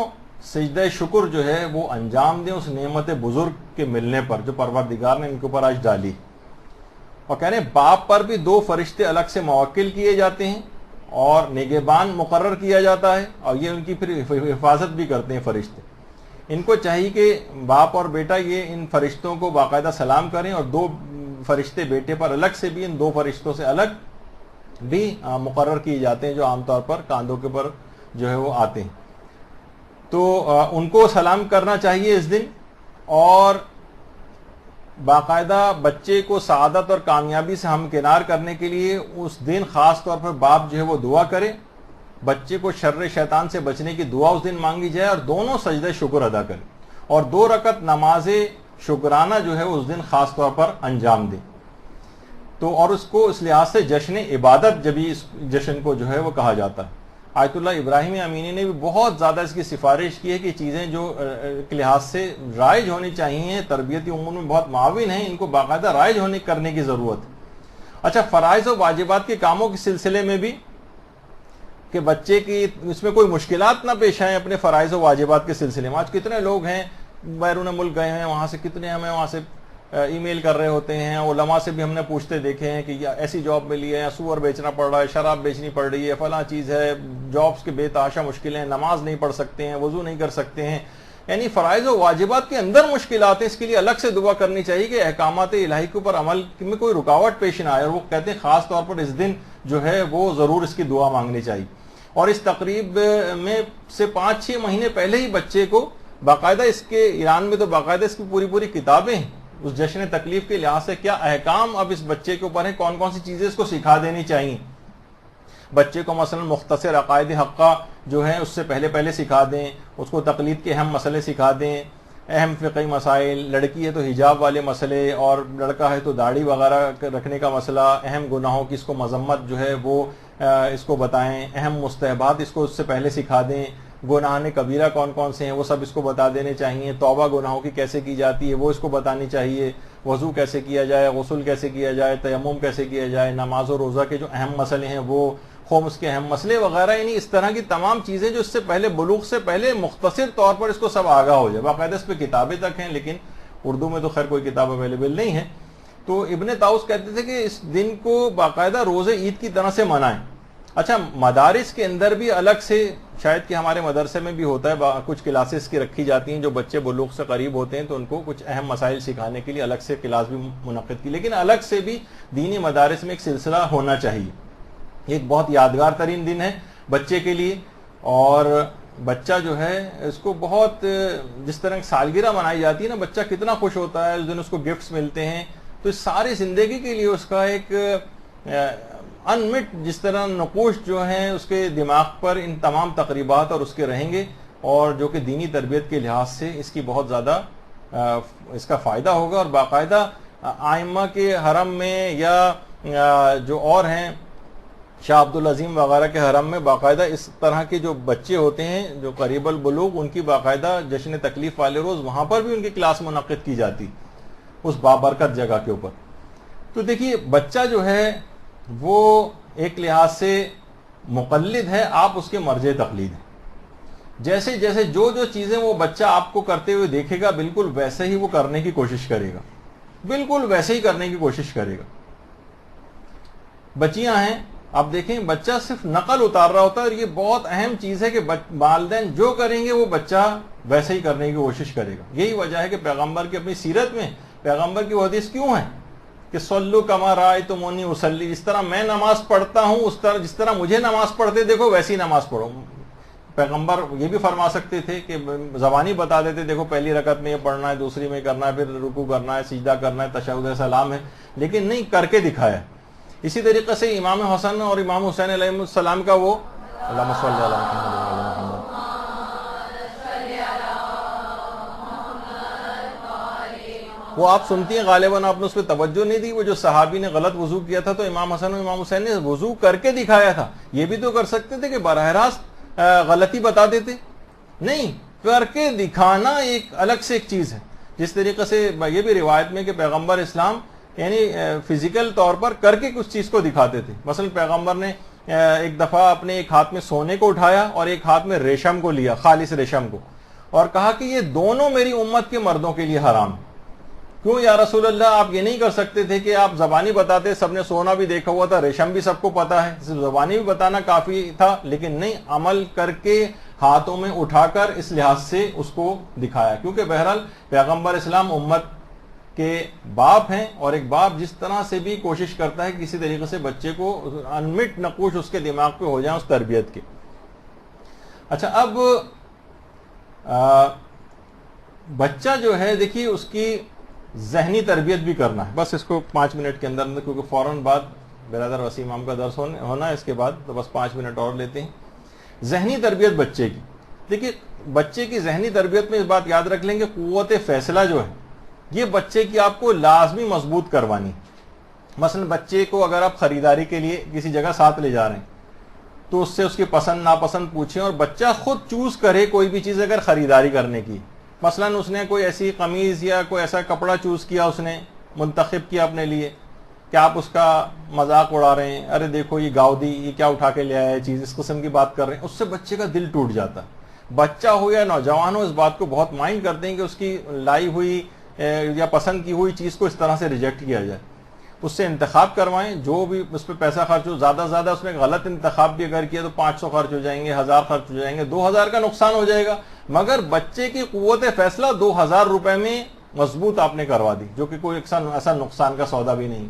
سجدہ شکر جو ہے وہ انجام دیں اس نعمت بزرگ کے ملنے پر جو پروردگار نے ان کے اوپر آج ڈالی. اور کہہ رہے ہیں باپ پر بھی 2 فرشتے الگ سے موکل کیے جاتے ہیں اور نگہبان مقرر کیا جاتا ہے اور یہ ان کی پھر حفاظت بھی کرتے ہیں فرشتے. ان کو چاہیے کہ باپ اور بیٹا یہ ان فرشتوں کو باقاعدہ سلام کریں اور 2 فرشتے بیٹے پر الگ سے بھی ان 2 فرشتوں سے الگ بھی مقرر کیے جاتے ہیں جو عام طور پر کاندھوں کے پر جو ہے وہ آتے ہیں. تو ان کو سلام کرنا چاہیے اس دن. اور باقاعدہ بچے کو سعادت اور کامیابی سے ہمکنار کرنے کے لیے اس دن خاص طور پر باپ جو ہے وہ دعا کرے، بچے کو شر شیطان سے بچنے کی دعا اس دن مانگی جائے اور دونوں سجدہ شکر ادا کرے اور 2 رکعت نماز شکرانہ جو ہے اس دن خاص طور پر انجام دے. تو اور اس کو اس لحاظ سے جشن عبادت جب اس جشن کو جو ہے وہ کہا جاتا ہے. آیت اللہ ابراہیم امینی نے بھی بہت زیادہ اس کی سفارش کی ہے کہ چیزیں جو کے لحاظ سے رائج ہونی چاہیے، تربیتی امور میں بہت معاون ہیں، ان کو باقاعدہ رائج کرنے کی ضرورت ہے. اچھا، فرائض و واجبات کے کاموں کے سلسلے میں بھی کہ بچے کی اس میں کوئی مشکلات نہ پیش آئیں اپنے فرائض و واجبات کے سلسلے میں. آج کتنے لوگ ہیں بیرون ملک گئے ہیں، وہاں سے کتنے ہمیں وہاں سے ای میل کر رہے ہوتے ہیں، علماء سے بھی ہم نے پوچھتے دیکھے ہیں کہ ایسی جاب ملی ہے، سور بیچنا پڑ رہا ہے، شراب بیچنی پڑ رہی ہے، فلاں چیز ہے، جابس کے بے تحاشا مشکلیں، نماز نہیں پڑھ سکتے ہیں، وضو نہیں کر سکتے ہیں. یعنی فرائض و واجبات کے اندر مشکلات ہیں. اس کے لیے الگ سے دعا کرنی چاہیے کہ احکامات الہی کے اوپر عمل میں کوئی رکاوٹ پیش نہ آئے. اور وہ کہتے ہیں خاص طور پر اس دن جو ہے وہ ضرور اس کی دعا مانگنی چاہیے. اور اس تقریب میں سے 5-6 مہینے پہلے ہی بچے کو باقاعدہ، اس کے ایران میں تو باقاعدہ اس کی پوری کتابیں ہیں اس جشن تکلیف کے لحاظ سے، کیا احکام اب اس بچے کے اوپر ہیں، کون کون سی چیزیں اس کو سکھا دینی چاہیے. بچے کو مثلا مختصر عقائد حقہ جو ہے اس سے پہلے سکھا دیں، اس کو تقلید کے اہم مسئلے سکھا دیں، اہم فقہی مسائل، لڑکی ہے تو حجاب والے مسئلے، اور لڑکا ہے تو داڑھی وغیرہ رکھنے کا مسئلہ، اہم گناہوں کی اس کو مذمت جو ہے وہ اس کو بتائیں، اہم مستحبات اس کو اس سے پہلے سکھا دیں، گناہان کبیرہ کون کون سے ہیں وہ سب اس کو بتا دینے چاہیے، توبہ گناہوں کی کیسے کی جاتی ہے وہ اس کو بتانی چاہیے، وضو کیسے کیا جائے، غسل کیسے کیا جائے، تیمم کیسے کیا جائے، نماز و روزہ کے جو اہم مسئلے ہیں وہ، خمس کے اہم مسئلے وغیرہ. یعنی اس طرح کی تمام چیزیں جو اس سے پہلے بلوغ سے پہلے مختصر طور پر اس کو سب آگاہ ہو جائے. باقاعدہ اس پہ کتابیں تک ہیں، لیکن اردو میں تو خیر کوئی کتاب اویلیبل نہیں ہے. تو ابن طاؤس کہتے تھے کہ اس دن کو باقاعدہ روز عید کی طرح سے منائیں. اچھا، مدارس کے اندر بھی الگ سے، شاید کہ ہمارے مدرسے میں بھی ہوتا ہے، کچھ کلاسز کی رکھی جاتی ہیں جو بچے بلوغ سے قریب ہوتے ہیں تو ان کو کچھ اہم مسائل سکھانے کے لیے الگ سے کلاس بھی منعقد کی. لیکن الگ سے بھی دینی مدارس میں ایک سلسلہ ہونا چاہیے. یہ ایک بہت یادگار ترین دن ہے بچے کے لیے، اور بچہ جو ہے اس کو بہت، جس طرح سالگرہ منائی جاتی ہے نا، بچہ کتنا خوش ہوتا ہے اس دن، اس کو گفٹس ملتے ہیں، تو اس ساری زندگی کے لیے اس کا ایک انمٹ جس طرح نقوش جو ہیں اس کے دماغ پر ان تمام تقریبات اور اس کے رہیں گے، اور جو کہ دینی تربیت کے لحاظ سے اس کی بہت زیادہ اس کا فائدہ ہوگا. اور باقاعدہ آئمہ کے حرم میں یا جو اور ہیں شاہ عبدالعظیم وغیرہ کے حرم میں باقاعدہ اس طرح کے جو بچے ہوتے ہیں جو قریب البلوغ، ان کی باقاعدہ جشن تکلیف والے روز وہاں پر بھی ان کی کلاس منعقد کی جاتی اس بابرکت جگہ کے اوپر. تو دیکھیے بچہ جو ہے وہ ایک لحاظ سے مقلد ہے، آپ اس کے مرجع تقلید ہیں. جیسے جیسے جو چیزیں وہ بچہ آپ کو کرتے ہوئے دیکھے گا بالکل ویسے ہی وہ کرنے کی کوشش کرے گا، بالکل ویسے ہی کرنے کی کوشش کرے گا. بچیاں ہیں، آپ دیکھیں بچہ صرف نقل اتار رہا ہوتا ہے، اور یہ بہت اہم چیز ہے کہ والدین جو کریں گے وہ بچہ ویسے ہی کرنے کی کوشش کرے گا. یہی وجہ ہے کہ پیغمبر کی اپنی سیرت میں پیغمبر کی وہ حدیث کیوں ہے کہ صلو کما رأیتمونی اصلی، جس طرح میں نماز پڑھتا ہوں اس طرح، جس طرح مجھے نماز پڑھتے دیکھو ویسی نماز پڑھو. پیغمبر یہ بھی فرما سکتے تھے کہ زبانی بتا دیتے دیکھو پہلی رکعت میں یہ پڑھنا ہے، دوسری میں کرنا ہے، پھر رکوع کرنا ہے، سجدہ کرنا ہے، تشہد سلام ہے، لیکن نہیں، کر کے دکھایا. اسی طریقے سے امام حسن اور امام حسین علیہ السلام کا وہ اللہم صلی علی محمد، وہ آپ سنتی ہیں غالباً آپ نے اس پہ توجہ نہیں دی. وہ جو صحابی نے غلط وضو کیا تھا تو امام حسن اور امام حسین نے وضو کر کے دکھایا تھا. یہ بھی تو کر سکتے تھے کہ براہ راست غلطی بتا دیتے، نہیں، کر کے دکھانا ایک الگ سے ایک چیز ہے. جس طریقے سے یہ بھی روایت میں کہ پیغمبر اسلام یعنی فزیکل طور پر کر کے کچھ چیز کو دکھاتے تھے. مثلا پیغمبر نے ایک دفعہ اپنے ایک ہاتھ میں سونے کو اٹھایا اور ایک ہاتھ میں ریشم کو لیا، خالص ریشم کو، اور کہا کہ یہ دونوں میری امت کے مردوں کے لیے حرام ہے. کیوں یا رسول اللہ، آپ یہ نہیں کر سکتے تھے کہ آپ زبانی بتاتے، سب نے سونا بھی دیکھا ہوا تھا، ریشم بھی سب کو پتا ہے، صرف زبانی بھی بتانا کافی تھا، لیکن نہیں، عمل کر کے ہاتھوں میں اٹھا کر اس لحاظ سے اس کو دکھایا. کیونکہ بہرحال پیغمبر اسلام امت کے باپ ہیں، اور ایک باپ جس طرح سے بھی کوشش کرتا ہے کسی طریقے سے بچے کو انمٹ نقوش اس کے دماغ پہ ہو جائیں اس تربیت کے. اچھا، اب بچہ جو ہے دیکھیے اس کی ذہنی تربیت بھی کرنا ہے. بس اس کو 5 منٹ کے اندر، کیونکہ فوراً بعد برادر وسیم امام کا درس ہونا ہے، اس کے بعد تو بس 5 منٹ اور لیتے ہیں. ذہنی تربیت بچے کی، دیکھیے بچے کی ذہنی تربیت میں اس بات یاد رکھ لیں کہ قوت فیصلہ جو ہے یہ بچے کی آپ کو لازمی مضبوط کروانی. مثلا بچے کو اگر آپ خریداری کے لیے کسی جگہ ساتھ لے جا رہے ہیں تو اس سے اس کی پسند ناپسند پوچھیں اور بچہ خود چوز کرے کوئی بھی چیز اگر خریداری کرنے کی. مثلا اس نے کوئی ایسی قمیض یا کوئی ایسا کپڑا چوز کیا, اس نے منتخب کیا اپنے لیے, کہ آپ اس کا مذاق اڑا رہے ہیں, ارے دیکھو یہ گاؤدی یہ کیا اٹھا کے لے آیا ہے چیز, اس قسم کی بات کر رہے ہیں, اس سے بچے کا دل ٹوٹ جاتا ہے. بچہ ہو یا نوجوان ہو اس بات کو بہت مائنڈ کرتے ہیں کہ اس کی لائی ہوئی یا پسند کی ہوئی چیز کو اس طرح سے ریجیکٹ کیا جائے. اس سے انتخاب کروائیں, جو بھی اس پہ پیسہ خرچ ہو, زیادہ سے زیادہ اس میں غلط انتخاب بھی اگر کیا تو 500 خرچ ہو جائیں گے, 1000 خرچ ہو جائیں گے, 2000 کا نقصان ہو جائے گا, مگر بچے کی قوت فیصلہ 2000 روپے میں مضبوط آپ نے کروا دی, جو کہ کوئی ایسا نقصان کا سودا بھی نہیں.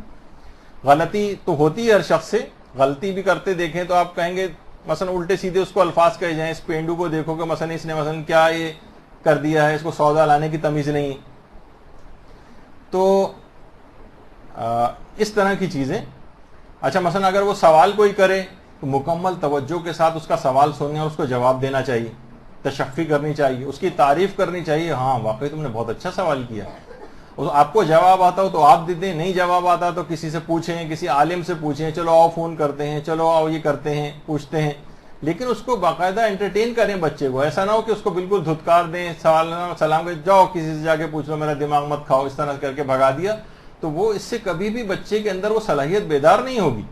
غلطی تو ہوتی ہے ہر شخص سے, غلطی بھی کرتے دیکھیں تو آپ کہیں گے مثلا الٹے سیدھے اس کو الفاظ کہے جائیں, اس پینڈو کو دیکھو کہ مثلا اس نے مثلا کیا یہ کر دیا ہے, اس کو سودا لانے کی تمیز نہیں. تو اس طرح کی چیزیں. اچھا مثلا اگر وہ سوال کوئی کرے تو مکمل توجہ کے ساتھ اس کا سوال سننے اور اس کو جواب دینا چاہیے, تشفی کرنی چاہیے, اس کی تعریف کرنی چاہیے, ہاں واقعی تم نے بہت اچھا سوال کیا. آپ کو جواب آتا ہو تو آپ دے دیں, نہیں جواب آتا تو کسی سے پوچھیں, کسی عالم سے پوچھیں, چلو آؤ فون کرتے ہیں, چلو آؤ یہ کرتے ہیں, پوچھتے ہیں. لیکن اس کو باقاعدہ انٹرٹین کریں بچے کو, ایسا نہ ہو کہ اس کو بالکل دھتکار دیں, سلام کے جاؤ کسی سے جا کے پوچھ لو, میرا دماغ مت کھاؤ, اس طرح کر کے بھگا دیا, تو وہ اس سے کبھی بھی بچے کے اندر وہ صلاحیت بیدار نہیں ہوگی.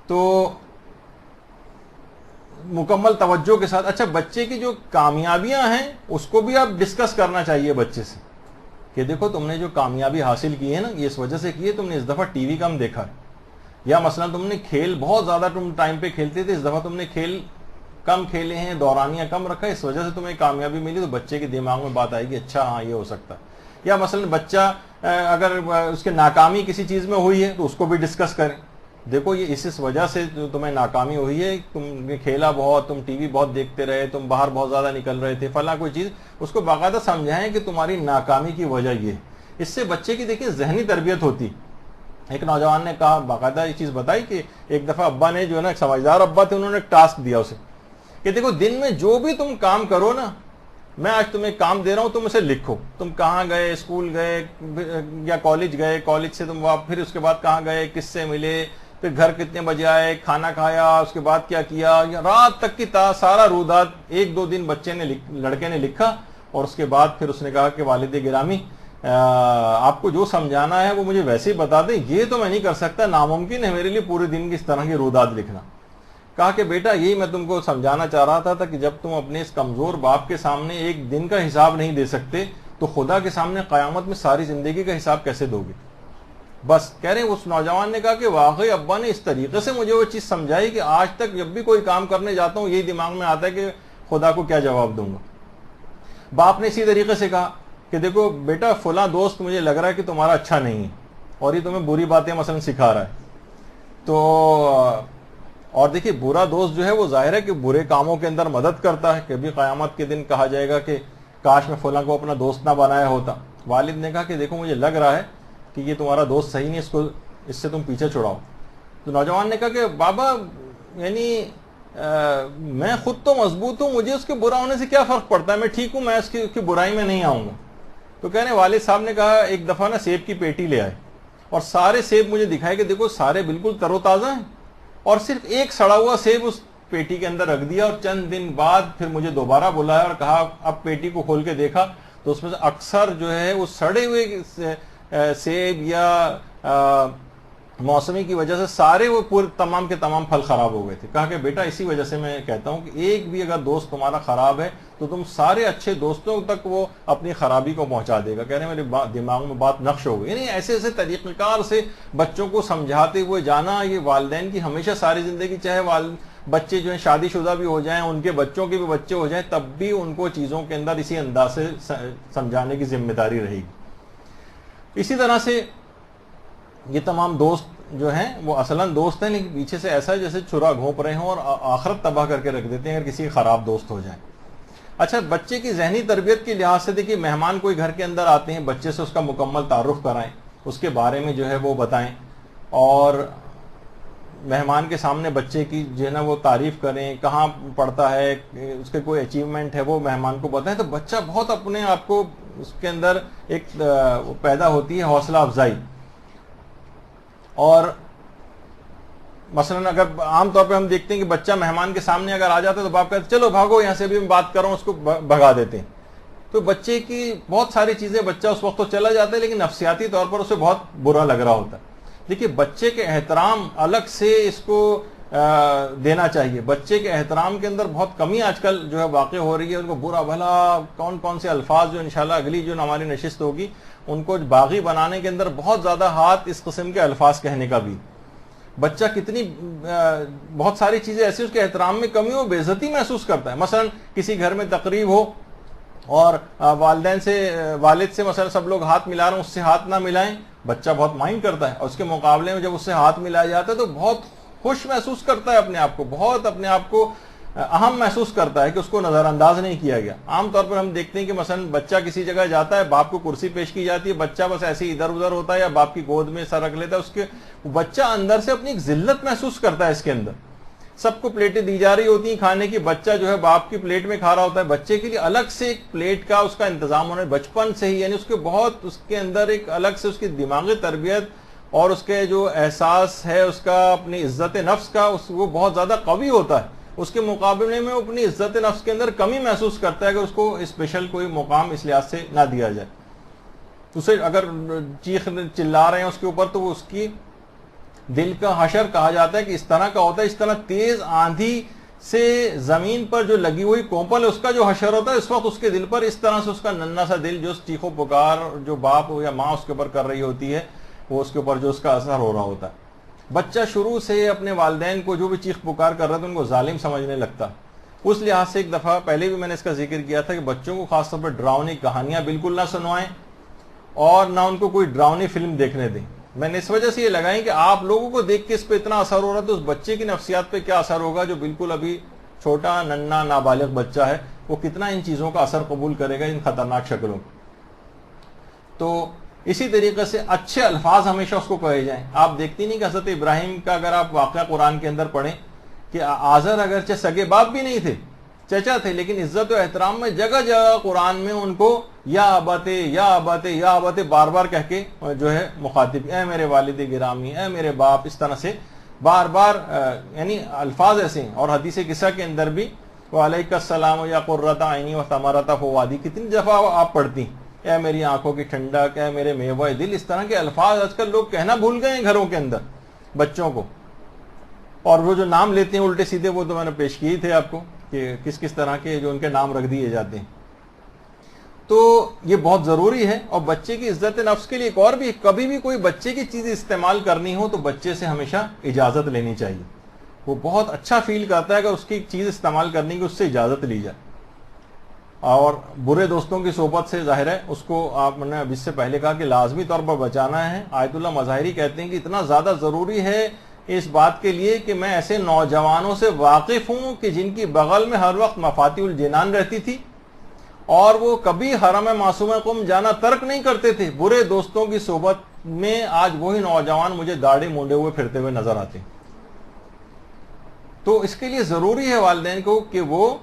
تو مکمل توجہ کے ساتھ. اچھا بچے کی جو کامیابیاں ہیں اس کو بھی آپ ڈسکس کرنا چاہیے بچے سے, کہ دیکھو تم نے جو کامیابی حاصل کی ہے نا یہ اس وجہ سے کی ہے, تم نے اس دفعہ ٹی وی کم دیکھا ہے, یا مثلا تم نے کھیل بہت زیادہ تم ٹائم پہ کھیلتے تھے, اس دفعہ تم نے کھیل کم کھیلے ہیں, دورانیہ کم رکھا ہے, اس وجہ سے تمہیں کامیابی ملی. تو بچے کے دماغ میں بات آئے گی اچھا ہاں یہ ہو سکتا ہے. یا مثلا بچہ اگر اس کے ناکامی کسی چیز میں ہوئی ہے تو اس کو بھی ڈسکس کریں, دیکھو یہ اس وجہ سے جو تمہیں ناکامی ہوئی ہے, تم نے کھیلا بہت, تم ٹی وی بہت دیکھتے رہے, تم باہر بہت زیادہ نکل رہے تھے, فلاں کوئی چیز. اس کو باقاعدہ سمجھائیں کہ تمہاری ناکامی کی وجہ یہ ہے. اس سے بچے کی دیکھیں ذہنی تربیت ہوتی. ایک نوجوان نے کہا, باقاعدہ یہ چیز بتائی کہ ایک دفعہ ابا نے جو ہے نا, ایک سمجھدار ابا تھے, انہوں نے ایک ٹاسک دیا اسے کہ دیکھو دن میں جو بھی تم کام کرو نا, میں آج تمہیں کام دے رہا ہوں, تم اسے لکھو. تم کہاں گئے, اسکول گئے یا کالج گئے, کالج سے تم پھر اس کے بعد کہاں گئے, کس سے ملے, پھر گھر کتنے بجے آئے, کھانا کھایا, اس کے بعد کیا کیا, رات تک کی سارا رودات 1-2 دن بچے نے لڑکے نے لکھا. اور اس کے بعد پھر اس نے کہا کہ والد گرامی آپ کو جو سمجھانا ہے وہ مجھے ویسے ہی بتا دیں, یہ تو میں نہیں کر سکتا, ناممکن ہے میرے لیے پورے دن کی اس طرح کی رودات لکھنا. کہا کہ بیٹا یہی میں تم کو سمجھانا چاہ رہا تھا کہ جب تم اپنے اس کمزور باپ کے سامنے ایک دن کا حساب نہیں دے سکتے تو خدا کے سامنے قیامت میں ساری زندگی کا حساب کیسے دو گے. بس کہہ رہے ہیں اس نوجوان نے کہا کہ واقعی ابا نے اس طریقے سے مجھے وہ چیز سمجھائی کہ آج تک جب بھی کوئی کام کرنے جاتا ہوں یہی دماغ میں آتا ہے کہ خدا کو کیا جواب دوں گا. باپ نے اسی طریقے سے کہا کہ دیکھو بیٹا فلاں دوست مجھے لگ رہا ہے کہ تمہارا اچھا نہیں ہے اور یہ تمہیں بری باتیں مثلا سکھا رہا ہے. تو اور دیکھیے برا دوست جو ہے وہ ظاہر ہے کہ برے کاموں کے اندر مدد کرتا ہے, کبھی قیامت کے دن کہا جائے گا کہ کاش میں فلاں کو اپنا دوست نہ بنایا ہوتا. والد نے کہا کہ دیکھو مجھے لگ رہا ہے کہ یہ تمہارا دوست صحیح نہیں, اس سے تم پیچھے چھڑاؤ. تو نوجوان نے کہا کہ بابا یعنی میں خود تو مضبوط ہوں, مجھے اس کے برا ہونے سے کیا فرق پڑتا ہے, میں ٹھیک ہوں, میں اس کی برائی میں نہیں آؤں گا. تو کہنے والد صاحب نے کہا ایک دفعہ نا سیب کی پیٹی لے آئے اور سارے سیب مجھے دکھائے کہ دیکھو سارے بالکل تر و تازہ ہیں, اور صرف ایک سڑا ہوا سیب اس پیٹی کے اندر رکھ دیا. اور چند دن بعد پھر مجھے دوبارہ بلایا اور کہا اب پیٹی کو کھول کے دیکھا تو اس میں سے اکثر جو ہے وہ سڑے ہوئے سیب یا موسمی کی وجہ سے سارے وہ پورے تمام کے تمام پھل خراب ہو گئے تھے. کہا کہ بیٹا اسی وجہ سے میں کہتا ہوں کہ ایک بھی اگر دوست تمہارا خراب ہے تو تم سارے اچھے دوستوں تک وہ اپنی خرابی کو پہنچا دے گا. کہہ رہے میرے دماغ میں بات نقش ہو گئی. یعنی ایسے ایسے طریقہ کار سے بچوں کو سمجھاتے ہوئے جانا, یہ والدین کی ہمیشہ ساری زندگی, چاہے بچے جو ہیں شادی شدہ بھی ہو جائیں, ان کے بچوں کے بھی بچے ہو جائیں, تب بھی ان کو چیزوں کے اندر اسی انداز سے سمجھانے کی ذمہ داری رہے گی. اسی طرح سے یہ تمام دوست جو ہیں وہ اصلاً دوست ہیں لیکن پیچھے سے ایسا جیسے چرا گھونپ رہے ہوں اور آخرت تباہ کر کے رکھ دیتے ہیں اگر کسی خراب دوست ہو جائیں. اچھا بچے کی ذہنی تربیت کے لحاظ سے دیکھیے, مہمان کوئی گھر کے اندر آتے ہیں, بچے سے اس کا مکمل تعارف کرائیں, اس کے بارے میں جو ہے وہ بتائیں, اور مہمان کے سامنے بچے کی جو ہے نا وہ تعریف کریں, کہاں پڑھتا ہے, اس کے کوئی اچیومنٹ ہے وہ مہمان کو بتائیں. تو بچہ بہت اپنے آپ کو اس کے اندر ایک پیدا ہوتی ہے حوصلہ افزائی. اور مثلا اگر عام طور پہ ہم دیکھتے ہیں کہ بچہ مہمان کے سامنے اگر آ جاتا ہے تو باپ کہتے ہیں چلو بھاگو یہاں سے بھی میں بات کر رہا ہوں، اس کو بھگا دیتے ہیں. تو بچے کی بہت ساری چیزیں، بچہ اس وقت تو چلا جاتا ہے لیکن نفسیاتی طور پر اسے بہت برا لگ رہا ہوتا ہے. دیکھیے بچے کے احترام الگ سے اس کو دینا چاہیے. بچے کے احترام کے اندر بہت کمی آج کل جو ہے واقع ہو رہی ہے. ان کو برا بھلا کون کون سے الفاظ جو انشاءاللہ اگلی جو ہماری نشست ہوگی ان کو باغی بنانے کے اندر بہت زیادہ ہاتھ اس قسم کے الفاظ کہنے کا بھی. بچہ کتنی بہت ساری چیزیں ایسی اس کے احترام میں کمی ہو، بے عزتی محسوس کرتا ہے. مثلا کسی گھر میں تقریب ہو اور والدین سے والد سے مثلا سب لوگ ہاتھ ملا رہے ہیں، اس سے ہاتھ نہ ملائیں، بچہ بہت مائنڈ کرتا ہے. اور اس کے مقابلے میں جب اس سے ہاتھ ملایا جاتا ہے تو بہت خوش محسوس کرتا ہے اپنے آپ کو، بہت اپنے آپ کو اہم محسوس کرتا ہے کہ اس کو نظر انداز نہیں کیا گیا. عام طور پر ہم دیکھتے ہیں کہ مثلا بچہ کسی جگہ جاتا ہے، باپ کو کرسی پیش کی جاتی ہے، بچہ بس ایسے ہی ادھر ادھر ہوتا ہے یا باپ کی گود میں سر رکھ لیتا ہے. اس کے بچہ اندر سے اپنی ایک ذلت محسوس کرتا ہے. اس کے اندر سب کو پلیٹیں دی جا رہی ہوتی ہیں کھانے کی، بچہ جو ہے باپ کی پلیٹ میں کھا رہا ہوتا ہے. بچے کے لیے الگ سے ایک پلیٹ کا اس کا انتظام ہونا بچپن سے ہی، یعنی اس کے بہت اس کے اندر ایک الگ سے اس کی دماغی تربیت اور اس کے جو احساس ہے اس کا اپنی عزت نفس کا وہ بہت زیادہ قوی ہوتا ہے. اس کے مقابلے میں اپنی عزت نفس کے اندر کمی محسوس کرتا ہے کہ اس کو اسپیشل کوئی مقام اس لحاظ سے نہ دیا جائے. اسے اگر چیخ چلا رہے ہیں اس کے اوپر تو وہ اس کی دل کا حشر کہا جاتا ہے کہ اس طرح کا ہوتا ہے. اس طرح تیز آندھی سے زمین پر جو لگی ہوئی کومپل ہے اس کا جو حشر ہوتا ہے اس وقت اس کے دل پر اس طرح سے اس کا ننھا سا دل جو چیخو پکار جو باپ یا ماں اس کے اوپر کر رہی ہوتی ہے وہ اس کے اوپر جو اس کا اثر ہو رہا ہوتا ہے. بچہ شروع سے اپنے والدین کو جو بھی چیخ پکار کر رہا تھا ان کو ظالم سمجھنے لگتا. اس لحاظ سے ایک دفعہ پہلے بھی میں نے اس کا ذکر کیا تھا کہ بچوں کو خاص طور پر ڈراؤنی کہانیاں بالکل نہ سنوائیں اور نہ ان کو کوئی ڈراؤنی فلم دیکھنے دیں. میں نے اس وجہ سے یہ لگائی کہ آپ لوگوں کو دیکھ کے اس پہ اتنا اثر ہو رہا ہے تو اس بچے کی نفسیات پہ کیا اثر ہوگا جو بالکل ابھی چھوٹا ننھا نابالغ بچہ ہے، وہ کتنا ان چیزوں کا اثر قبول کرے گا، ان خطرناک شکلوں. تو اسی طریقے سے اچھے الفاظ ہمیشہ اس کو کہے جائیں. آپ دیکھتی نہیں کہ حضرت ابراہیم کا اگر آپ واقعہ قرآن کے اندر پڑھیں کہ آزر اگرچہ سگے باپ بھی نہیں تھے، چچا تھے، لیکن عزت و احترام میں جگہ جگہ قرآن میں ان کو یا اباتے یا اباتے یا اباتے بار بار کہہ کے جو ہے مخاطب، اے میرے والد گرامی، اے میرے باپ، اس طرح سے بار بار یعنی الفاظ ایسے ہیں. اور حدیث قصہ کے اندر بھی وعلیک السلام یا قرۃ عینی و ثمرۃ فؤادی کتنی دفعہ آپ پڑھتی، اے میری آنکھوں کی ٹھنڈک، اے میرے میوہ دل. اس طرح کے الفاظ آج کل لوگ کہنا بھول گئے ہیں گھروں کے اندر بچوں کو. اور وہ جو نام لیتے ہیں الٹے سیدھے وہ تو میں نے پیش کیے تھے آپ کو کہ کس کس طرح کے جو ان کے نام رکھ دیے جاتے ہیں. تو یہ بہت ضروری ہے. اور بچے کی عزت نفس کے لیے ایک اور بھی، کبھی بھی کوئی بچے کی چیز استعمال کرنی ہو تو بچے سے ہمیشہ اجازت لینی چاہیے. وہ بہت اچھا فیل کرتا ہے اگر اس کی چیز استعمال کرنے کی اس سے اجازت لی جائے. اور برے دوستوں کی صحبت سے ظاہر ہے اس کو آپ نے اب اس سے پہلے کہا کہ لازمی طور پر بچانا ہے. آیت اللہ مظاہری کہتے ہیں کہ اتنا زیادہ ضروری ہے اس بات کے لیے کہ میں ایسے نوجوانوں سے واقف ہوں کہ جن کی بغل میں ہر وقت مفاتیح الجنان رہتی تھی اور وہ کبھی حرم معصومہ قم جانا ترک نہیں کرتے تھے. برے دوستوں کی صحبت میں آج وہی نوجوان مجھے داڑھی مونڈے ہوئے پھرتے ہوئے نظر آتے ہیں. تو اس کے لیے ضروری ہے والدین کو کہ وہ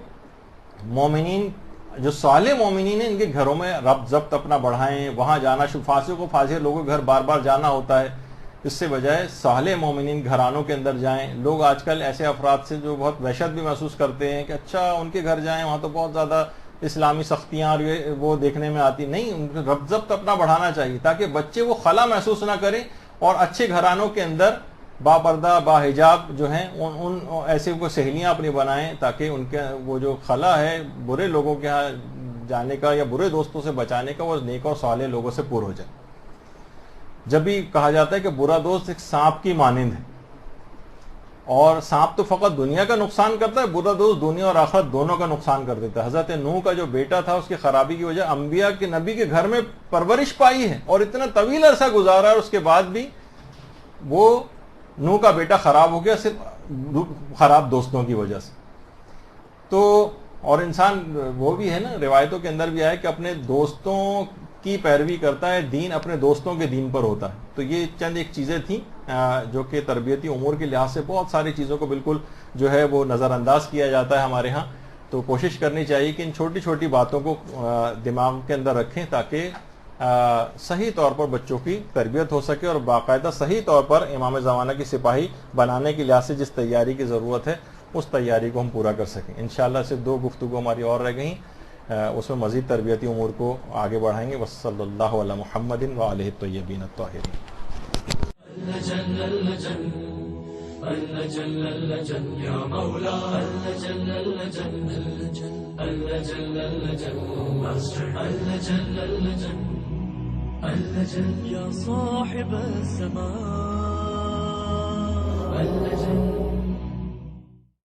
مومنین جو صالح مومنین ہیں ان کے گھروں میں ربط ضبط اپنا بڑھائیں. وہاں جانا فاسق و فاجر لوگوں کے گھر بار بار جانا ہوتا ہے، اس سے بجائے صالح مومنین گھرانوں کے اندر جائیں. لوگ آج کل ایسے افراد سے جو بہت وحشت بھی محسوس کرتے ہیں کہ اچھا ان کے گھر جائیں وہاں تو بہت زیادہ اسلامی سختیاں اور وہ دیکھنے میں آتی. نہیں، ان کو ربط ضبط اپنا بڑھانا چاہیے تاکہ بچے وہ خلا محسوس نہ کریں اور اچھے گھرانوں کے اندر با پردہ با حجاب جو ہیں ان ایسے کو سہیلیاں اپنی بنائیں تاکہ ان کے وہ جو خلا ہے برے لوگوں کے ہاں جانے کا یا برے دوستوں سے بچانے کا وہ نیک اور صالح لوگوں سے پور ہو جائے. جب بھی کہا جاتا ہے کہ برا دوست ایک سانپ کی مانند ہے اور سانپ تو فقط دنیا کا نقصان کرتا ہے، برا دوست دنیا اور آخرت دونوں کا نقصان کر دیتا ہے. حضرت نوح کا جو بیٹا تھا اس کی خرابی کی وجہ انبیاء کے نبی کے گھر میں پرورش پائی ہے اور اتنا طویل عرصہ گزارا اور اس کے بعد بھی وہ نوح کا بیٹا خراب ہو گیا صرف خراب دوستوں کی وجہ سے. تو اور انسان وہ بھی ہے نا، روایتوں کے اندر بھی آیا کہ اپنے دوستوں کی پیروی کرتا ہے، دین اپنے دوستوں کے دین پر ہوتا ہے. تو یہ چند ایک چیزیں تھیں جو کہ تربیتی امور کے لحاظ سے بہت ساری چیزوں کو بالکل جو ہے وہ نظر انداز کیا جاتا ہے ہمارے ہاں. تو کوشش کرنی چاہیے کہ ان چھوٹی چھوٹی باتوں کو دماغ کے اندر رکھیں تاکہ صحیح طور پر بچوں کی تربیت ہو سکے اور باقاعدہ صحیح طور پر امام زمانہ کی سپاہی بنانے کے لحاظ سے جس تیاری کی ضرورت ہے اس تیاری کو ہم پورا کر سکیں. انشاءاللہ صرف 2 گفتگو ہماری اور رہ گئیں, اس میں مزید تربیتی امور کو آگے بڑھائیں گے. وصلی اللہ علی محمد وآلہ الطیبین الطاہرین. يا صاحب الزمان